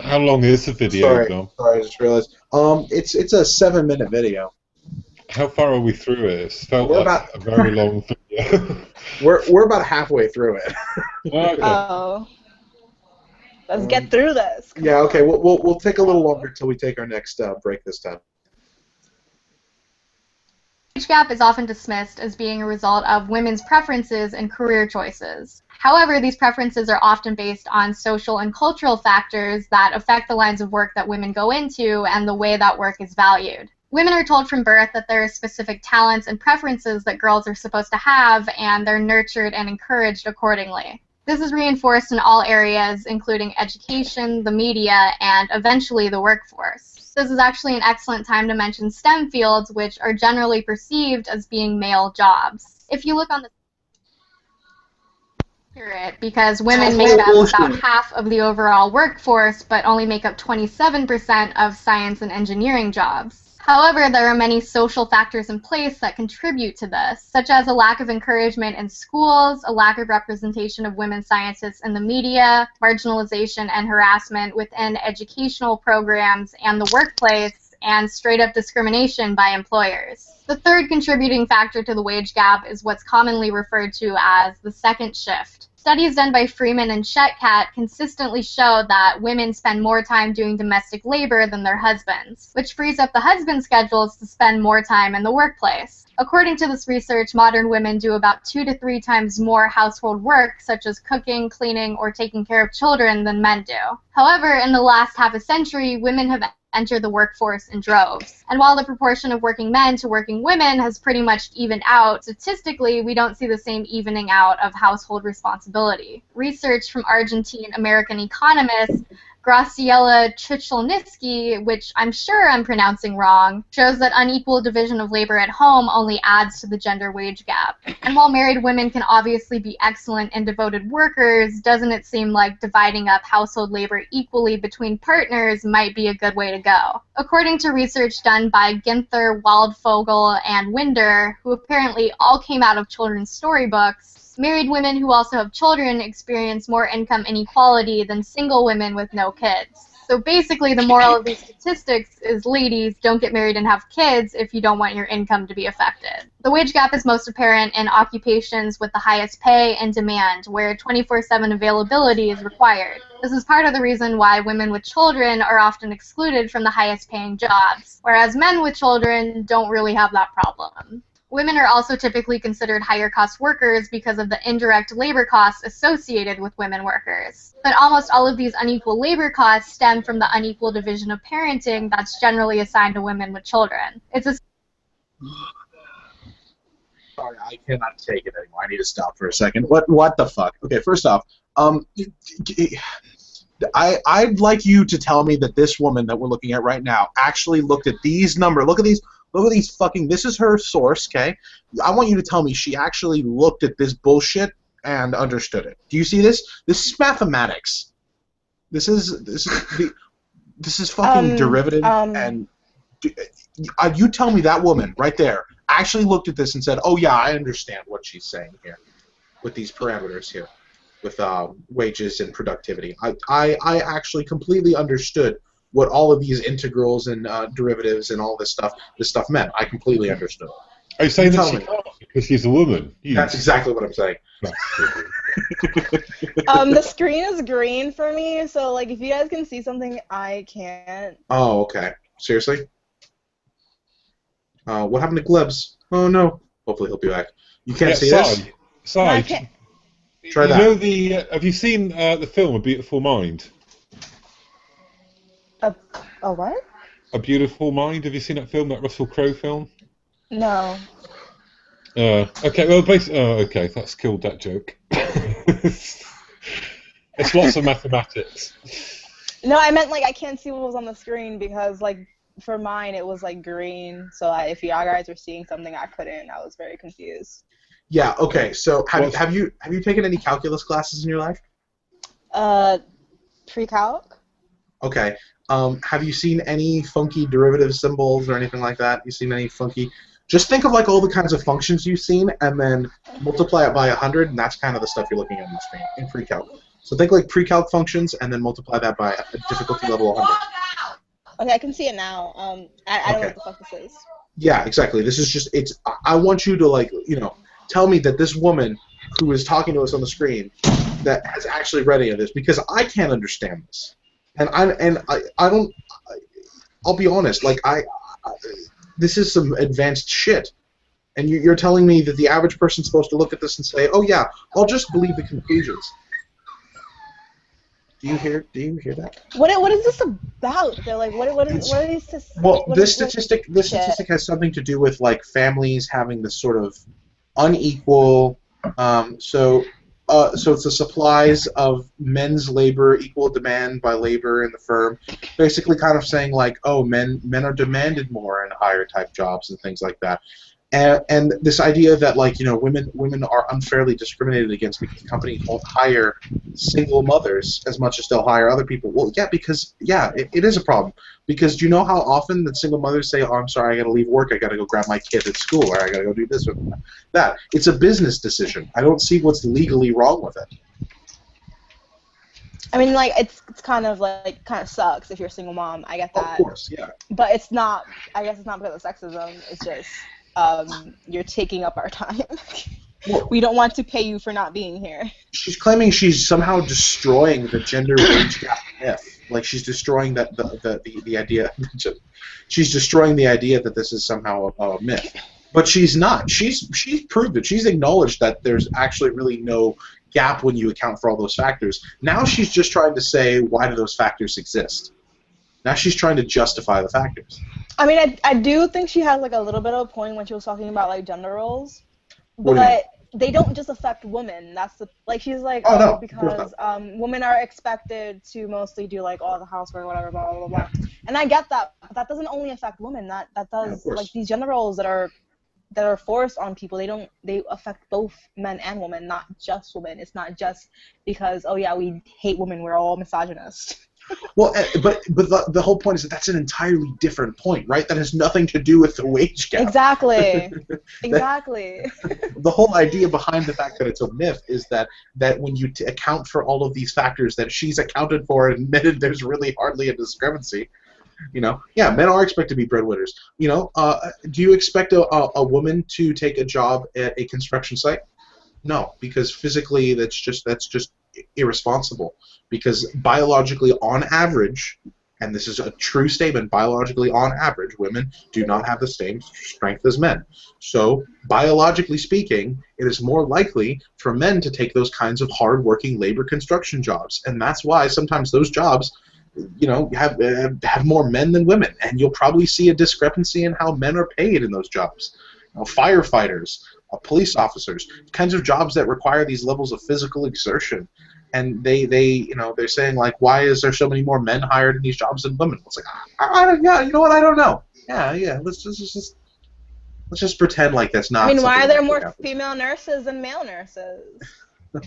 How long is the video, Dom? Sorry, I just realized. It's a 7-minute video. How far are we through it? It felt like a very long video. We're about halfway through it. Okay. Oh. Let's get through this. Yeah, okay. We'll take a little longer until we take our next break this time. Wage gap is often dismissed as being a result of women's preferences and career choices. However, these preferences are often based on social and cultural factors that affect the lines of work that women go into and the way that work is valued. Women are told from birth that there are specific talents and preferences that girls are supposed to have, and they're nurtured and encouraged accordingly. This is reinforced in all areas, including education, the media, and eventually the workforce. This is actually an excellent time to mention STEM fields, which are generally perceived as being male jobs. If you look on the because women make up about half of the overall workforce, but only make up 27% of science and engineering jobs. However, there are many social factors in place that contribute to this, such as a lack of encouragement in schools, a lack of representation of women scientists in the media, marginalization and harassment within educational programs and the workplace, and straight-up discrimination by employers. The third contributing factor to the wage gap is what's commonly referred to as the second shift. Studies done by Freeman and Shetcat consistently show that women spend more time doing domestic labor than their husbands, which frees up the husband's schedules to spend more time in the workplace. According to this research, modern women do about 2 to 3 times more household work, such as cooking, cleaning, or taking care of children, than men do. However, in the last half a century, women have entered the workforce in droves. And while the proportion of working men to working women has pretty much evened out, statistically, we don't see the same evening out of household responsibility. Research from Argentine-American economist Graciela Chicholnitsky, which I'm sure I'm pronouncing wrong, shows that unequal division of labor at home only adds to the gender wage gap. And while married women can obviously be excellent and devoted workers, doesn't it seem like dividing up household labor equally between partners might be a good way to go? According to research done by Ginther, Waldvogel, and Winder, who apparently all came out of children's storybooks, married women who also have children experience more income inequality than single women with no kids. So basically, the moral of these statistics is, ladies, don't get married and have kids if you don't want your income to be affected. The wage gap is most apparent in occupations with the highest pay and demand, where 24/7 availability is required. This is part of the reason why women with children are often excluded from the highest paying jobs, whereas men with children don't really have that problem. Women are also typically considered higher cost workers because of the indirect labor costs associated with women workers. But almost all of these unequal labor costs stem from the unequal division of parenting that's generally assigned to women with children. It's a Sorry, I cannot take it anymore. I need to stop for a second. What the fuck? Okay, first off, I'd like you to tell me that this woman that we're looking at right now actually looked at these numbers. Look at these fucking. This is her source, okay? I want you to tell me she actually looked at this bullshit and understood it. Do you see this? This is mathematics. This is fucking derivative. And you tell me that woman right there actually looked at this and said, "Oh yeah, I understand what she's saying here, with these parameters here." With wages and productivity. I actually completely understood what all of these integrals and derivatives and all this stuff meant. I completely understood. Are you saying that she can't because she's a woman? That's exactly what I'm saying. The screen is green for me, so like if you guys can see something, I can't. Oh, okay. Seriously? What happened to Glebs? Oh no. Hopefully he'll be back. You can't see this? Side. Try that. You know have you seen the film A Beautiful Mind? A what? A Beautiful Mind. Have you seen that film, that Russell Crowe film? No. Okay. Well, basically, okay, that's killed that joke. It's lots of mathematics. No, I meant like I can't see what was on the screen because like for mine it was like green. So if you guys were seeing something I couldn't, I was very confused. Yeah. Okay. So have you taken any calculus classes in your life? Pre-calc. Okay. Have you seen any funky derivative symbols or anything like that? You seen any funky? Just think of like all the kinds of functions you've seen, and then multiply it by 100, and that's kind of the stuff you're looking at on the screen in pre-calc. So think like pre-calc functions, and then multiply that by a difficulty level 100. Okay, I can see it now. I don't know what the fuck this is. Yeah, exactly. This is just I want you to like tell me that this woman who is talking to us on the screen that has actually read any of this, because I can't understand this, and I don't. I'll be honest. Like this is some advanced shit, and you're telling me that the average person's supposed to look at this and say, "Oh yeah, I'll just believe the conclusions." Do you hear that? What is this about? They're like, what are these? Well, this statistic has something to do with like families having this sort of unequal. So it's the supplies of men's labor equal demand by labor in the firm, basically kind of saying like, oh, men are demanded more in higher type jobs and things like that. And this idea that like women are unfairly discriminated against because companies won't hire single mothers as much as they'll hire other people. Well, yeah, because it is a problem. Because do you know how often that single mothers say, "Oh, I'm sorry, I got to leave work. I got to go grab my kid at school, or I got to go do this or that." It's a business decision. I don't see what's legally wrong with it. I mean, like it's kind of sucks if you're a single mom. I get that. Of course, yeah. But it's not. I guess it's not because of sexism. It's just you're taking up our time. Well, we don't want to pay you for not being here. She's claiming she's somehow destroying the gender wage gap myth. Like she's destroying the idea. She's destroying the idea that this is somehow a myth. But she's not. She's proved it. She's acknowledged that there's actually really no gap when you account for all those factors. Now she's just trying to say, why do those factors exist? Now she's trying to justify the factors. I mean, I do think she had like a little bit of a point when she was talking about like gender roles, but they don't just affect women. That's she's like, because women are expected to mostly do like all the housework, whatever, blah blah blah. And I get that, but that doesn't only affect women. That does like these gender roles that are forced on people. They affect both men and women, not just women. It's not just because we hate women, we're all misogynist. Well, but the whole point is that that's an entirely different point, right? That has nothing to do with the wage gap. Exactly. Exactly. The whole idea behind the fact that it's a myth is that when you account for all of these factors that she's accounted for and admitted there's really hardly a discrepancy. Men are expected to be breadwinners. Do you expect a woman to take a job at a construction site? No, because physically that's just irresponsible. Because biologically, on average, and this is a true statement, biologically, on average, women do not have the same strength as men. So, biologically speaking, it is more likely for men to take those kinds of hard-working labor construction jobs, and that's why sometimes those jobs, you know, have more men than women, and you'll probably see a discrepancy in how men are paid in those jobs. You know, firefighters, police officers, kinds of jobs that require these levels of physical exertion. And they're saying, like, why is there so many more men hired in these jobs than women? It's like, I don't, yeah, you know what? I don't know. Yeah. Let's just pretend like that's not. I mean, why are there more happens. female nurses than male nurses?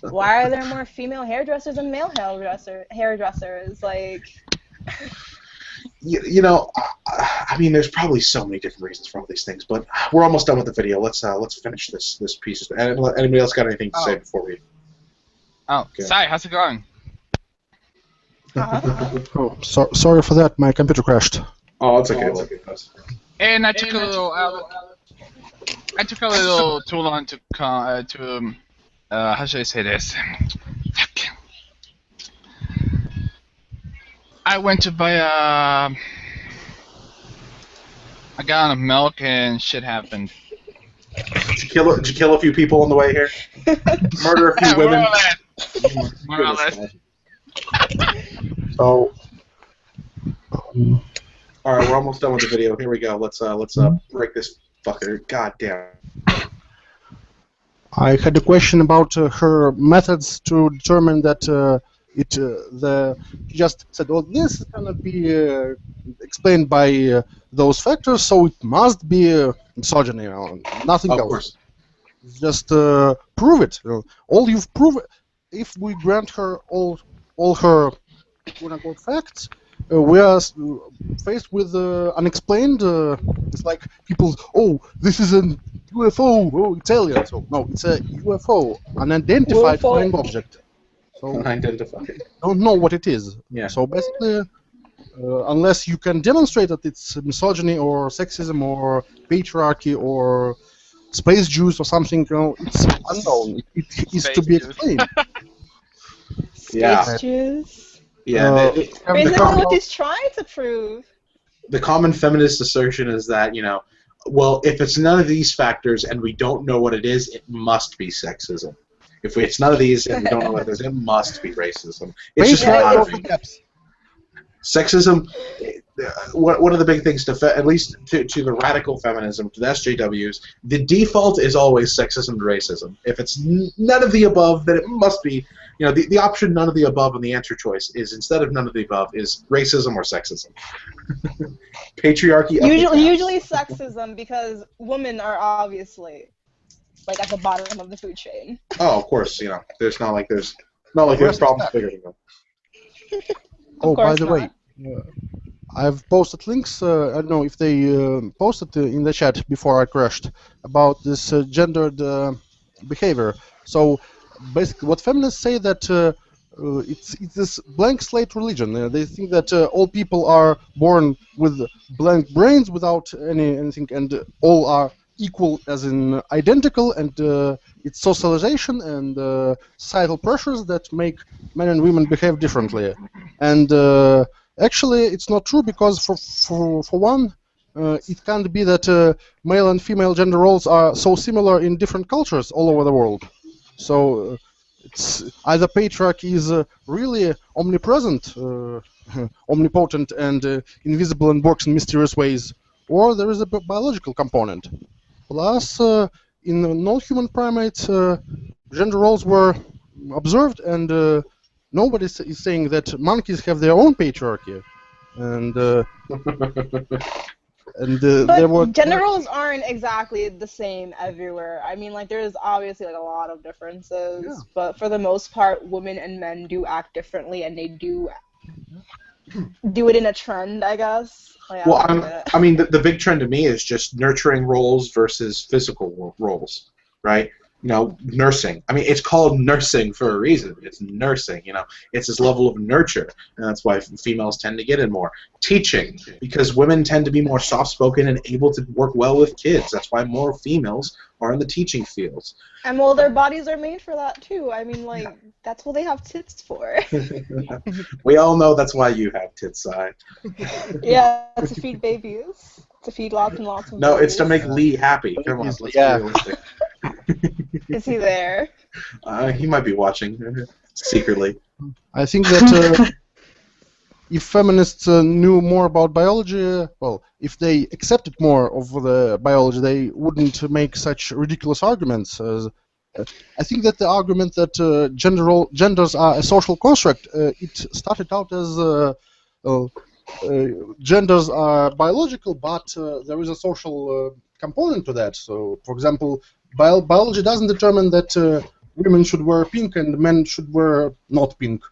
Why are there more female hairdressers than male hairdressers? Like, you know, I mean, there's probably so many different reasons for all these things, but we're almost done with the video. Let's finish this piece. Anybody else got anything to say before we? Oh, okay. Sai, how's it going? Oh, sorry for that. My computer crashed. Oh, it's okay. And I took a little. I took a little too long to how should I say this? I went to buy a gallon of milk and shit happened. Did you kill a few people on the way here? Murder a few women? More or less. So, all right, we're almost done with the video. Here we go. Let's break this fucker. God damn. I had a question about her methods to determine that she just said, "Oh, this cannot be explained by those factors, so it must be misogyny or nothing else." Course. Just prove it. All you've proven. If we grant her all her quote-unquote facts, we are faced with unexplained. It's like people, oh, this is an UFO. Oh, it's alien. So no, it's a UFO, unidentified flying object. So unidentified. Don't know what it is. Yeah. So basically, unless you can demonstrate that it's misogyny or sexism or patriarchy or space juice or something, you know, it's unknown. It is to be explained. Yeah. Space juice. Yeah. Basically, what he's trying to prove. The common feminist assertion is that, you know, well, if it's none of these factors and we don't know what it is, it must be sexism. If it's none of these and we don't know what it is, it must be racism. It's just sexism. One of the big things, at least to the radical feminism, to the SJWs, the default is always sexism and racism. If it's none of the above, then it must be, you know, the option none of the above and the answer choice is, instead of none of the above, is racism or sexism. Patriarchy. Usually sexism, because women are obviously like at the bottom of the food chain. Oh, of course, you know, there's problems bigger than them. Oh, by the way, I've posted links. I don't know if they posted in the chat before I crashed about this gendered behavior. So basically, what feminists say that it's this blank slate religion. They think that all people are born with blank brains without anything, and all are equal, as in identical, and it's socialization and societal pressures that make men and women behave differently. And actually, it's not true, because for one, it can't be that male and female gender roles are so similar in different cultures all over the world. So it's either patriarchy is really omnipresent, omnipotent, and invisible, and works in mysterious ways, or there is a biological component. Plus, in non-human primates, gender roles were observed, and nobody is saying that monkeys have their own patriarchy, and there were gender roles aren't exactly the same everywhere. I mean, like, there's obviously like a lot of differences, but for the most part, women and men do act differently, and they do it in a trend, I guess. Like, I mean, the big trend to me is just nurturing roles versus physical roles, right? You know, nursing. I mean, it's called nursing for a reason. It's nursing, you know. It's this level of nurture, and that's why females tend to get in more. Teaching, because women tend to be more soft-spoken and able to work well with kids. That's why more females are in the teaching fields. And well, their bodies are made for that too. I mean, like, that's what they have tits for. We all know that's why you have tits, Si. Yeah, to feed babies. To feed lots and lots of No, babies. it's to make Lee happy. Come on, let's be realistic. Is he there? He might be watching secretly. I think that if feminists knew more about biology, well, if they accepted more of the biology, they wouldn't make such ridiculous arguments. I think that the argument that genders are a social construct, it started out as genders are biological, but there is a social component to that. So, for example, biology doesn't determine that women should wear pink and men should wear not pink.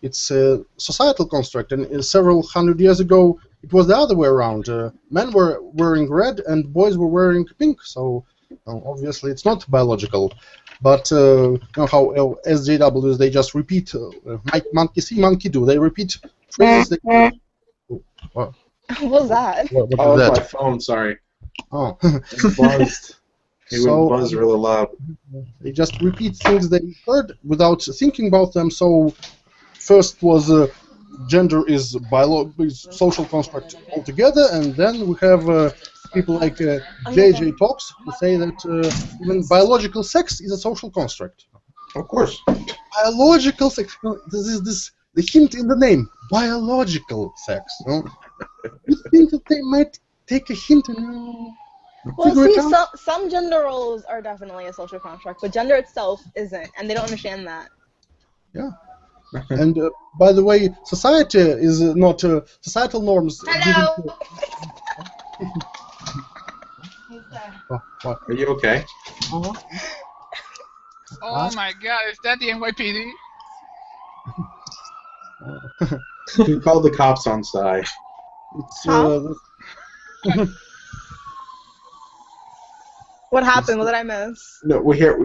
It's a societal construct, and several hundred years ago, it was the other way around. Men were wearing red and boys were wearing pink, so obviously it's not biological. But you know how SJWs, they just repeat, monkey see, monkey do. They repeat phrases. What was that? What was my phone, sorry. Oh. It buzzed. It would buzz really loud. They just repeat things they heard without thinking about them. So first was gender is social construct altogether, and then we have people like J.J. Talks who say that even biological sex is a social construct. Of course. Biological sex. This is the hint in the name. Biological sex. You think that they might take a hint and well, see, some gender roles are definitely a social construct, but gender itself isn't, and they don't understand that. Yeah. And by the way, society is not societal norms. Hello. Are you okay? Oh my God! Is that the NYPD? Who called the cops on Si? It's What happened? What did I miss? No, we hear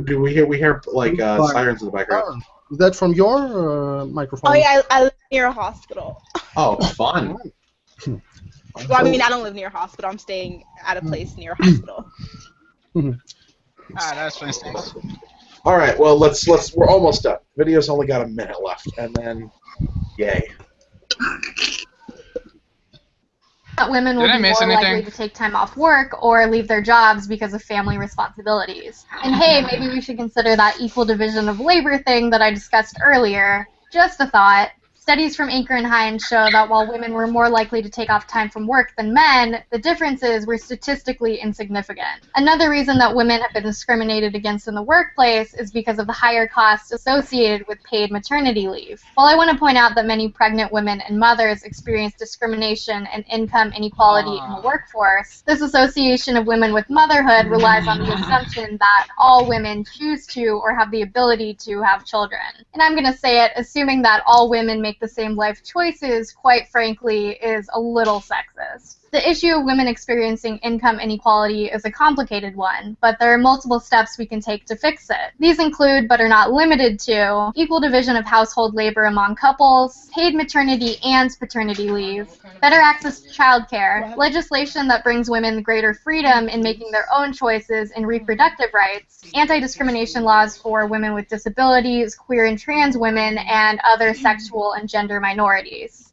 like sirens in the background. Is that from your microphone? Oh yeah, I live near a hospital. Oh, fun. Well, I mean, I don't live near a hospital. I'm staying at a place near a hospital. That's fantastic. All right, well, let's. We're almost done. Video's only got a minute left, and then, yay. That women will be more likely to take time off work or leave their jobs because of family responsibilities. And hey, maybe we should consider that equal division of labor thing that I discussed earlier. Just a thought. Studies from Anchor and Hines show that while women were more likely to take off time from work than men, the differences were statistically insignificant. Another reason that women have been discriminated against in the workplace is because of the higher costs associated with paid maternity leave. While I want to point out that many pregnant women and mothers experience discrimination and income inequality in the workforce, this association of women with motherhood relies on the assumption that all women choose to or have the ability to have children. And I'm going to say it, assuming that all women make the same life choices, quite frankly, is a little sexist. The issue of women experiencing income inequality is a complicated one, but there are multiple steps we can take to fix it. These include, but are not limited to, equal division of household labor among couples, paid maternity and paternity leave, better access to childcare, legislation that brings women greater freedom in making their own choices in reproductive rights, anti-discrimination laws for women with disabilities, queer and trans women, and other sexual and gender minorities.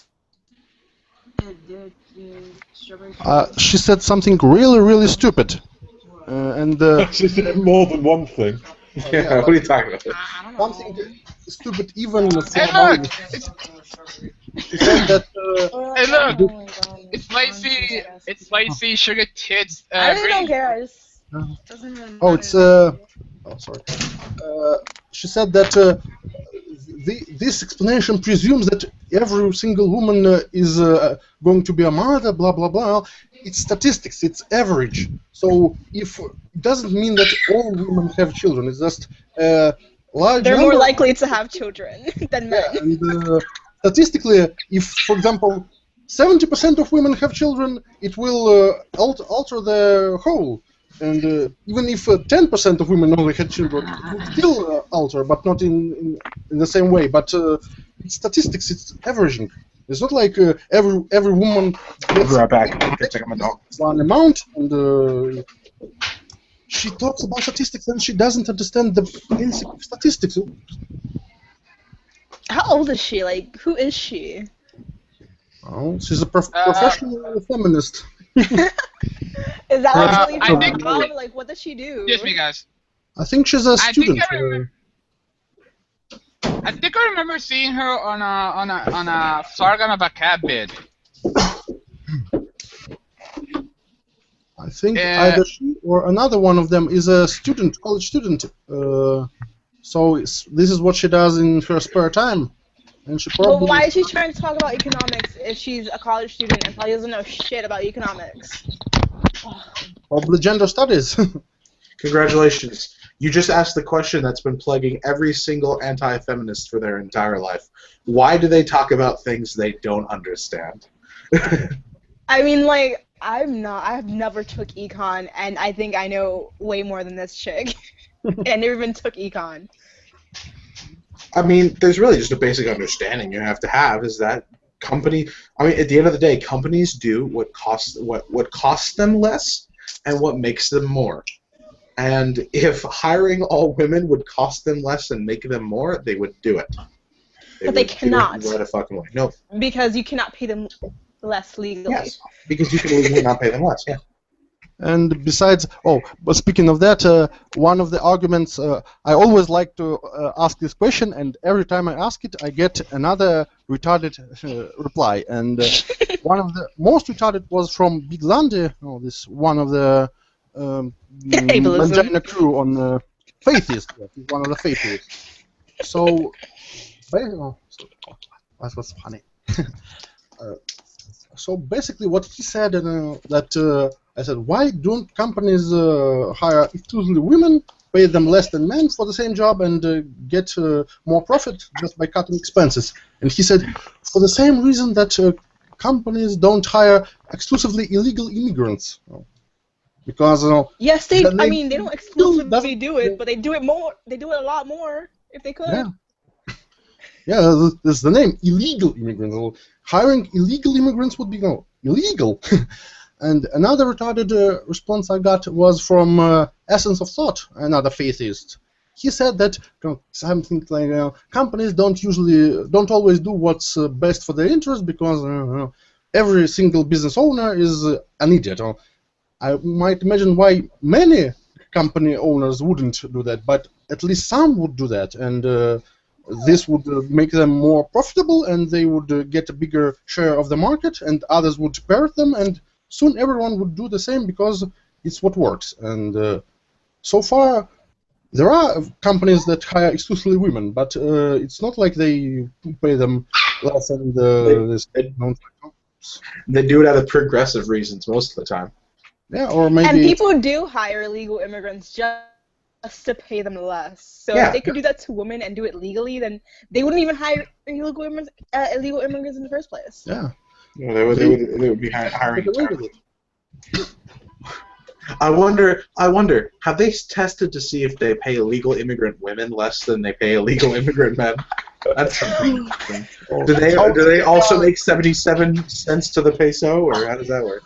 She said something really, really stupid. She said more than one thing. Yeah, what are you talking about? Something stupid even for Hey, look! She said that... Hey, look! It's Lacey Sugar Tits. I really don't care. I just Oh, it's... Oh, sorry. She said that this explanation presumes that every single woman is going to be a mother, blah, blah, blah. It's statistics, it's average. So if it doesn't mean that all women have children, it's just large they're number. more likely to have children than men. Yeah, and statistically, if, for example, 70% of women have children, it will alter the whole. And even if 10% of women only had children, it would still alter, but not in the same way. But it's statistics, it's averaging. It's not like every woman gets I'll be right back. Check out my dog. one amount, and she talks about statistics and she doesn't understand the basic of statistics. How old is she? Like, who is she? Oh, she's a professional feminist. Is that like really I her think- job? Like, what does she do? Excuse me, guys. I think she's a student. I think I remember seeing her on a Sargon of a Cat bid. I think either she or another one of them is a student, college student. So this is what she does in her spare time, and she probably. Well, why is she trying to talk about economics if she's a college student and probably doesn't know shit about economics? Probably gender studies. Congratulations. You just asked the question that's been plaguing every single anti-feminist for their entire life. Why do they talk about things they don't understand? I mean, like, I've never took econ, and I think I know way more than this chick. And I never even took econ. I mean, there's really just a basic understanding you have to have is that at the end of the day, companies do what costs them less and what makes them more. And if hiring all women would cost them less and make them more, they would do it. But they cannot. Right a fucking way. No. Because you cannot pay them less legally. Yes, because you can legally not pay them less, yeah. And besides, but speaking of that, one of the arguments, I always like to ask this question, and every time I ask it, I get another retarded reply. And one of the most retarded was from Big Landy, this one of the Mangina crew on Faithist, one of the Faithists. So, that was funny. So basically, what he said, I said, why don't companies hire exclusively women, pay them less than men for the same job, and get more profit just by cutting expenses? And he said, for the same reason that companies don't hire exclusively illegal immigrants. Because yes, they don't exclusively do it, but they do it more. They do it a lot more if they could. Yeah, that's the name, illegal immigrants. Hiring illegal immigrants would be illegal. And another retarded response I got was from Essence of Thought, another Faithist. He said that something like companies don't always do what's best for their interest because every single business owner is an idiot. I might imagine why many company owners wouldn't do that, but at least some would do that, and this would make them more profitable, and they would get a bigger share of the market, and others would parrot them, and soon everyone would do the same because it's what works. And so far, there are companies that hire exclusively women, but it's not like they pay them less and they do it out of progressive reasons most of the time. Yeah, or maybe. And people do hire illegal immigrants just to pay them less. So if they could do that to women and do it legally, then they wouldn't even hire illegal immigrants in the first place. Yeah. Yeah, they would be hiring. I wonder, have they tested to see if they pay illegal immigrant women less than they pay illegal immigrant men? That's something interesting. Do they also make 77 cents to the peso, or how does that work?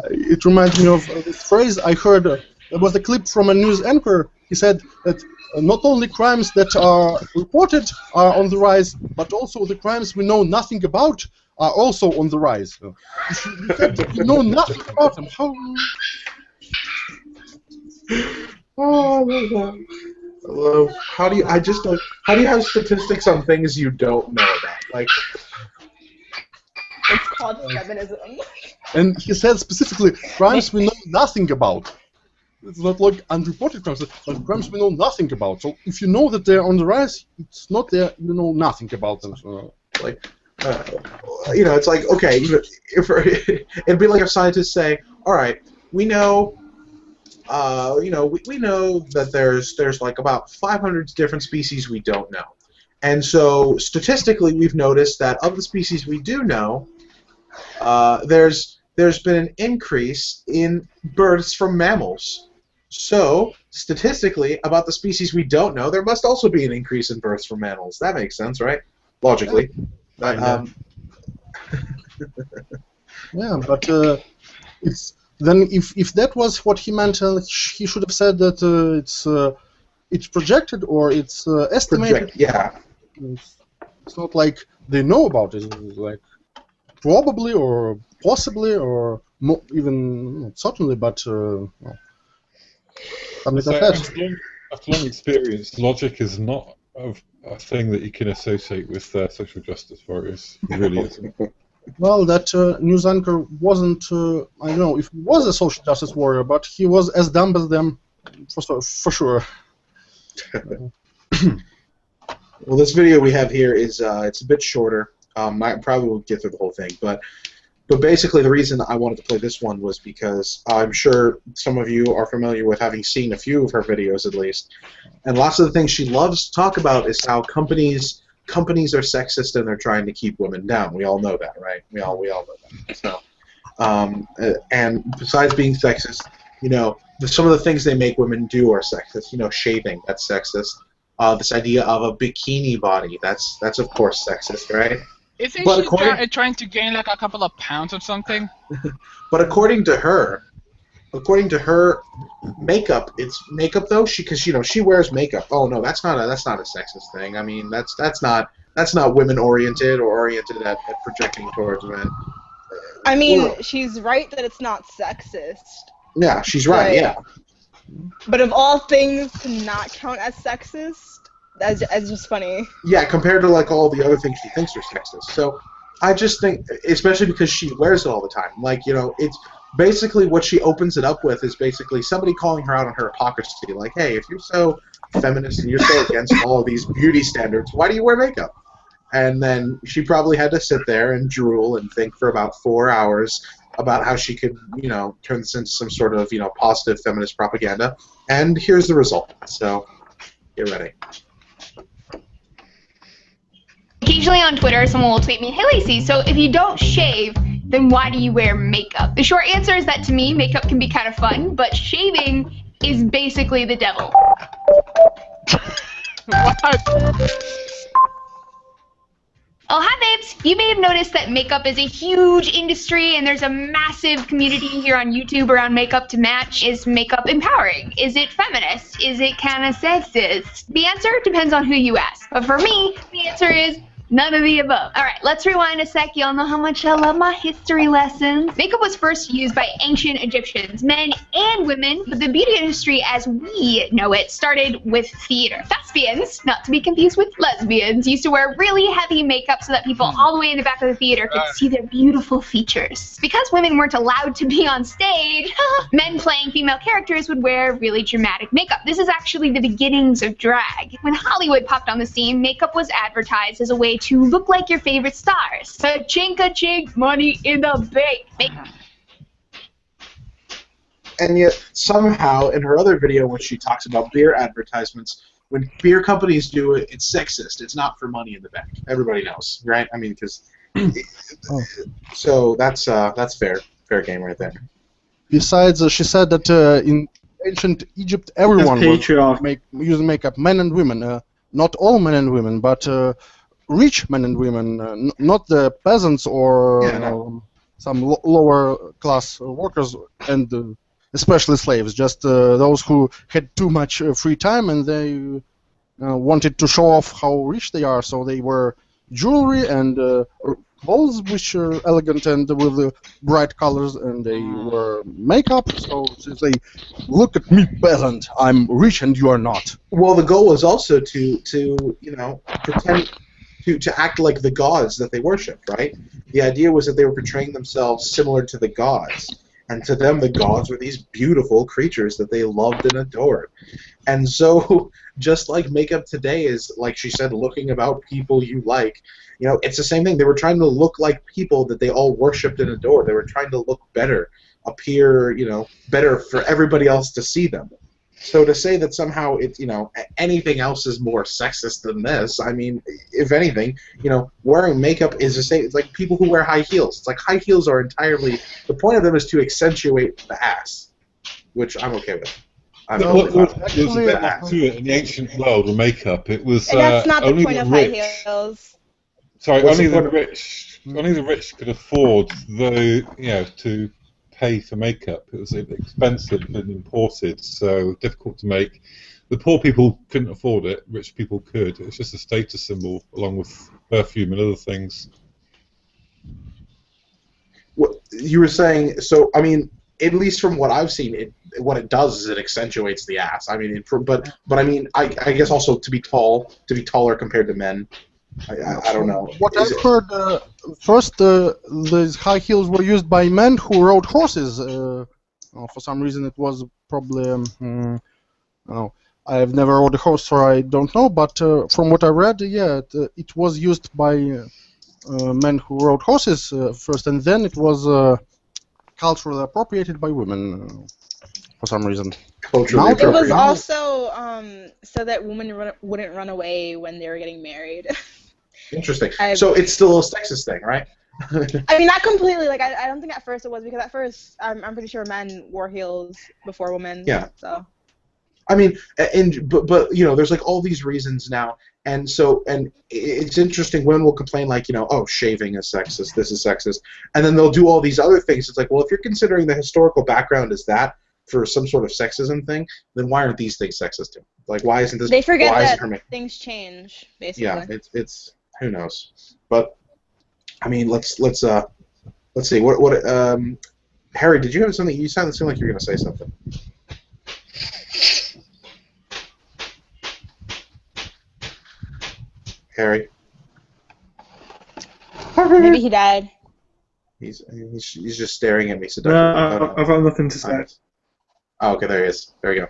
It reminds me of this phrase I heard. There was a clip from a news anchor. He said that not only crimes that are reported are on the rise, but also the crimes we know nothing about are also on the rise. If you know nothing about them, how? Oh my God. Hello. How do you have statistics on things you don't know about? Like. It's called feminism. And he said specifically, crimes we know nothing about. It's not like unreported crimes, but crimes we know nothing about. So if you know that they're on the rise, it's not there, you know nothing about them. So, it's like, okay, it'd be like if scientists say, all right, we know, we know that there's like about 500 different species we don't know. And so statistically, we've noticed that of the species we do know, there's been an increase in births from mammals. So statistically, about the species we don't know, there must also be an increase in births from mammals. That makes sense, right? Logically. Yeah, but it's then if that was what he meant, he should have said that it's projected or it's estimated. Yeah. It's not like they know about it. It's like probably or possibly or even not certainly, but something like that. After long experience, logic is not a thing that you can associate with social justice warriors. It really isn't. Well, that news anchor wasn't, I don't know if he was a social justice warrior, but he was as dumb as them, for sure. Well, this video we have here is it's a bit shorter. I probably won't get through the whole thing, but basically the reason I wanted to play this one was because I'm sure some of you are familiar with having seen a few of her videos at least, and lots of the things she loves to talk about is how companies are sexist and they're trying to keep women down. We all know that, right? We all know that. So, and besides being sexist, some of the things they make women do are sexist. Shaving, that's sexist. This idea of a bikini body, that's of course sexist, right? Isn't she trying to gain like a couple of pounds or something? But according to her, makeup, it's makeup though. Because she wears makeup. Oh no, that's not a sexist thing. I mean, that's not women oriented or oriented at projecting towards men. I mean, she's right that it's not sexist. Yeah, she's right. Yeah. But of all things to not count as sexist, that's just funny. Yeah, compared to like all the other things she thinks are sexist. So I just think, especially because she wears it all the time. Like, it's basically what she opens it up with is basically somebody calling her out on her hypocrisy. Like, hey, if you're so feminist and you're so against all of these beauty standards, why do you wear makeup? And then she probably had to sit there and drool and think for about 4 hours about how she could, turn this into some sort of, positive feminist propaganda. And here's the result. So, get ready. Occasionally on Twitter, someone will tweet me, "Hey Lacey, so if you don't shave, then why do you wear makeup?" The short answer is that to me, makeup can be kind of fun, but shaving is basically the devil. What? Oh, hi babes! You may have noticed that makeup is a huge industry and there's a massive community here on YouTube around makeup to match. Is makeup empowering? Is it feminist? Is it kind of sexist? The answer depends on who you ask. But for me, the answer is none of the above. Alright, let's rewind a sec. Y'all know how much I love my history lessons. Makeup was first used by ancient Egyptians, men and women, but the beauty industry as we know it started with theater. Thespians, not to be confused with lesbians, used to wear really heavy makeup so that people all the way in the back of the theater could see their beautiful features. Because women weren't allowed to be on stage, men playing female characters would wear really dramatic makeup. This is actually the beginnings of drag. When Hollywood popped on the scene, makeup was advertised as a way to look like your favorite stars. Chink-a-chink, money in the bank. And yet, somehow, in her other video when she talks about beer advertisements, when beer companies do it, it's sexist. It's not for money in the bank. Everybody knows, right? I mean, because... So that's fair game right there. Besides, she said that in ancient Egypt, everyone was using makeup, men and women. Not all men and women, but rich men and women, not the peasants or some lower class workers and especially slaves, just those who had too much free time and they wanted to show off how rich they are, so they wear jewelry and clothes which are elegant and with bright colors, and they wear makeup, so they look at me, peasant, I'm rich and you are not. Well, the goal was also to pretend to act like the gods that they worship, right? The idea was that they were portraying themselves similar to the gods. And to them, the gods were these beautiful creatures that they loved and adored. And so, just like makeup today is, like she said, looking about people you like, it's the same thing. They were trying to look like people that they all worshipped and adored. They were trying to look better, appear, better for everybody else to see them. So to say that somehow it's, anything else is more sexist than this, I mean, if anything, wearing makeup is the same. It's like people who wear high heels. It's like high heels are entirely, the point of them is to accentuate the ass, which I'm okay with. In the ancient world with makeup, it was and that's not only the point of rich. high heels. Sorry, only the rich could afford to pay for makeup. It was expensive and imported, so difficult to make. The poor people couldn't afford it. Rich people could. It's just a status symbol, along with perfume and other things. What you were saying? So, I mean, at least from what I've seen, what it does is it accentuates the ass. I mean, but I mean, I guess also to be taller compared to men. I don't know. What I've heard, first, these high heels were used by men who rode horses. For some reason, it was probably. I don't know. I've never rode a horse, so I don't know. But from what I read, yeah, it was used by men who rode horses first, and then it was culturally appropriated by women for some reason. It was also so that women wouldn't run away when they were getting married. Interesting. So it's still a sexist thing, right? I mean, not completely. Like, I don't think at first it was, because at first I'm pretty sure men wore heels before women. Yeah. So. I mean, but you know, there's like all these reasons now, and it's interesting. Women will complain like, you know, oh, shaving is sexist, this is sexist, and then they'll do all these other things. It's like, well, if you're considering the historical background as that for some sort of sexism thing, then why aren't these things sexist too? Like, why isn't this? They forget that things change, basically. Yeah, it's who knows, but I mean, let's see what Harry, did you have something? You sounded like you were going to say something. Harry. Maybe he died. He's just staring at me. So no, I've got nothing to say. Right. Oh, okay, there he is. There we go.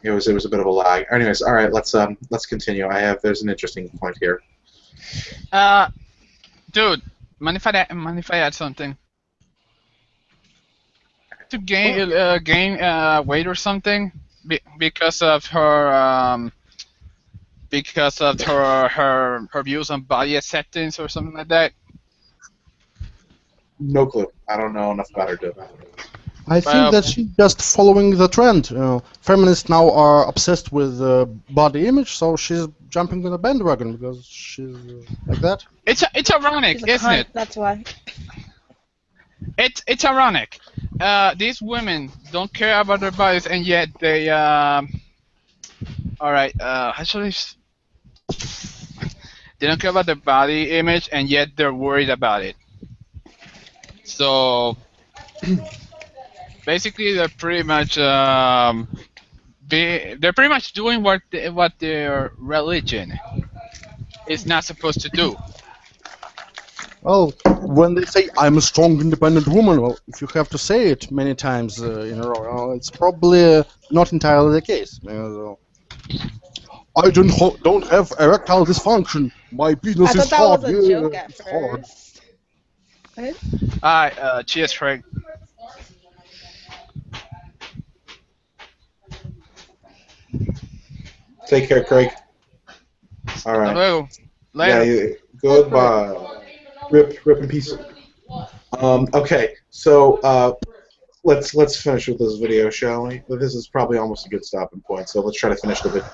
It was a bit of a lag. Anyways, all right, let's continue. There's an interesting point here. Dude, mind if I add something? To gain weight or something because of her her views on body acceptance or something like that. No clue. I don't know enough about her to. I think that she's just following the trend. Feminists now are obsessed with body image, so she's jumping on the bandwagon because she's like that. It's ironic, isn't it? That's why. It's ironic. These women don't care about their bodies, and yet they Alright, actually, they don't care about their body image, and yet they're worried about it. So, basically, they're pretty much doing what their religion is not supposed to do. Well, when they say I'm a strong, independent woman, well, if you have to say it many times in a row, it's probably not entirely the case. I don't have erectile dysfunction. My penis is hard. I thought that was a joke at first. What? Alright, cheers, Craig. Take care, Craig. All right. Hello. Later. Yeah, goodbye. Rip in peace. Okay, so let's finish with this video, shall we? But this is probably almost a good stopping point, so let's try to finish the video.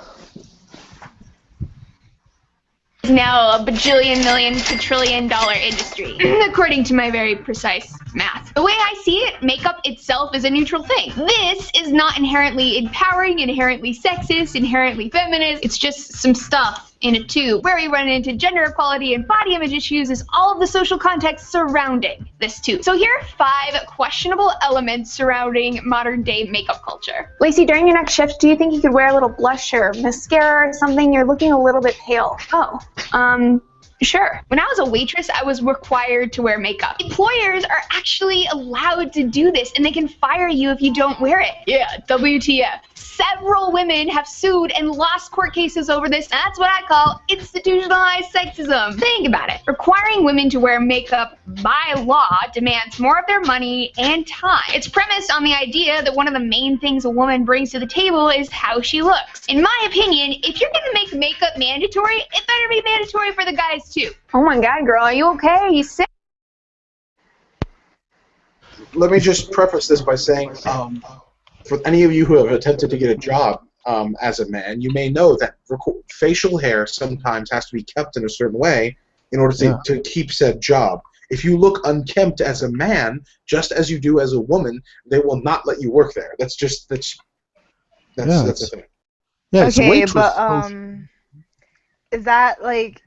Is now a bajillion million quadrillion dollar industry, according to my very precise math. The way I see it, makeup itself is a neutral thing. This is not inherently empowering, inherently sexist, inherently feminist. It's just some stuff in a tube. Where we run into gender equality and body image issues is all of the social context surrounding this tube. So here are 5 questionable elements surrounding modern day makeup culture. Lacey, during your next shift, do you think you could wear a little blush or mascara or something? You're looking a little bit pale. Oh, sure. When I was a waitress, I was required to wear makeup. Employers are actually allowed to do this, and they can fire you if you don't wear it. Yeah, WTF. Several women have sued and lost court cases over this. That's what I call institutionalized sexism. Think about it. Requiring women to wear makeup by law demands more of their money and time. It's premised on the idea that one of the main things a woman brings to the table is how she looks. In my opinion, if you're gonna make makeup mandatory, it better be mandatory for the guys too. Oh my god, girl, are you okay? Are you sick? Let me just preface this by saying, for any of you who have attempted to get a job as a man, you may know that facial hair sometimes has to be kept in a certain way in order to keep said job. If you look unkempt as a man, just as you do as a woman, they will not let you work there. That's the thing. Yeah, it's Okay, waitress. but is that like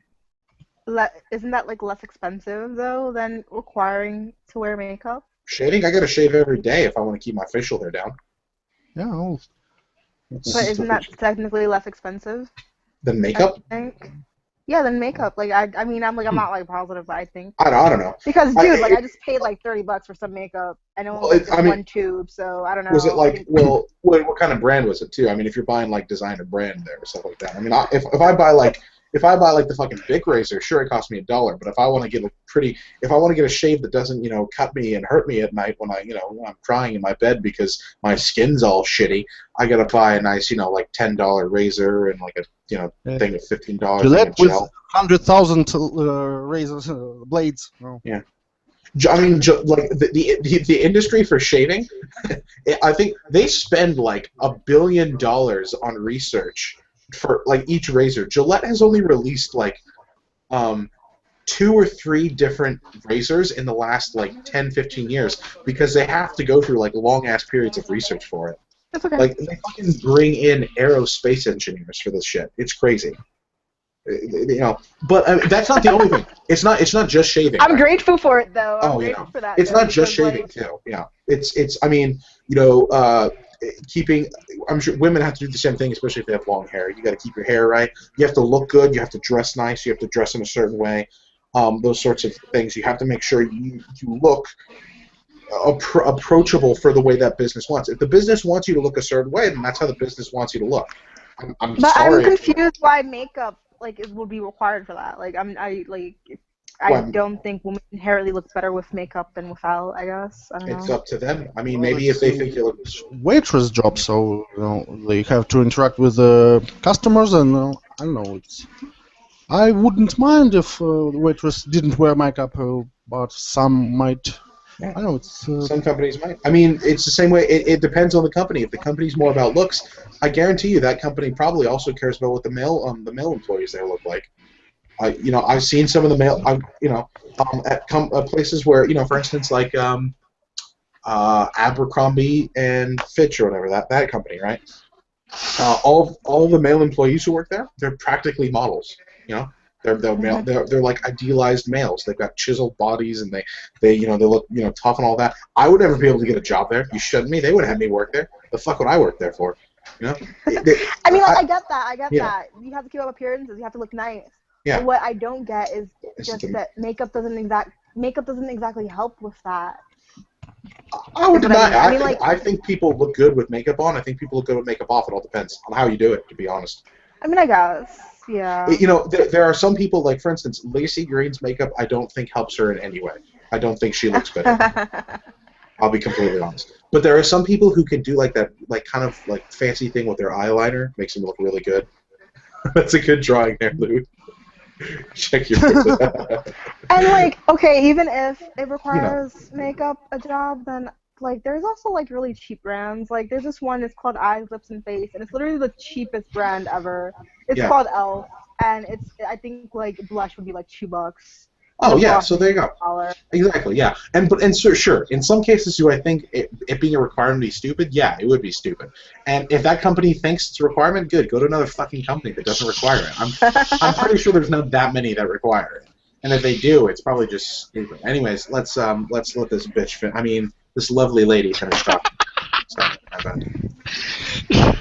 isn't that like less expensive though than requiring to wear makeup? Shaving? I gotta shave every day if I want to keep my facial hair down. Yeah. Well, But isn't that technically less expensive? Than makeup? I think. Yeah, than makeup. Like I mean, I'm not like positive, but I think. I don't know. Because dude, I just paid like $30 for some makeup, and it only was one tube, so I don't know. Was it like what kind of brand was it too? I mean, if you're buying like designer brand there or stuff like that. I mean, if I buy like the fucking Bic razor, sure it costs me $1. But if I want to get a shave that doesn't cut me and hurt me at night when when I'm crying in my bed because my skin's all shitty, I gotta buy a nice like $10 razor and like a thing of $15. Gillette with 100,000 razors blades. Oh. Yeah. I mean, like the industry for shaving, I think they spend like $1 billion on research for like each razor. Gillette has only released like 2 or 3 different razors in the last like 10-15 years because they have to go through like long ass periods of research for it. That's okay. Like they fucking bring in aerospace engineers for this shit. It's crazy. But that's not the only thing. It's not just shaving. I'm grateful for it though. I'm Oh, grateful for that. It's though, not just shaving like, too. Yeah. It's I mean, keeping. I'm sure women have to do the same thing, especially if they have long hair. You got to keep your hair right. You have to look good. You have to dress nice. You have to dress in a certain way. Those sorts of things. You have to make sure you look approachable for the way that business wants. If the business wants you to look a certain way, then that's how the business wants you to look. I'm sorry. I'm confused why makeup would be required for that. I don't think women inherently look better with makeup than without. I guess I don't know. It's up to them. I mean, maybe if they think you look waitress job, so they have to interact with the customers, and I don't know. I wouldn't mind if the waitress didn't wear makeup, but some might. Yeah. I know some companies might. I mean, it's the same way. It depends on the company. If the company's more about looks, I guarantee you that company probably also cares about what the male employees there look like. I've seen some of the male, at places where for instance, like Abercrombie and Fitch or whatever that company, right? All the male employees who work there, they're practically models. They're male. They're like idealized males. They've got chiseled bodies, and they look tough and all that. I would never be able to get a job there. You shouldn't me. They wouldn't have me work there. The fuck would I work there for? I mean, I get that. I get yeah. that. You have to keep up appearances. You have to look nice. Yeah. But what I don't get is just that makeup doesn't exactly help with that. I would deny. I think people look good with makeup on. I think people look good with makeup off. It all depends on how you do it, to be honest. I mean, I guess. Yeah. There are some people, like, for instance, Lacey Green's makeup, I don't think helps her in any way. I don't think she looks better. I'll be completely honest. But there are some people who can do, like, that, like, kind of, like, fancy thing with their eyeliner. Makes them look really good. That's a good drawing there, Lou. Check your And, like, okay, even if it requires makeup a job, then, like, there's also, like, really cheap brands. Like, there's this one, it's called Eyes, Lips, and Face, and it's literally the cheapest brand ever. It's called ELF, and I think, like, blush would be, like, $2. Oh, yeah, so there you go. Exactly, yeah. And so, sure, in some cases, do I think it being a requirement be stupid? Yeah, it would be stupid. And if that company thinks it's a requirement, good, go to another fucking company that doesn't require it. I'm pretty sure there's not that many that require it. And if they do, it's probably just stupid. Anyways, let's let this bitch this lovely lady finish off. Sorry, my bad.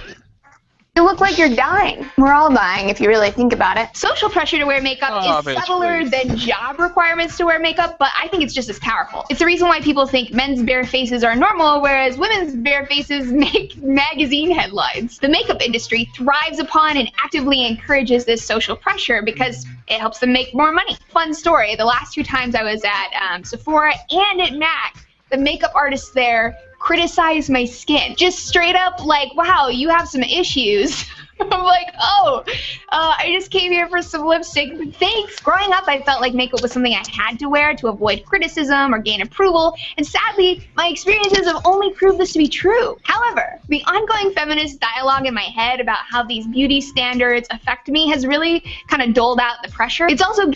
You look like you're dying. We're all dying if you really think about it. Social pressure to wear makeup is subtler than job requirements to wear makeup, but I think it's just as powerful. It's the reason why people think men's bare faces are normal, whereas women's bare faces make magazine headlines. The makeup industry thrives upon and actively encourages this social pressure because it helps them make more money. Fun story, the last 2 times I was at Sephora and at MAC, the makeup artists there criticize my skin. Just straight up like, wow, you have some issues. I'm like, I just came here for some lipstick. Thanks. Growing up, I felt like makeup was something I had to wear to avoid criticism or gain approval, and sadly, my experiences have only proved this to be true. However, the ongoing feminist dialogue in my head about how these beauty standards affect me has really kind of doled out the pressure. It's also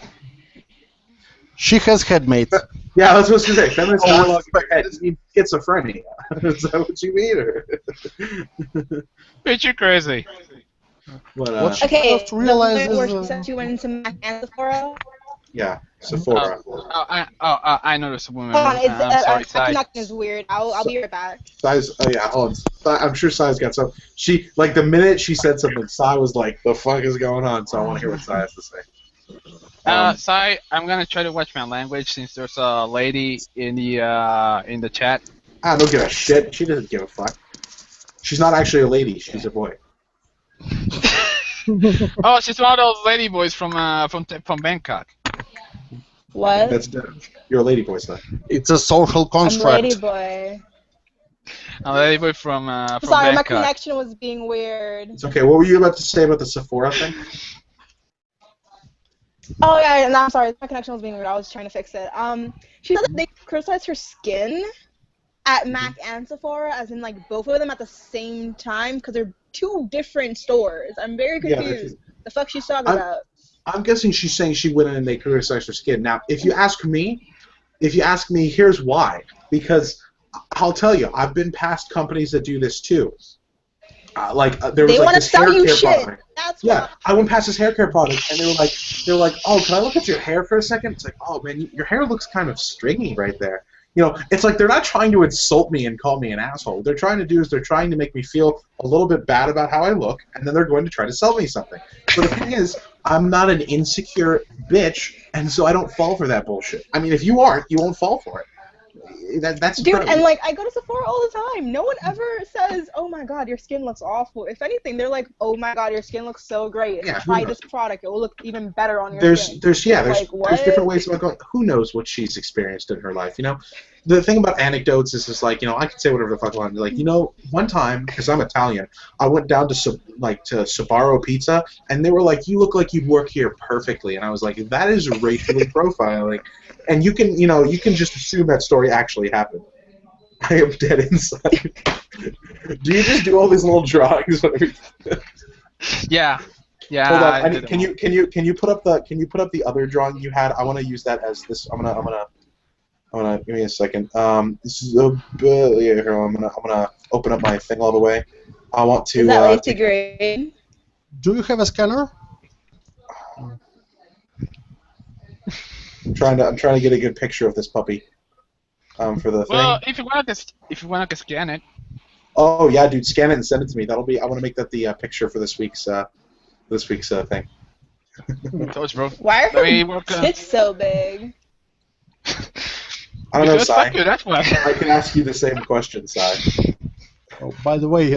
She has headmates. Yeah, that's what I was going to say. Feminist dialogue means schizophrenia. Is that what you mean? Or? Bitch, you crazy. But, Okay, to realize the where is, she said she went into Mac and Sephora. yeah, Sephora. I know there's a woman. Hold on, I'm sorry, that connection is weird. I'll be right back. Sai's, hold on. I'm sure Sai's got some. She, like, the minute she said something, Sai was like, the fuck is going on? So I want to hear what Sai has to say. Sai, I'm gonna try to watch my language since there's a lady in the chat. I don't give a shit. She doesn't give a fuck. She's not actually a lady. She's a boy. Oh, she's one of those lady boys from Bangkok. What? That's you're a lady boy, son. It's a social construct. I'm lady boy. A lady boy from Sorry, Bangkok. my connection was being weird. It's okay. What were you about to say about the Sephora thing? Oh yeah, no, I'm sorry. My connection was being weird. I was trying to fix it. She said that they criticized her skin at Mac and Sephora, as in like both of them at the same time, because they're two different stores. I'm very confused. The fuck she's talking about? I'm guessing she's saying she went in and they criticized her skin. Now, if you ask me, here's why. Because I'll tell you, I've been past companies that do this too. There was like this hair care product. Yeah, I went past this hair care product and they were like, oh, can I look at your hair for a second? It's like, oh man, your hair looks kind of stringy right there. You know, it's like they're not trying to insult me and call me an asshole. What they're trying to do is they're trying to make me feel a little bit bad about how I look, and then they're going to try to sell me something. But the thing is, I'm not an insecure bitch, and so I don't fall for that bullshit. I mean, if you aren't, you won't fall for it. That's dude, incredible. And like I go to Sephora all the time. No one ever says, "Oh my God, your skin looks awful." If anything, they're like, "Oh my God, your skin looks so great. Yeah, try this product; it will look even better on your skin." There's different ways of going. Who knows what she's experienced in her life? You know, the thing about anecdotes is just like, you know, I can say whatever the fuck I want. Like, you know, one time because I'm Italian, I went down to Sbarro Pizza, and they were like, "You look like you'd work here perfectly," and I was like, "That is racially profiling." And you can just assume that story actually happened. I am dead inside. Do you just do all these little drawings? Yeah. Hold on. Can you put up the other drawing you had? I want to use that as this. I'm gonna give me a second. This is here. I'm gonna open up my thing all the way. I want to. Is that lazy green? Do you have a scanner? I'm trying to get a good picture of this puppy. For the thing. Well, if you want to scan it. Oh yeah, dude, scan it and send it to me. That'll be. I want to make that the picture for this week's thing. Toast, bro. Why are her tits so big? I don't know, Sai. That's why. I can ask you the same question, Sai. Oh, by the way,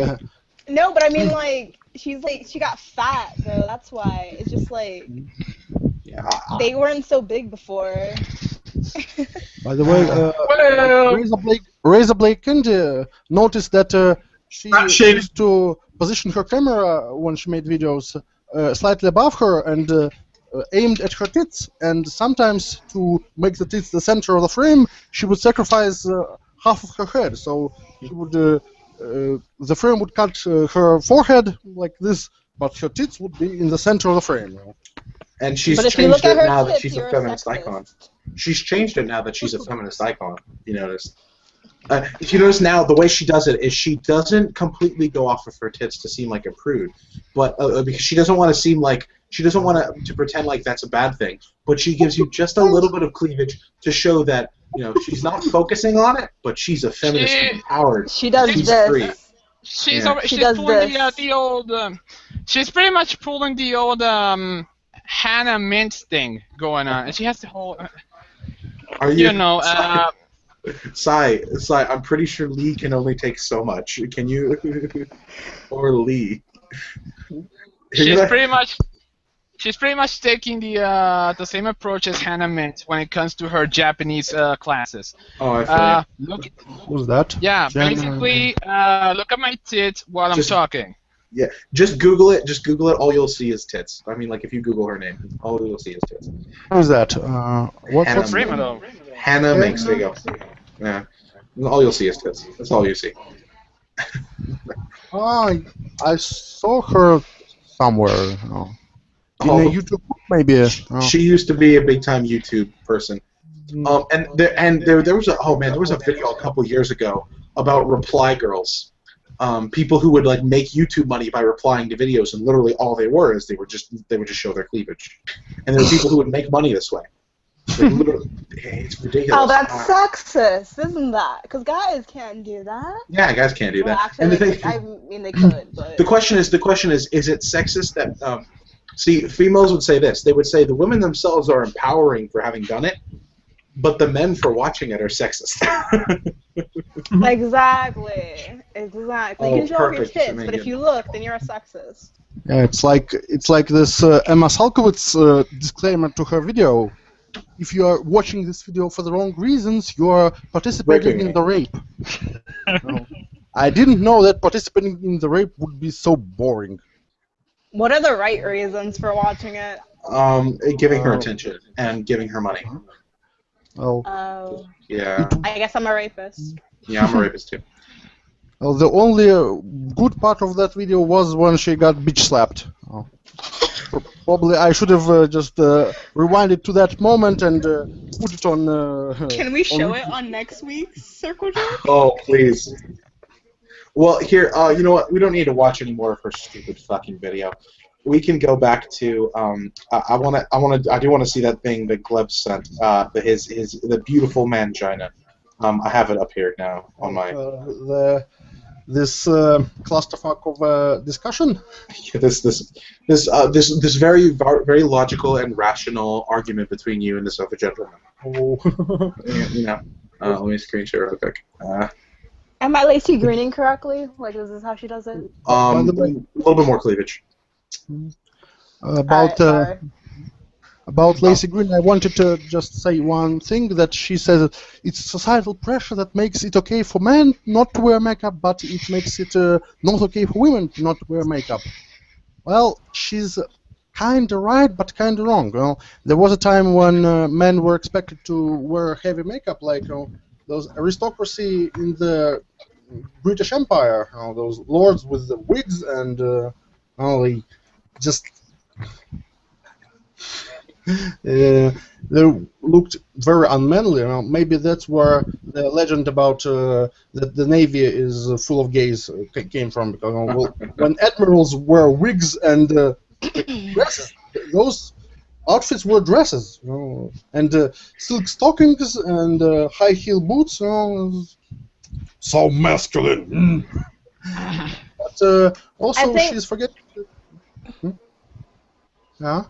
No, but I mean, like, she got fat, though. That's why. It's just like. Yeah. They weren't so big before. By the way, Razor Blake Candy noticed that she used to position her camera when she made videos slightly above her and aimed at her tits. And sometimes, to make the tits the center of the frame, she would sacrifice half of her head. So she would, the frame would cut her forehead like this, but her tits would be in the center of the frame. And she's changed it now that she's a feminist icon. She's changed it now that she's a feminist icon. You notice. If you notice now, the way she does it is she doesn't completely go off of her tits to seem like a prude, but because she doesn't want to pretend like that's a bad thing. But she gives you just a little bit of cleavage to show that she's not focusing on it, but she's a feminist empowered. She does she's this. Free. She's she does pulling this. the old. She's pretty much pulling the old Hannah Mintz thing going on, and she has the whole. Are you? Sai, I'm pretty sure Lee can only take so much. Can you? Or Lee? She's pretty much taking the same approach as Hannah Mintz when it comes to her Japanese classes. Oh, I feel look. Who's that? Yeah, basically, look at my tits while I'm talking. Yeah, just Google it. All you'll see is tits. I mean, like if you Google her name, all you'll see is tits. Who's that? What's Hannah Minx. There you go. Yeah, all you'll see is tits. That's all you see. I saw her somewhere. In a YouTube, maybe. She used to be a big time YouTube person. There was a video a couple years ago about reply girls, people who would like make YouTube money by replying to videos, and literally all they were is they would just show their cleavage, and there were people who would make money this way. Like, literally, it's ridiculous. Oh, that's sexist, isn't that? Because guys can't do that. Yeah, guys can't do that. Well, actually, and the thing, I mean, they could, but... The question is, is it sexist that, see, females would say this. They would say the women themselves are empowering for having done it, but the men for watching it are sexist. Exactly. You can show off your tits, but if you look, then you're a sexist. Yeah, it's like this Emma Salkowitz disclaimer to her video. If you are watching this video for the wrong reasons, you are participating in the rape. No. I didn't know that participating in the rape would be so boring. What are the right reasons for watching it? Giving her attention and giving her money. Oh. Yeah. I guess I'm a rapist. Yeah, I'm a rapist too. Well, the only good part of that video was when she got bitch slapped. Oh. Probably I should have just rewinded to that moment and put it on. Can we show it on next week's Circle Jerk? Oh, please. Well, here, you know what? We don't need to watch any more of her stupid fucking video. We can go back to. I do want to see that thing that Gleb sent. The beautiful mangina. I have it up here now on my. This clusterfuck of discussion. This very logical and rational argument between you and this other gentleman. Oh. Let me screen share real quick. Am I Lacey greening correctly? Like, is this how she does it? A little bit more cleavage. About Lacey Green, I wanted to just say one thing, that she says it's societal pressure that makes it okay for men not to wear makeup, but it makes it not okay for women not to wear makeup. Well, she's kind of right, but kind of wrong. There was a time when men were expected to wear heavy makeup, like those aristocracy in the British Empire, those lords with the wigs, and they just... they looked very unmanly. Maybe that's where the legend about that the Navy is full of gays came from. Because when admirals wear wigs and dresses, those outfits were dresses, and silk stockings and high heel boots. So masculine. But also, she's forgetting. Yeah.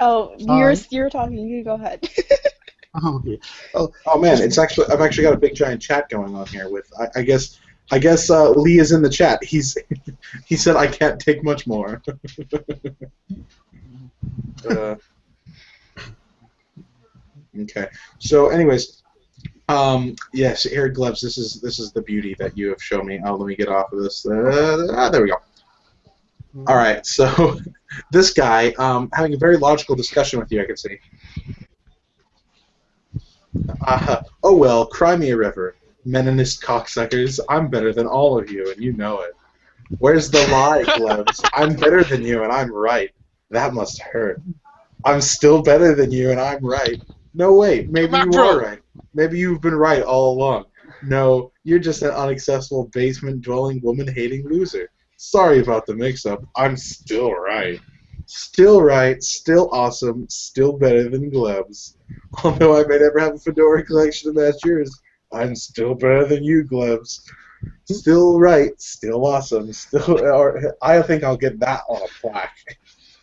Oh, you're talking. You go ahead. Okay. Oh man, I've actually got a big giant chat going on here. With I guess Lee is in the chat. He said I can't take much more. Okay. So, anyways, yes, Eric Glebs, this is the beauty that you have shown me. Oh, let me get off of this. There we go. All right, so this guy having a very logical discussion with you, I can see. Oh well, cry me a river, meninist cocksuckers. I'm better than all of you, and you know it. Where's the lie, Glebs? I'm better than you, and I'm right. That must hurt. I'm still better than you, and I'm right. No, wait, maybe you are right. Maybe you've been right all along. No, you're just an inaccessible basement-dwelling, woman-hating loser. Sorry about the mix-up. I'm still right. Still right, still awesome, still better than Glebs. Although I may never have a fedora collection to match yours, I'm still better than you, Glebs. Still right, still awesome, I think I'll get that on a plaque.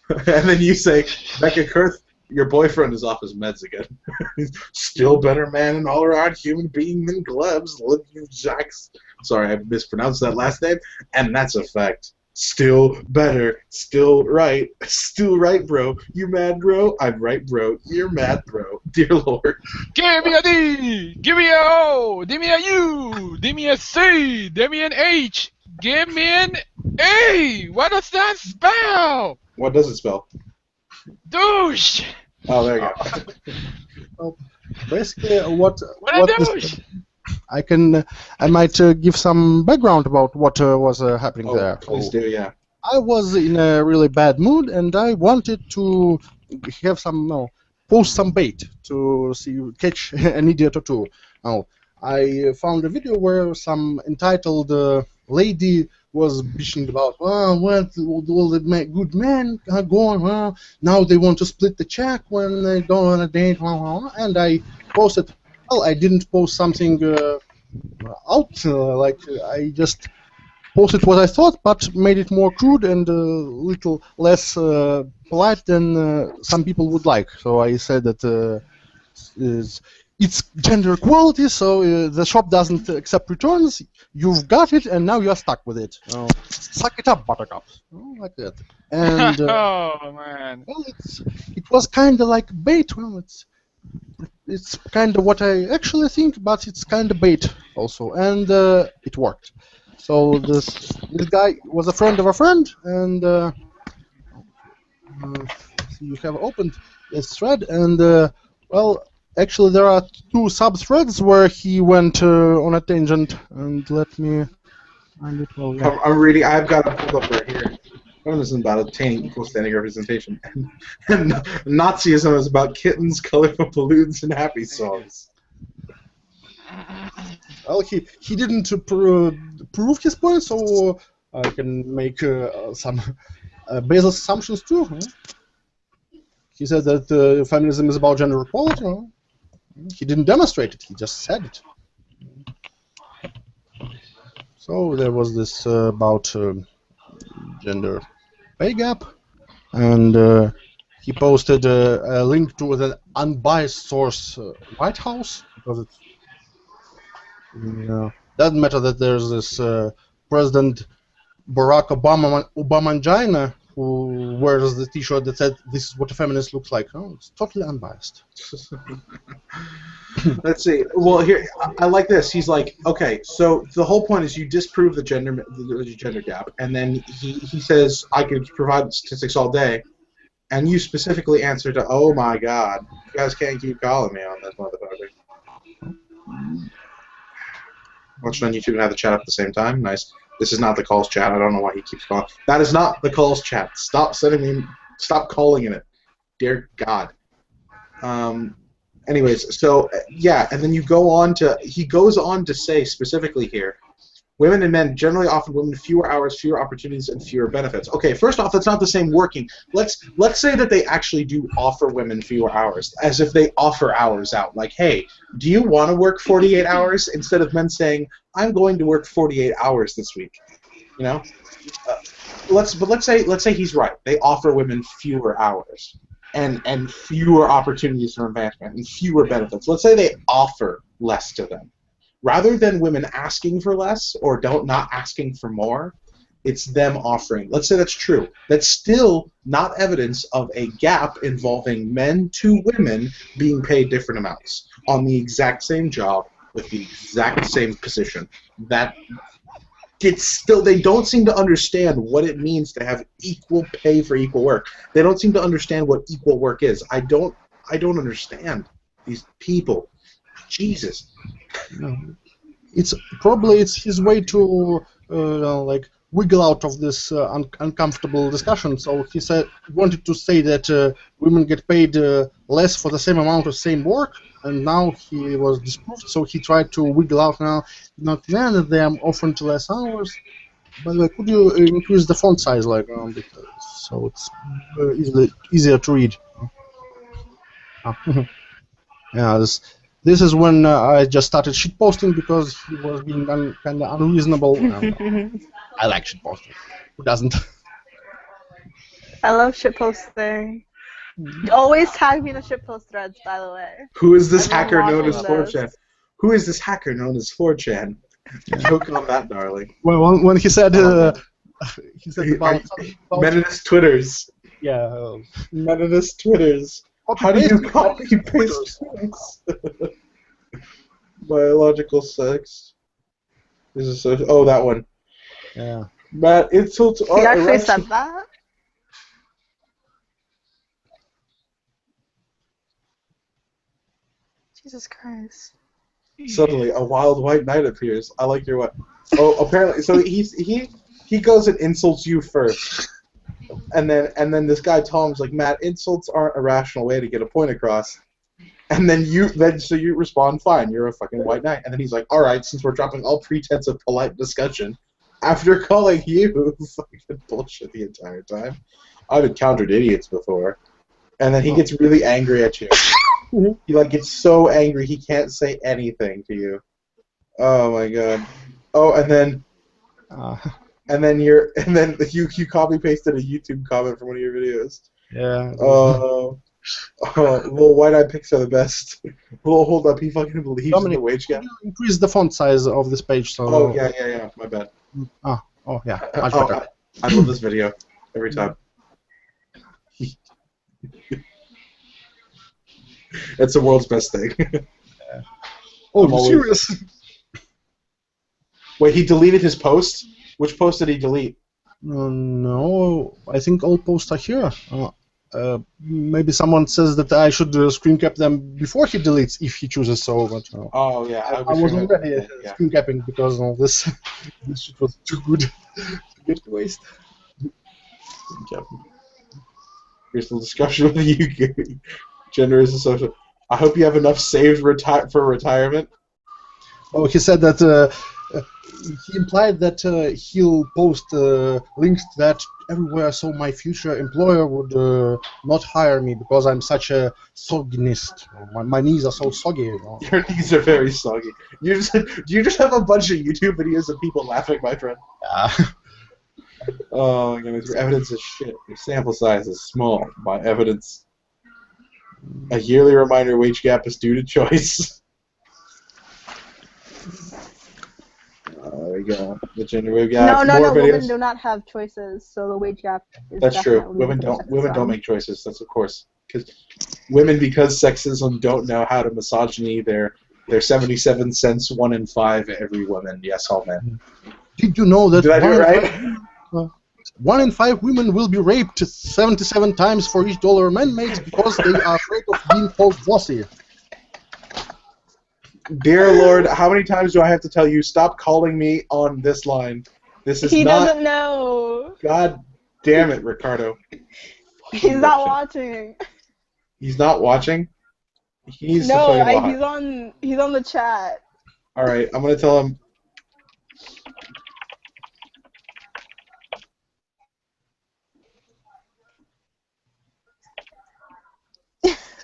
And then you say, Becca Kurth, your boyfriend is off his meds again. Still better man and all-around human being than Glebs. Sorry, I mispronounced that last name, and that's a fact. Still better, still right, bro. You mad, bro? I'm right, bro. You're mad, bro. Dear Lord. Give me a D, give me a O, give me a U, give me a C, give me an H, give me an A. What does that spell? What does it spell? Douche. Oh, there you go. Well, basically, I might give some background about what was happening there. Please do, yeah. I was in a really bad mood, and I wanted to have some post some bait to catch an idiot or two. Now, I found a video where some entitled lady was bitching about, well, all the good men are gone, now they want to split the check when they go on a date, and I posted, well, I didn't post something I just posted what I thought, but made it more crude and a little less polite than some people would like. So I said that it's gender equality, so the shop doesn't accept returns. You've got it, and now you're stuck with it. Suck it up, Buttercup. Like that. And oh man. Well, it was kind of like bait. Well, it's kind of what I actually think, but it's kind of bait also, and it worked. So this guy was a friend of a friend, and you have opened this thread, and well, actually there are 2 sub-threads where he went on a tangent, and let me find it. Well, yeah. I'm reading. I've got it pulled up right here. Feminism about obtaining equal standing representation, and Nazism is about kittens, colorful balloons, and happy songs. Well, he didn't prove his point, so I can make some baseless assumptions too. Huh? He said that feminism is about gender equality. Huh? He didn't demonstrate it; he just said it. So there was this about gender pay gap, and he posted a link to the unbiased source, White House, because it doesn't matter that there's this President Barack Obama who wears the T-shirt that said "This is what a feminist looks like." Oh, it's totally unbiased. Let's see. Well, here I like this. He's like, okay, so the whole point is you disprove the gender gap, and then he says I could provide statistics all day, and you specifically answer to, oh my God, you guys can't keep calling me on this motherfucker. Watching on YouTube and have the chat up at the same time. Nice. This is not the calls chat. I don't know why he keeps calling. That is not the calls chat. Stop sending me. Stop calling in it. Dear God. Anyways, so yeah, and then you go on to. He goes on to say specifically here, women and men generally offer women fewer hours, fewer opportunities, and fewer benefits. Okay, first off, that's not the same working. Let's say that they actually do offer women fewer hours, as if they offer hours out. Like, hey, do you want to work 48 hours? Instead of men saying, I'm going to work 48 hours this week. You know, let's say he's right. They offer women fewer hours and fewer opportunities for advancement and fewer benefits. Let's say they offer less to them. Rather than women asking for less or not asking for more, it's them offering. Let's say that's true. That's still not evidence of a gap involving men to women being paid different amounts on the exact same job with the exact same position. They don't seem to understand what it means to have equal pay for equal work. They don't seem to understand what equal work is. I don't understand these people. Jesus. No. It's his way to like wiggle out of this uncomfortable discussion. So he wanted to say that women get paid less for the same amount of same work, and now he was disproved. So he tried to wiggle out now. Not then they are offering to less hours. By the way, could you increase the font size so it's easier to read? Yeah. This is when I just started shitposting because he was being kind of unreasonable. I like shitposting. Who doesn't? I love shitposting. Always tag me in the shitpost threads, by the way. Who is this hacker known as 4chan? Who is this hacker known as 4chan? Joke on that, darling. Well, when he said about Meninist Twitters. Yeah. Meninist Twitters. How do you copy paste things? Biological sex. This is so. Oh, that one. Yeah. Matt insults He actually said that? Jesus Christ. Suddenly, a wild white knight appears. I like your what? Oh, apparently. So he goes and insults you first. And then this guy Tom's like, Matt, insults aren't a rational way to get a point across. And then you respond, fine, you're a fucking white knight. And then he's like, all right, since we're dropping all pretense of polite discussion, after calling you fucking bullshit the entire time. I've encountered idiots before. And then he gets really angry at you. He like gets so angry he can't say anything to you. Oh my god. Oh, and then you copy pasted a YouTube comment from one of your videos. Yeah. Little white-eyed pics are the best. Well, hold up, he fucking believes in the wage gap. Increase the font size of this page. So. Oh yeah. My bad. Oh yeah. Much better. I love this video every time. It's the world's best thing. Oh, you serious? Wait, he deleted his post? Which post did he delete? No, I think all posts are here. Maybe someone says that I should screen cap them before he deletes, if he chooses so. But oh yeah, I was already screen capping because this shit was too good to get to waste. Here's the discussion with you. Gender is a social. I hope you have enough saved for retirement. Oh, he said that. He implied that he'll post links to that everywhere, so my future employer would not hire me because I'm such a sogginist. My knees are so soggy. You know? Your knees are very soggy. Do you just have a bunch of YouTube videos of people laughing, my friend? Yeah. Oh my goodness, your evidence is shit. Your sample size is small. My evidence. A yearly reminder: wage gap is due to choice. There we go. The gender wage gap. No. Videos. Women do not have choices, so the wage gap is. That's true. Women don't make choices. That's of course because sexism don't know how to misogyny. They're 77 cents 1 in 5 every woman. Yes, all men. Did you know that? Did I do it right? 1 in 5 women will be raped 77 times for each dollar a man makes because they are afraid of being called bossy. Dear Lord, how many times do I have to tell you, stop calling me on this line? This is He not... doesn't know. God damn it, Ricardo. He's not watching. He's not watching? He's he's on the chat. Alright, I'm gonna tell him...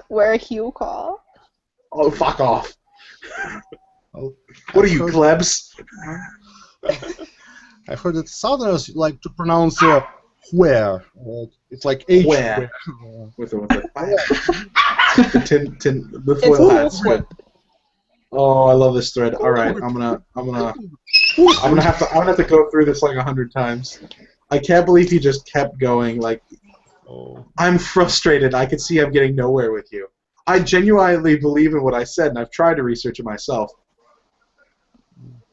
Where a Hugh call? Oh, fuck off. Well, what are you, plebs? I heard that Southerners like to pronounce where. It's like H. Where. With the foil hats. Good. Oh, I love this thread. All right, I'm gonna have to go through this like 100 times. I can't believe he just kept going. Like, I'm frustrated. I can see I'm getting nowhere with you. I genuinely believe in what I said, and I've tried to research it myself.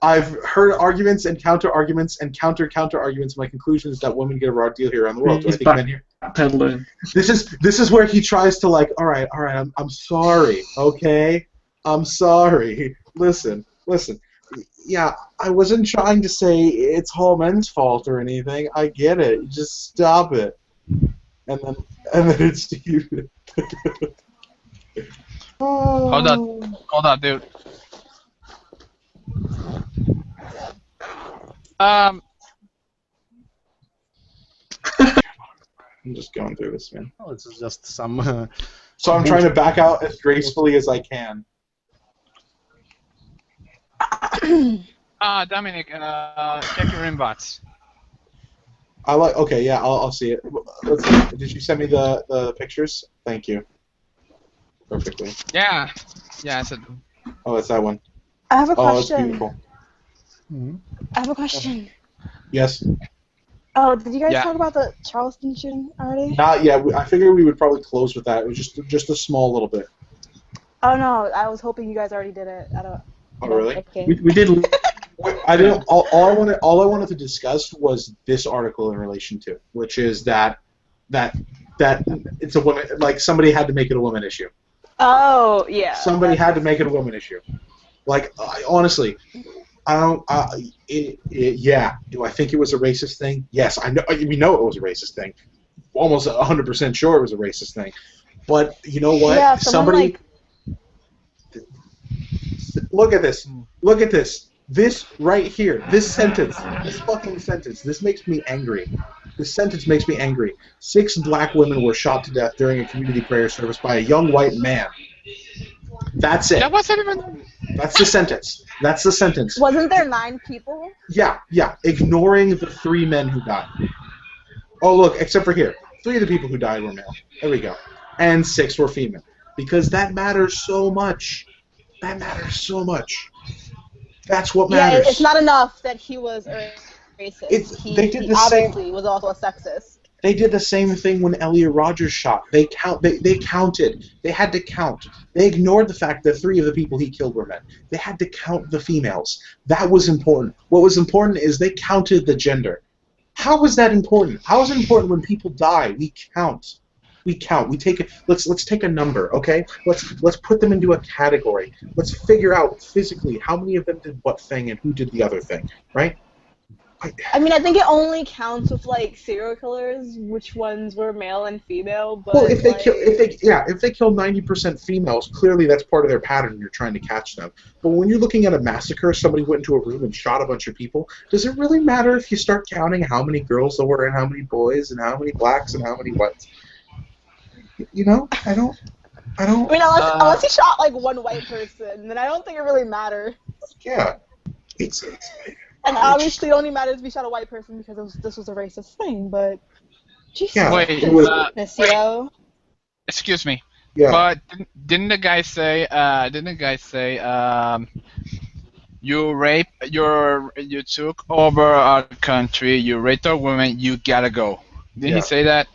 I've heard arguments and counter-arguments and counter-arguments. My conclusion is that women get a raw deal here around the world. Do I think men here? Peddling. This is where he tries to like, all right, I'm sorry, okay? I'm sorry. Listen. Yeah, I wasn't trying to say it's all men's fault or anything. I get it. Just stop it. And then it's stupid. Hold up, dude. I'm just going through this, man. Oh, it's just some. So I'm trying to back out as gracefully as I can. Dominic, check your inbox. Okay, yeah, I'll see it. Let's see. Did you send me the pictures? Thank you. Perfectly. Yeah, I said. Oh, it's that one. I have a question. Oh, it's beautiful. I have a question. Yes. Oh, did you guys talk about the Charleston shooting already? Not yet. I figured we would probably close with that. It was just a small little bit. Oh no, I was hoping you guys already did it. I don't. Oh really? Okay. We did. I didn't. All I wanted to discuss was this article in relation to, which is that it's a woman. Like somebody had to make it a woman issue. Oh yeah. Somebody had to make it a woman issue. Like honestly, I don't. Yeah. Do I think it was a racist thing? Yes, I know. We know it was a racist thing. almost 100% sure it was a racist thing. But you know what? Yeah, Somebody look at this. Look at this. This right here. This sentence. This fucking sentence. This makes me angry. This sentence makes me angry. 6 black women were shot to death during a community prayer service by a young white man. That's it. That wasn't even. That's the sentence. That's the sentence. Wasn't there 9 people? Yeah. Ignoring the 3 men who died. Oh, look, except for here. 3 of the people who died were male. There we go. And 6 were female. Because that matters so much. That matters so much. That's what matters. Yeah, it's not enough that he was a racist. He obviously was also a sexist. They did the same thing when Elliot Rodgers shot. They counted. They had to count. They ignored the fact that 3 of the people he killed were men. They had to count the females. That was important. What was important is they counted the gender. How was that important? How is it important when people die? We count. We count. We take it. Let's take a number, okay? Let's put them into a category. Let's figure out physically how many of them did what thing and who did the other thing, right? I mean, I think it only counts with like serial killers, which ones were male and female. But well, if they kill 90% females, clearly that's part of their pattern. You're trying to catch them. But when you're looking at a massacre, somebody went into a room and shot a bunch of people. Does it really matter if you start counting how many girls there were and how many boys and how many blacks and how many whites? You know, I don't. I mean, unless he shot like 1 white person, then I don't think it really matters. Yeah, and obviously, it only matters if he shot a white person because this was a racist thing. But Jesus, wait, excuse me. Yeah. But didn't the guy say? You took over our country. You raped our women. You gotta go. Didn't he say that?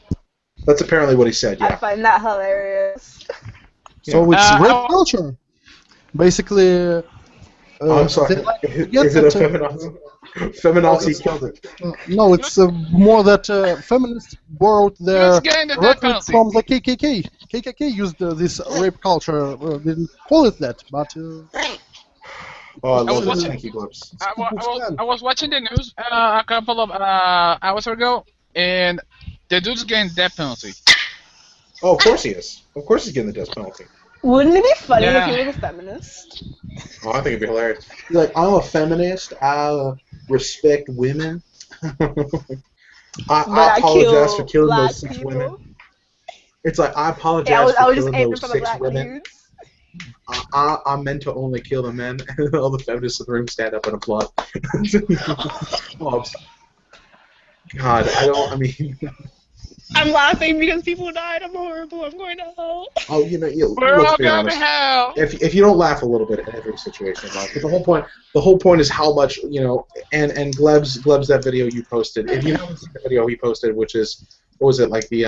That's apparently what he said, yeah. I find that hilarious. So it's rape culture. Basically, I'm sorry. Is it a feminazi? Feminazi killed it. No, it's more that feminists borrowed their rhetoric from the KKK. KKK used this rape culture. Didn't call it that, but... Oh, I love those tanky clips. I was watching the news a couple of hours ago, and the dude's getting death penalty. Oh, of course he is. Of course he's getting the death penalty. Wouldn't it be funny if he was a feminist? Oh, I think it'd be hilarious. He's like, I'm a feminist. I respect women. I apologize for killing those 6 women. It's like, I apologize for killing those 6 women. I meant to only kill the men. And all the feminists in the room stand up and applaud. God, I mean... I'm laughing because people died. I'm horrible. I'm going to hell. Oh, we're all going to hell. If you don't laugh a little bit in every situation, like, but the whole point is how much, and Gleb's that video you posted. If you haven't seen the video he posted, which is, what was it, like the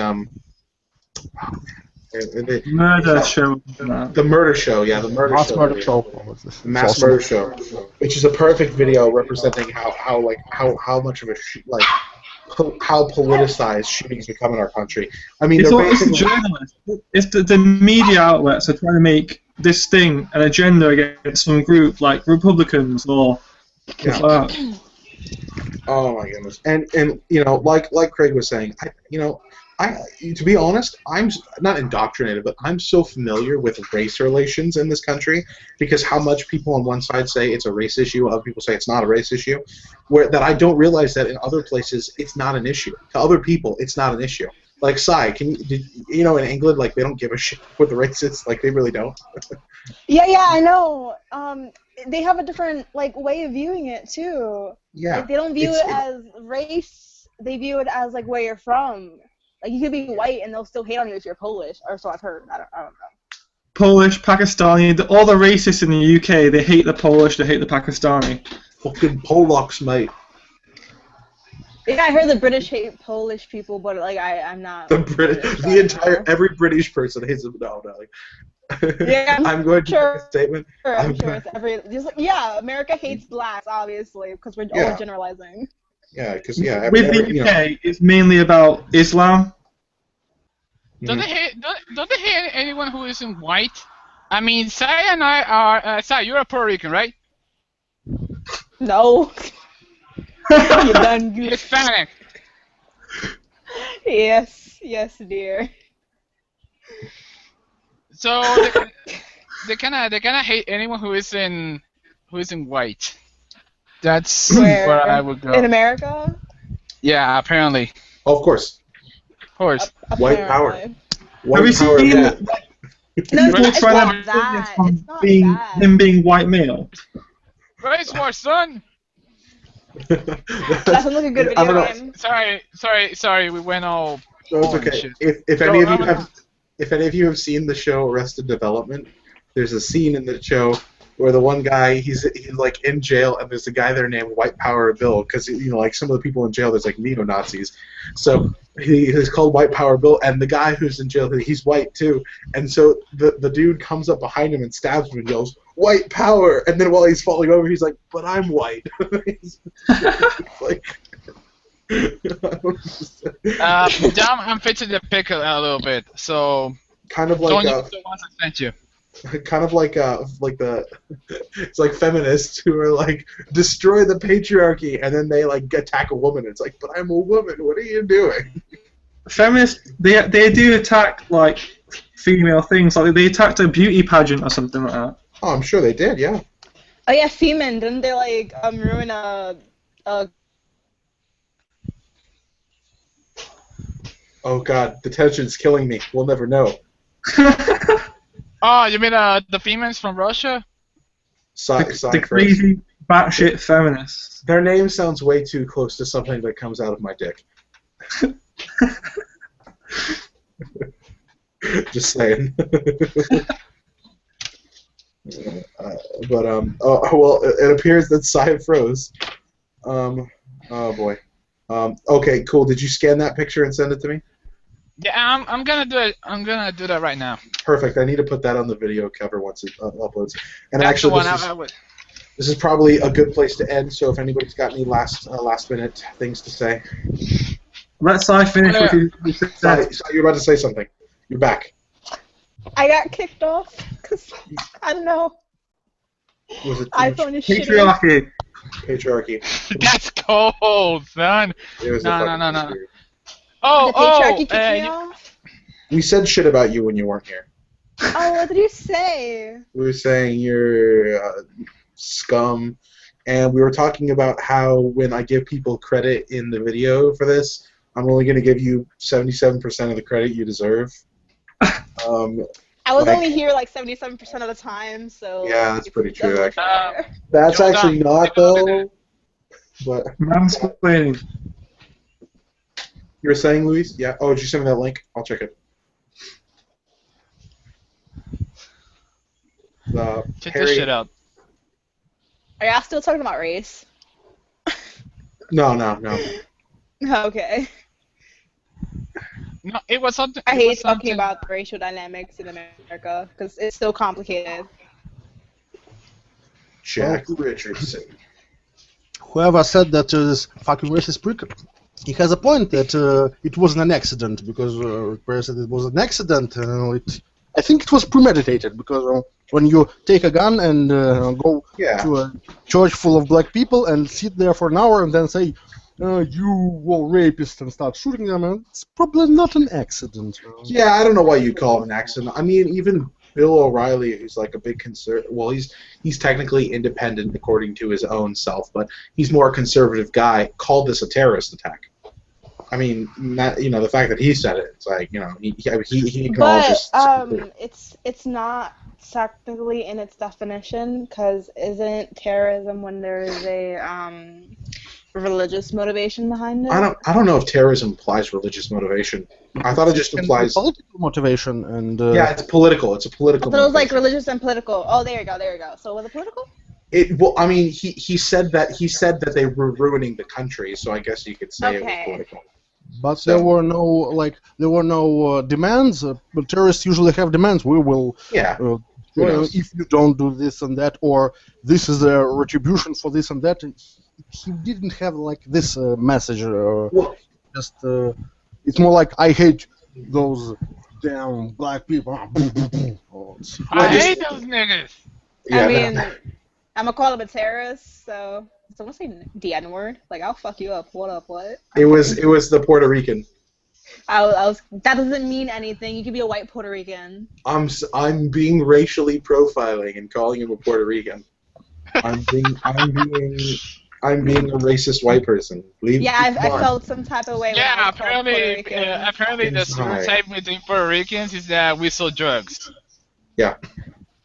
murder show. The murder show, yeah, the murder Mass show. Murder Show. The Mass Murder Show, which is a perfect video representing how much of a how politicized shootings become in our country. I mean, it's basically... the journalists. It's the media outlets are trying to make this thing an agenda against some group, like Republicans or stuff like that. Oh my goodness! And like Craig was saying, to be honest, I'm not indoctrinated, but I'm so familiar with race relations in this country because how much people on one side say it's a race issue, other people say it's not a race issue, that I don't realize that in other places it's not an issue. To other people, it's not an issue. Like, Sai, in England, like, they don't give a shit what the race is. Like, they really don't. Yeah, I know. They have a different way of viewing it too. Yeah. Like, they don't view it as race. They view it as where you're from. Like, you could be white and they'll still hate on you if you're Polish, or so I've heard. I don't know. Polish, Pakistani, all the racists in the UK, they hate the Polish, they hate the Pakistani. Fucking Polacks, mate. Yeah, I heard the British hate Polish people, but I'm not. Every British person hates them. No. Yeah, I'm going to make a statement. I'm sure it's America hates blacks, obviously, because we're all generalizing. Yeah, because with the UK, it's mainly about Islam. Don't they hate anyone who isn't white? I mean, Sai and I are. Sai, you're a Puerto Rican, right? No. Hispanic. Yes, dear. So they kind of hate anyone who isn't white. That's Where? where I would In go. America? Yeah, apparently. Oh, of course. Of course. White power. Have White you power. seen Yeah. people it's try not to that. from It's not being that. him being white male? Race war, son. That sounds like a good I don't video know. game. Sorry. We went all. No, it's all and okay. shit. If So, any of you have seen the show Arrested Development, there's a scene in the show where the one guy he's like in jail and there's a guy there named White Power Bill because like some of the people in jail there's like neo Nazis, so he's called White Power Bill and the guy who's in jail he's white too, and so the dude comes up behind him and stabs him and yells White Power, and then while he's falling over he's like, but I'm white. It's like. Dom, I'm fixing the pick a little bit, so kind of like don't use the ones I sent you. Kind of like the it's like feminists who are like destroy the patriarchy and then they like attack a woman. It's like, but I'm a woman. What are you doing? Feminists, they do attack like female things. Like they attacked a beauty pageant or something like that. Oh, I'm sure they did. Yeah. Oh yeah, Femen. Didn't they like ruin a Oh God, the tension's killing me. We'll never know. Oh, you mean the females from Russia? The crazy batshit feminists. Their name sounds way too close to something that comes out of my dick. Just saying. Well, it appears that Sai froze. Oh boy. Okay, cool. Did you scan that picture and send it to me? Yeah, I'm gonna do it. I'm gonna do that right now. Perfect. I need to put that on the video cover once it uploads. And That's actually, the one this is probably a good place to end. So if anybody's got any last minute things to say, let Sai finish what he said. Sai, you're about to say something. You're back. I got kicked off because I don't know. Was it iPhone is Patriarchy. Patriarchy. That's cold, son. It was No. Oh, the patriarchy kicked me off? We said shit about you when you weren't here. Oh, what did you say? We were saying you're scum, and we were talking about how when I give people credit in the video for this, I'm only going to give you 77% of the credit you deserve. I was only here like 77% of the time, so... Yeah, that's pretty true, actually. Fair. That's actually not, though. But mansplaining. You were saying, Luis? Yeah. Oh, did you send me that link? I'll check it. Check this shit out. Are y'all still talking about race? No. Okay. No, it was something. I hate talking about the racial dynamics in America because it's so complicated. Jack Richardson. Whoever said that this fucking racist prick, he has a point that it wasn't an accident because it was an accident. I think it was premeditated because when you take a gun and go to a church full of black people and sit there for an hour and then say, you were rapists and start shooting them, and it's probably not an accident. Yeah, I don't know why you call it an accident. I mean, even Bill O'Reilly, who's like a big well, he's technically independent according to his own self, but he's more a conservative guy, called this a terrorist attack. I mean, the fact that he said it, it's like, he acknowledges. But it's not technically in its definition, because isn't terrorism when there is a religious motivation behind it? I don't know if terrorism implies religious motivation. I thought it just implies political motivation and. Yeah, it's political. It's a political. I thought it was like religious and political. Oh, there you go. So was it political? Well, I mean, he said that they were ruining the country, so I guess you could say it was political. But there were no demands. Terrorists usually have demands. We will. If you don't do this and that, or this is a retribution for this and that. He didn't have like this message. It's more like I hate those damn black people. I hate those niggas. Yeah, I mean, I'm gonna call him a terrorist, so someone say the N-word. Like, I'll fuck you up. What up? What? It was the Puerto Rican. That doesn't mean anything. You could be a white Puerto Rican. I'm being racially profiling and calling him a Puerto Rican. I'm being a racist white person. I felt some type of way when I was called Puerto Rican. Apparently the stereotype within Puerto Ricans is that we sell drugs. Yeah.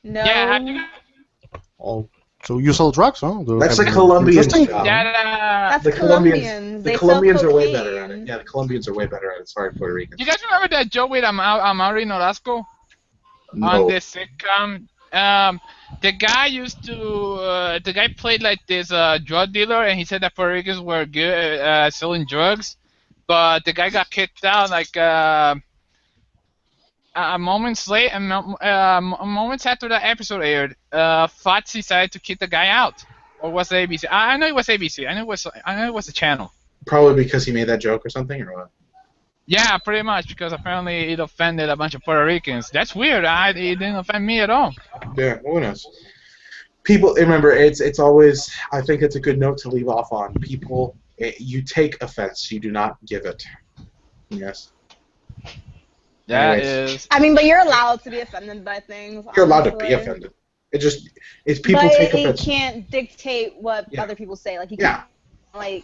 No. Yeah. Oh, so you sell drugs, huh? That's the Colombians. That's the Colombians. The Colombians are way better at it. Yeah, the Colombians are way better at it. Sorry, Puerto Ricans. You guys remember that joke with Amaury Nolasco on the sitcom? The guy the guy played like this drug dealer, and he said that Puerto Ricans were good at selling drugs, but the guy got kicked out like moments after that episode aired. Fox decided to kick the guy out, or was it ABC? I know it was ABC. I know it was the channel. Probably because he made that joke or something, or what? Yeah, pretty much, because apparently it offended a bunch of Puerto Ricans. That's weird. It didn't offend me at all. Yeah, who knows? People, remember, it's always, I think it's a good note to leave off on. People, you take offense, you do not give it. Yes. That is. I mean, but you're allowed to be offended by things. You're allowed to be offended. It's people take offense. But you can't dictate what other people say. Like, you can't, like,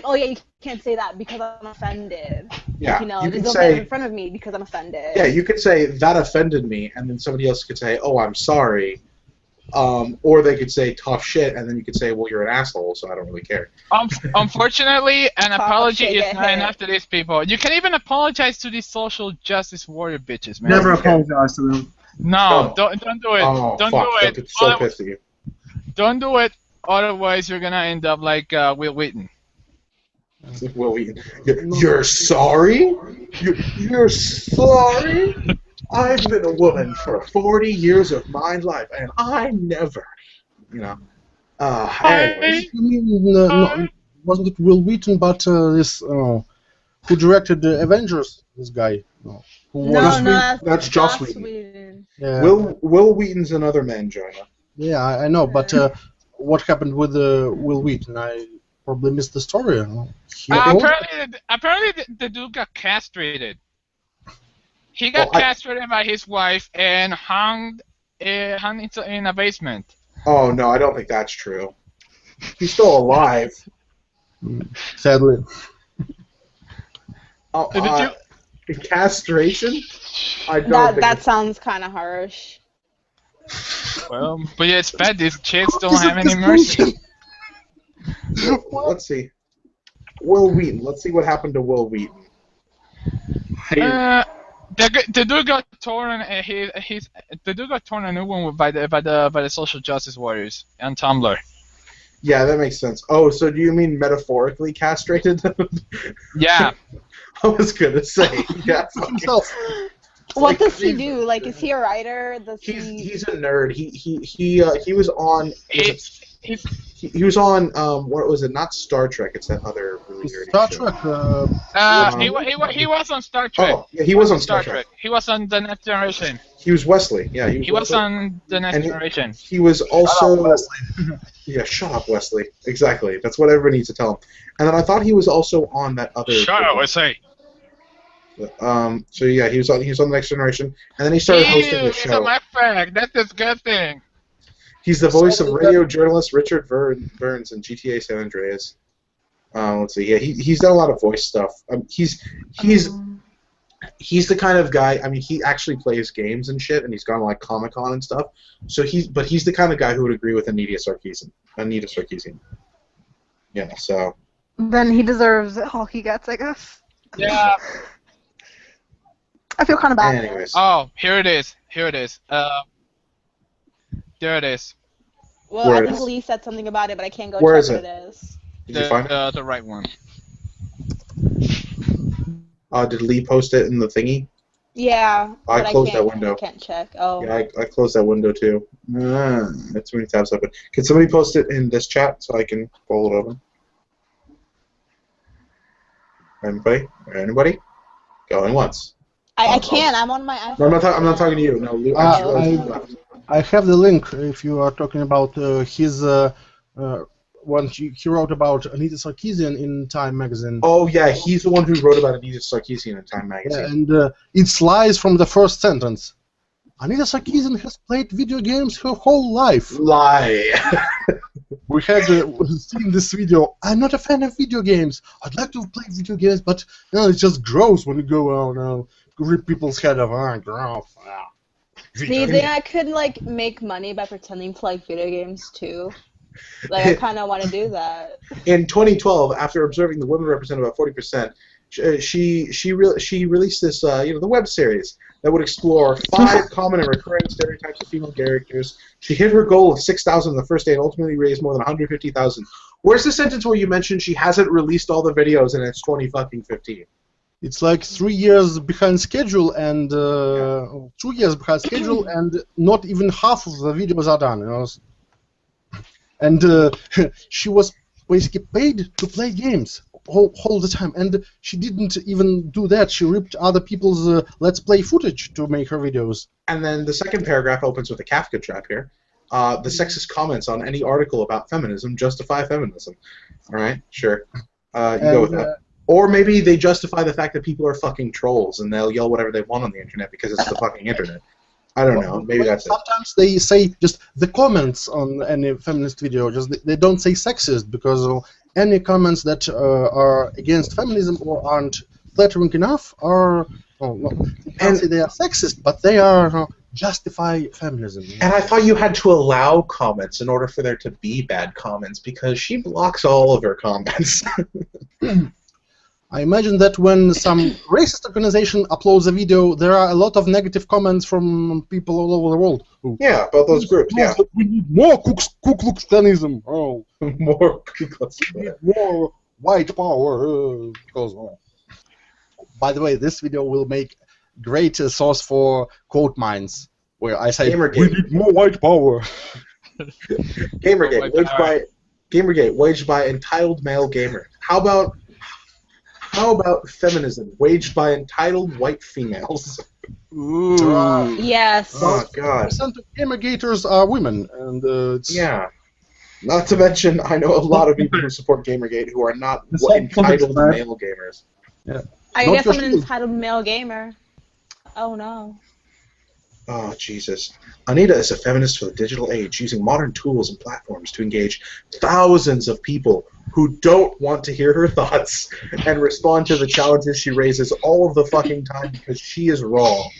oh yeah, you can't say that because I'm offended. Yeah, you know, you just can don't say say it in front of me because I'm offended. Yeah, you could say that offended me, and then somebody else could say, "Oh, I'm sorry," or they could say "tough shit," and then you could say, "Well, you're an asshole, so I don't really care." Unfortunately, an apology is not enough to these people. You can even apologize to these social justice warrior bitches, man. Never apologize to them. No, don't do it. Oh, don't fuck, do it. I'm so pissed at you. Don't do it. Otherwise, you're gonna end up like Will Wheaton. Will Wheaton. You're sorry? You're sorry? I've been a woman for 40 years of my life, and I never, you know. Anyways. No, wasn't it Will Wheaton, but this who directed the Avengers? This guy. That's Joss Whedon. Yeah. Will Wheaton's another man, Jonah. Yeah, I know, but what happened with Will Wheaton? I probably missed the story. Apparently the dude got castrated. He got castrated by his wife and hung in a basement. Oh no, I don't think that's true. He's still alive. Sadly. Castration? I don't think that sounds kind of harsh. Well, but yeah, it's bad. These chicks don't have any mercy. Let's see. Will Wheaton. Let's see what happened to Will Wheaton. The dude got torn. The dude got torn a new one by the social justice warriors on Tumblr. Yeah, that makes sense. Oh, so do you mean metaphorically castrated? Yeah. I was gonna say, yeah. What does he do? Like, is he a writer? He's a nerd. He was on. He was on. What was it? Not Star Trek. It's that other really nerdy Star show. Trek. He was on Star Trek. Oh, yeah, he was on Star Trek. He was on The Next Generation. He was Wesley. Yeah, he was on The Next Generation. He was also. Yeah, shut up, Wesley. Exactly. That's what everybody needs to tell him. And then I thought he was also on that other. Shut up, Wesley. So yeah, he was on The Next Generation, and then he started hosting the show. He's a blackback. That's disgusting. He's the voice of radio journalist Richard Burns in GTA San Andreas. Let's see. Yeah, he's done a lot of voice stuff. He's the kind of guy. I mean, he actually plays games and shit, and he's gone to like Comic-Con and stuff. So he's the kind of guy who would agree with Anita Sarkeesian. Yeah. So. Then he deserves all he gets, I guess. Yeah. I feel kind of bad. Anyways. Oh, here it is. There it is. Well, I think Lee said something about it, but I can't go check what it is. Did you find it? The right one. Did Lee post it in the thingy? Yeah. I closed that window. I can't check. Oh. Yeah, I closed that window too. That's too many tabs open. Can somebody post it in this chat so I can pull it open? Anybody? Going once. I can't. I'm on my iPhone. No, I'm not talking to you. No, I have the link if you are talking about his when he wrote about Anita Sarkeesian in Time magazine. Oh yeah, he's the one who wrote about Anita Sarkeesian in Time magazine. Yeah, and it's lies from the first sentence. Anita Sarkeesian has played video games her whole life. Lie. We had seen this video. I'm not a fan of video games. I'd like to play video games, but it's just gross when you go out rip people's head off. Gross. Do you think I could like make money by pretending to like video games too? Like I kind of want to do that. In 2012, after observing the women represent about 40%, she released this the web series that would explore 5 common and recurring stereotypes of female characters. She hit her goal of 6,000 the first day and ultimately raised more than 150,000. Where's the sentence where you mentioned she hasn't released all the videos and it's 2015? It's like 3 years behind schedule and 2 years behind schedule, and not even half of the videos are done. And she was basically paid to play games all the time, and she didn't even do that. She ripped other people's Let's Play footage to make her videos. And then the second paragraph opens with a Kafka trap here. The sexist comments on any article about feminism justify feminism. All right, sure. You go with that. Or maybe they justify the fact that people are fucking trolls and they'll yell whatever they want on the internet because it's the fucking internet. I don't know. Maybe that's it. Sometimes they say just the comments on any feminist video. Just they don't say sexist because any comments that are against feminism or aren't flattering enough are you can't say they are sexist, but they are justify feminism. And I thought you had to allow comments in order for there to be bad comments because she blocks all of her comments. I imagine that when some racist organization uploads a video, there are a lot of negative comments from people all over the world. Yeah, about those groups, yeah. We need more Ku Klux Klanism. Oh. More Ku Klux Klan. More white power. By the way, this video will make great source for quote mines, where I say, Gamergate. We need more white power. Gamergate, waged by entitled male gamer. How about feminism, waged by entitled white females? Ooh. Yes. Oh, God. Percent of Gamergaters are women, and it's... Yeah. Not to mention, I know a lot of people who support Gamergate who are not entitled male gamers. Yeah. I guess I'm an entitled male gamer. Oh, no. Oh, Jesus. Anita is a feminist for the digital age, using modern tools and platforms to engage thousands of people who don't want to hear her thoughts and respond to the challenges she raises all of the fucking time because she is wrong.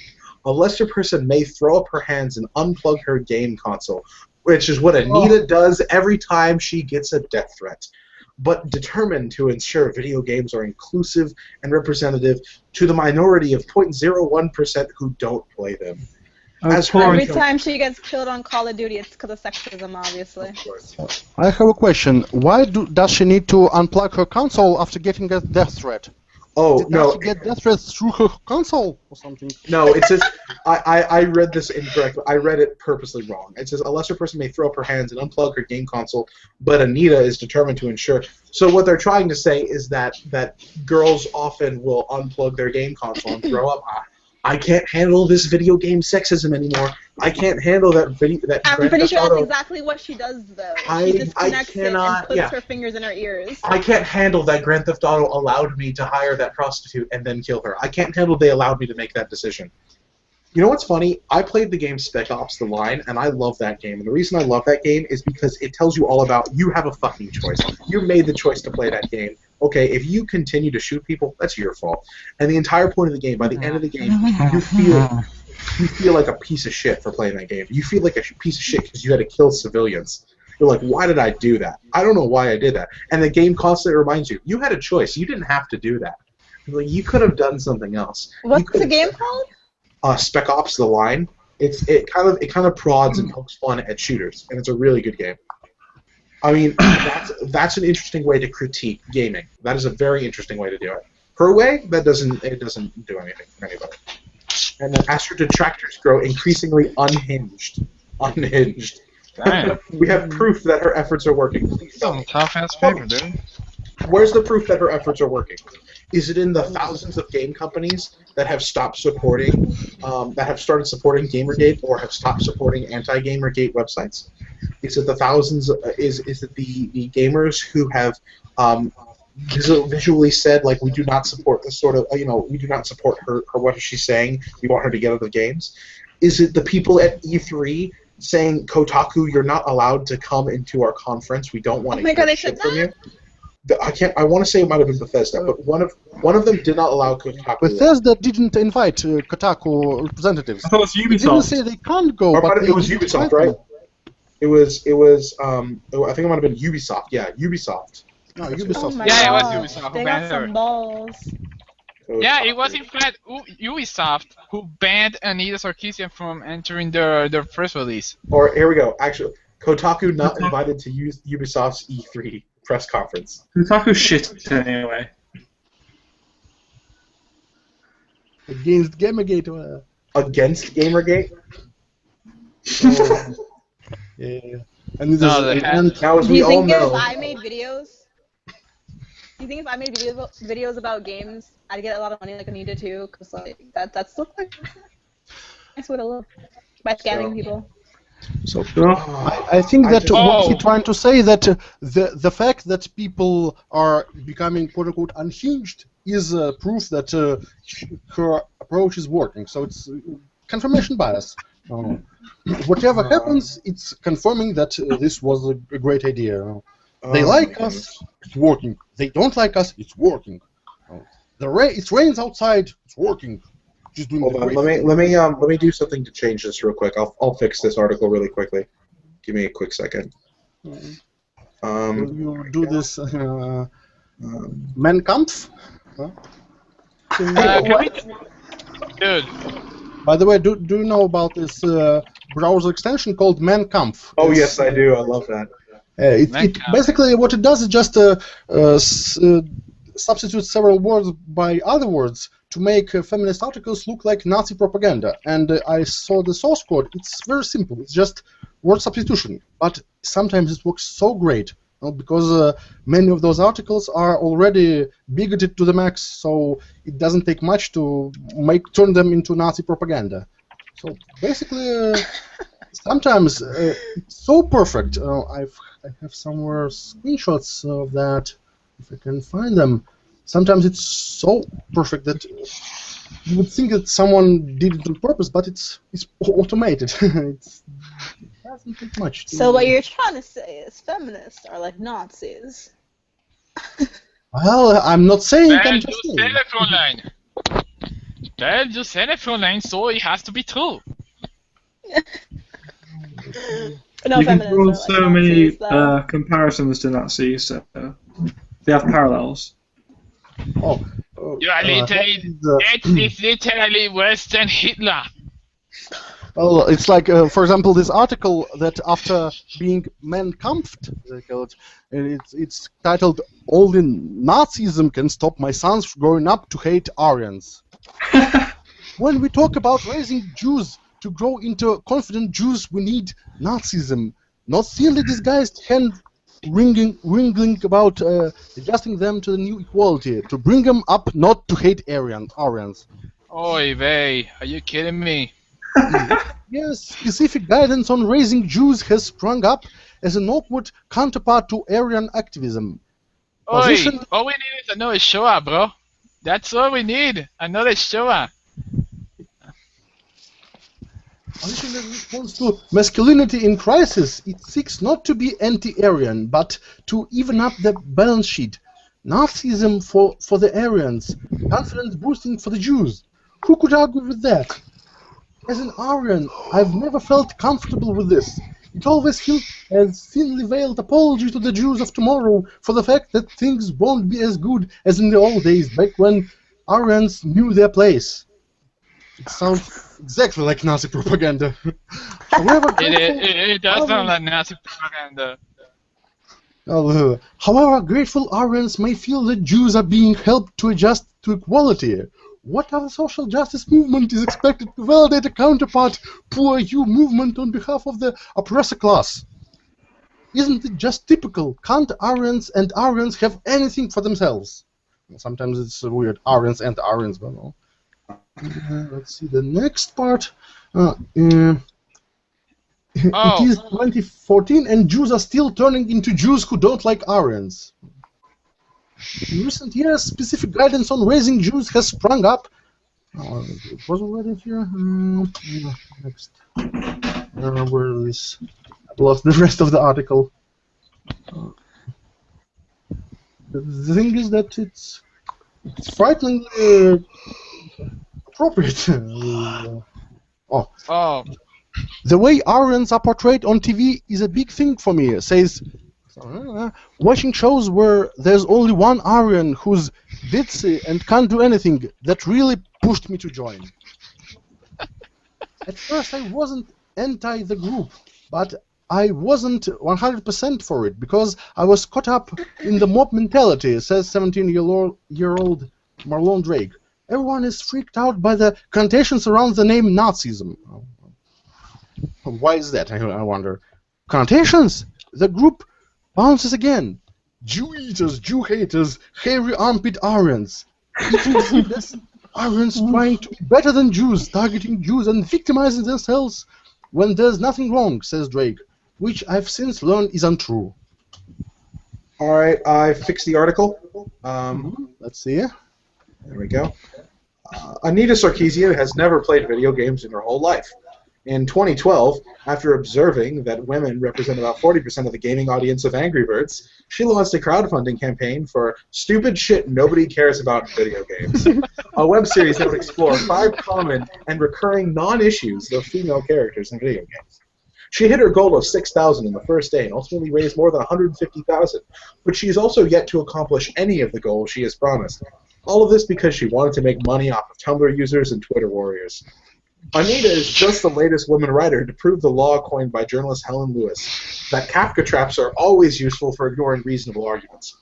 A lesser person may throw up her hands and unplug her game console, which is what Anita does every time she gets a death threat, but determined to ensure video games are inclusive and representative to the minority of 0.01% who don't play them. Every time she gets killed on Call of Duty, it's because of sexism, obviously. I have a question. Why does she need to unplug her console after getting a death threat? Oh, no. Did she get death threats through her console or something? No, it says, I read this incorrectly. I read it purposely wrong. It says, a lesser person may throw up her hands and unplug her game console, but Anita is determined to ensure. So what they're trying to say is that girls often will unplug their game console and throw up. I can't handle this video game sexism anymore. I can't handle that video. I'm pretty sure that's exactly what she does, though. She disconnects it and puts her fingers in her ears. I can't handle that Grand Theft Auto allowed me to hire that prostitute and then kill her. I can't handle they allowed me to make that decision. You know what's funny? I played the game Spec Ops: The Line, and I love that game. And the reason I love that game is because it tells you all about you have a fucking choice. You made the choice to play that game. Okay, if you continue to shoot people, that's your fault. And the entire point of the game, by the end of the game, you feel like a piece of shit for playing that game. You feel like a piece of shit because you had to kill civilians. You're like, why did I do that? I don't know why I did that. And the game constantly reminds you, you had a choice. You didn't have to do that. Like, you could have done something else. What's the game called? Spec Ops: The Line. It kind of prods and pokes fun at shooters, and it's a really good game. I mean, that's an interesting way to critique gaming. That is a very interesting way to do it. Her way, it doesn't do anything for anybody. And then as her detractors grow increasingly unhinged. We have proof that her efforts are working. Please tell me. Tough ass paper, dude. Where's the proof that her efforts are working? Is it in the thousands of game companies that have stopped supporting, that have started supporting Gamergate or have stopped supporting anti-Gamergate websites? Is it the thousands? Is it the gamers who have visually said, like, we do not support this sort of, we do not support her what she's saying. We want her to get out of the games. Is it the people at E3 saying, Kotaku, you're not allowed to come into our conference. We don't want to hear shit from you. I want to say it might have been Bethesda, but one of them did not allow Kotaku. Bethesda didn't invite Kotaku representatives. I thought it was Ubisoft. They didn't say they can't go, but it was Ubisoft, right? It was. I think it might have been Ubisoft. Yeah, Ubisoft. No, Ubisoft. Oh Yeah, God. it was Ubisoft. They got some balls. Yeah, it was in fact Ubisoft who banned Anita Sarkeesian from entering their press release. Or here we go. Actually, Kotaku not invited to use Ubisoft's E3 press conference. Kotaku shit anyway. Against Gamergate. Against Gamergate? Yeah. And now, as we all know, If I made videos, do you think if I made videos about games, I'd get a lot of money like Anita too? Because like that's still quite nice way to live by scamming people. So I think that what he's trying to say that the fact that people are becoming quote unquote unhinged is proof that her approach is working. So it's confirmation bias. Whatever happens, it's confirming that this was a great idea. They like us, it's working. They don't like us, it's working. It rains outside, it's working. Just doing hold on, let me do something to change this real quick. I'll fix this article really quickly. Give me a quick second. You do this Mein Kampf? Dude. By the way, do you know about this browser extension called Mein Kampf? Oh, yes, I do. I love that. Basically, what it does is just substitute several words by other words to make feminist articles look like Nazi propaganda. And I saw the source code. It's very simple. It's just word substitution. But sometimes it works so great because many of those articles are already bigoted to the max, so it doesn't take much to turn them into Nazi propaganda. So basically, sometimes it's so perfect. I have somewhere screenshots of that, if I can find them. Sometimes it's so perfect that you would think that someone did it on purpose, but it's automated. It doesn't take much. So what you're trying to say is feminists are like Nazis. Well, I'm not saying. I'm just saying. You said it, Fräulein, so it has to be true. No, you can draw so many Nazis, comparisons to Nazis, so they have parallels. You are it's literally worse than Hitler. Well, it's like, for example, this article that after being Mein Kampfed, they call it, and it's titled "Only Nazism Can Stop My Sons from Growing Up to Hate Aryans." When we talk about raising Jews to grow into confident Jews, we need Nazism, not thinly disguised wrangling about adjusting them to the new equality, to bring them up not to hate Aryans. Oy vey, are you kidding me? Yes, specific guidance on raising Jews has sprung up as an awkward counterpart to Aryan activism. All we need is another Shoah, bro. That's all we need, another Shoah. In response to masculinity in crisis, it seeks not to be anti-Aryan, but to even up the balance sheet. Nazism for the Aryans, confidence boosting for the Jews. Who could argue with that? As an Aryan, I've never felt comfortable with this. It always feels as thinly veiled apology to the Jews of tomorrow for the fact that things won't be as good as in the old days, back when Aryans knew their place. It sounds exactly like Nazi propaganda. However, it does sound like Nazi propaganda. However, grateful Aryans may feel that Jews are being helped to adjust to equality. What other social justice movement is expected to validate a counterpart poor you movement on behalf of the oppressor class? Isn't it just typical? Can't Aryans and Aryans have anything for themselves? Sometimes it's weird, Aryans and Aryans, but no. Let's see the next part. It is 2014, and Jews are still turning into Jews who don't like Aryans. In recent years, specific guidance on raising Jews has sprung up. It was already here. Next. Where is? I lost the rest of the article. The thing is that it's frighteningly appropriate. The way Aryans are portrayed on TV is a big thing for me, says. Watching shows where there's only one Aryan who's ditzy and can't do anything, that really pushed me to join. At first I wasn't anti the group, but I wasn't 100% for it, because I was caught up in the mob mentality, says 17-year-old Marlon Drake. Everyone is freaked out by the connotations around the name Nazism. Why is that, I wonder? Connotations? The group bounces again. Jew eaters, Jew haters, hairy armpit Aryans. Aryans trying to be better than Jews, targeting Jews and victimizing themselves when there's nothing wrong, says Drake, which I've since learned is untrue. Alright, I fixed the article. Let's see. There we go. Anita Sarkeesian has never played video games in her whole life. In 2012, after observing that women represent about 40% of the gaming audience of Angry Birds, she launched a crowdfunding campaign for stupid shit nobody cares about in video games, a web series that would explore 5 common and recurring non-issues of female characters in video games. She hit her goal of 6,000 in the first day and ultimately raised more than 150,000, but she has also yet to accomplish any of the goals she has promised. All of this because she wanted to make money off of Tumblr users and Twitter warriors. Anita is just the latest woman writer to prove the law coined by journalist Helen Lewis, that Kafka traps are always useful for ignoring reasonable arguments.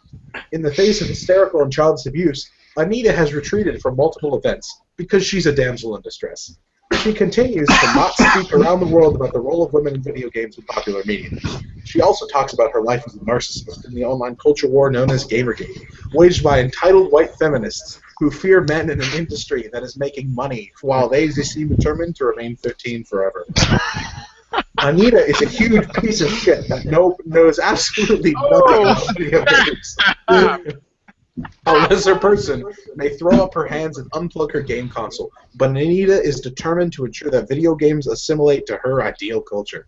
In the face of hysterical and childish abuse, Anita has retreated from multiple events because she's a damsel in distress. She continues to not speak around the world about the role of women in video games and popular media. She also talks about her life as a narcissist in the online culture war known as Gamergate, waged by entitled white feminists who fear men in an industry that is making money while they seem determined to remain 15 forever. Anita is a huge piece of shit that knows absolutely nothing about video games. A lesser person may throw up her hands and unplug her game console, but Anita is determined to ensure that video games assimilate to her ideal culture.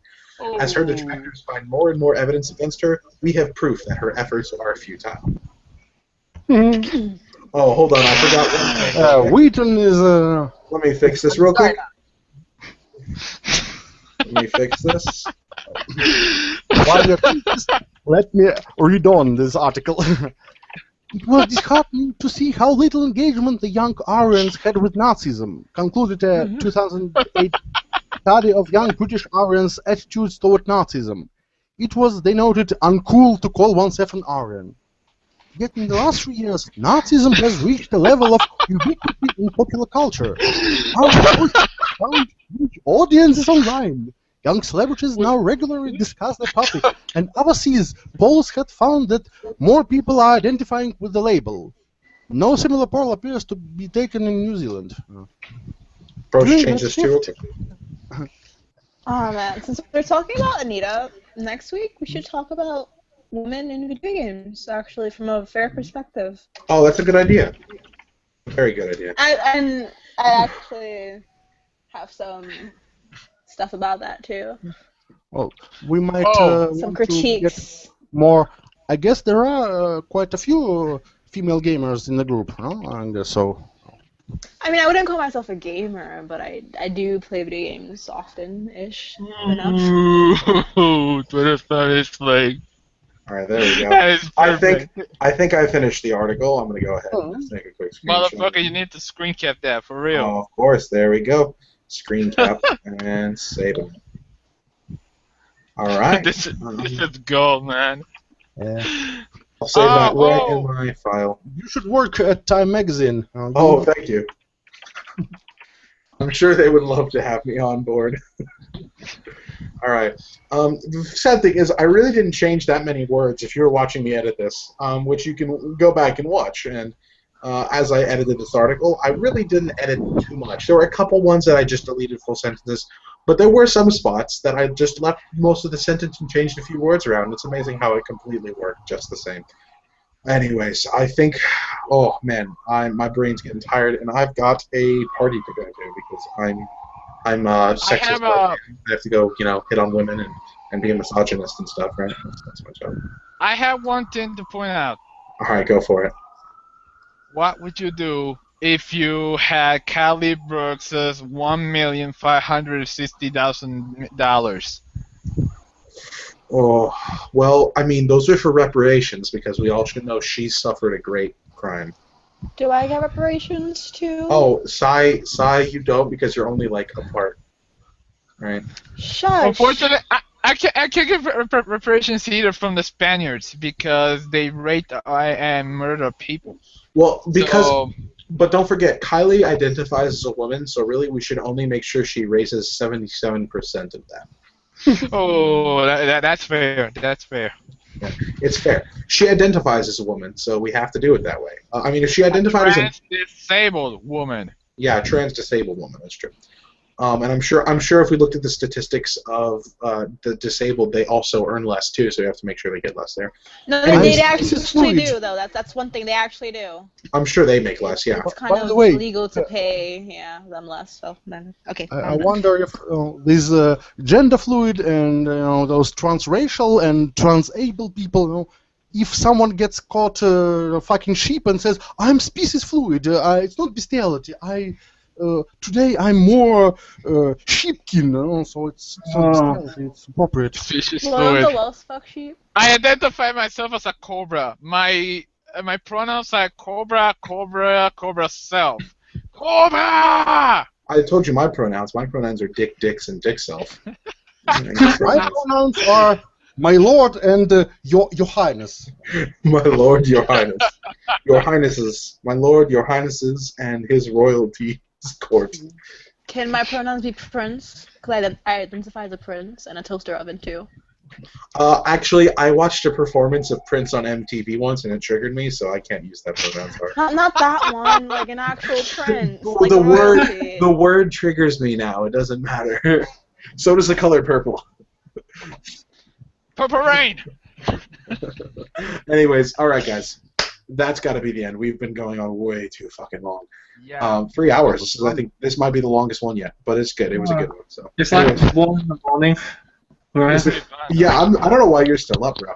As her detractors find more and more evidence against her, we have proof that her efforts are futile. Oh, hold on, I forgot one thing. Wheaton is Let me fix this real quick. Let me fix this. While you fix this, let me read on this article. It was disheartening to see how little engagement the young Aryans had with Nazism, concluded a 2008 study of young British Aryans' attitudes toward Nazism. It was, they noted, uncool to call oneself an Aryan. Yet in the last 3 years, Nazism has reached a level of ubiquity in popular culture. Aryans found huge audiences online. Young celebrities now regularly discuss the topic, and overseas, polls had found that more people are identifying with the label. No similar poll appears to be taken in New Zealand. Approach changes too. Oh man, since we're talking about Anita, next week we should talk about women in video games, actually, from a fair perspective. Oh, that's a good idea. Very good idea. And I actually have some stuff about that too. Well, we might some critiques. Get more. I guess there are quite a few female gamers in the group, no? And so. I mean, I wouldn't call myself a gamer, but I do play video games often-ish enough. Ooh, Twitter is like. All right, there we go. That is perfect. I think I finished the article. I'm gonna go ahead and just make a quick screenshot. Motherfucker, you need to screen cap that for real. Oh, of course. There we go. Screen cap and save it. All right. This is gold, man. Yeah. I'll save that right in my file. You should work at Time Magazine. Oh, thank you. I'm sure they would love to have me on board. All right. The sad thing is, I really didn't change that many words if you were watching me edit this, which you can go back and watch. And as I edited this article, I really didn't edit too much. There were a couple ones that I just deleted full sentences. But there were some spots that I just left most of the sentence and changed a few words around. It's amazing how it completely worked just the same. Anyways, I think, oh man, my brain's getting tired, and I've got a party to go to because I'm sexist. I have to go, hit on women and be a misogynist and stuff, right? That's my job. I have one thing to point out. All right, go for it. What would you do if you had Cali Brooks' $1,560,000? Oh, well, I mean, those are for reparations because we all should know she suffered a great crime. Do I get reparations too? Oh, Sai, you don't because you're only like a part, right? Shush. Unfortunately, I can't get reparations either from the Spaniards because they raped and murdered people. Well, but don't forget, Kylie identifies as a woman, so really we should only make sure she raises 77% of that. Oh, that's fair. That's fair. Yeah, it's fair. She identifies as a woman, so we have to do it that way. I mean, if she identified as a trans-disabled woman. Yeah, trans-disabled woman. That's true. And I'm sure if we looked at the statistics of the disabled, they also earn less too. So we have to make sure they get less there. No, they actually do though. That's one thing they actually do. I'm sure they make less. Yeah. It's kind of illegal to pay them less. So then, okay. I wonder if these gender fluid and those transracial and transabled people, if someone gets caught fucking sheep and says, "I'm species fluid. It's not bestiality. Today I'm more sheepkin, so it's appropriate." Fuck sheep. I identify myself as a cobra. My pronouns are cobra, self. Cobra! I told you my pronouns. My pronouns are dick, dicks, and dick self. My pronouns are my lord and your highness. My lord, your highness. Your highnesses. My lord, your highnesses, and his royalty. Court. Can my pronouns be prince? Because I identify as a prince and a toaster oven too. Actually, I watched a performance of Prince on MTV once and it triggered me, so I can't use that pronoun. Sorry. Not that one, like an actual prince. Like the word triggers me now. It doesn't matter. So does the color purple. Purple rain. Anyways, all right, guys. That's got to be the end. We've been going on way too fucking long. Yeah. 3 hours. So I think this might be the longest one yet, but it's good. It was a good one. So. It's like 1 in the morning. Right? Yeah, I don't know why you're still up, bro.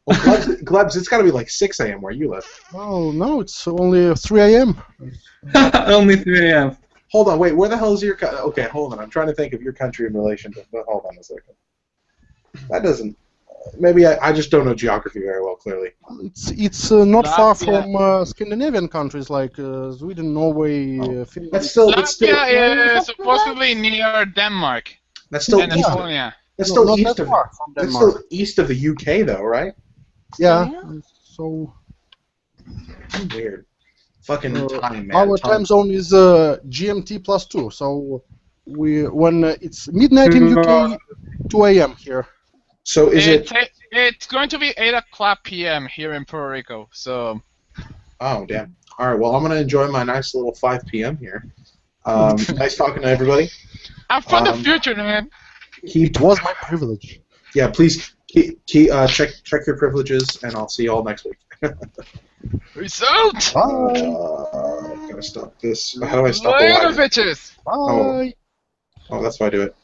Well, Glebs, it's got to be like 6 a.m. where you live. Oh, no, it's only 3 a.m. Only 3 a.m. Hold on, wait, where the hell is your country? Okay, hold on. I'm trying to think of your country in relation to... Hold on a second. That doesn't... Maybe I just don't know geography very well, clearly. It's not far from Scandinavian countries like Sweden, Norway, Finland. Latvia is supposedly near Denmark. That's still and Estonia. That's still east of That's still east of the UK, though, right? Yeah. So weird. Fucking time, man. Our time zone is GMT +2, so when it's midnight in UK, 2 a.m. here. So it's going to be 8:00 p.m. here in Puerto Rico. So. Oh damn! All right. Well, I'm gonna enjoy my nice little 5 p.m. here. Nice talking to everybody. I'm from the future, man. It was my privilege. Yeah, please check your privileges, and I'll see you all next week. Peace out. Gotta stop this. How do I stop Later, the live? bitches. Bye. Oh, that's why I do it.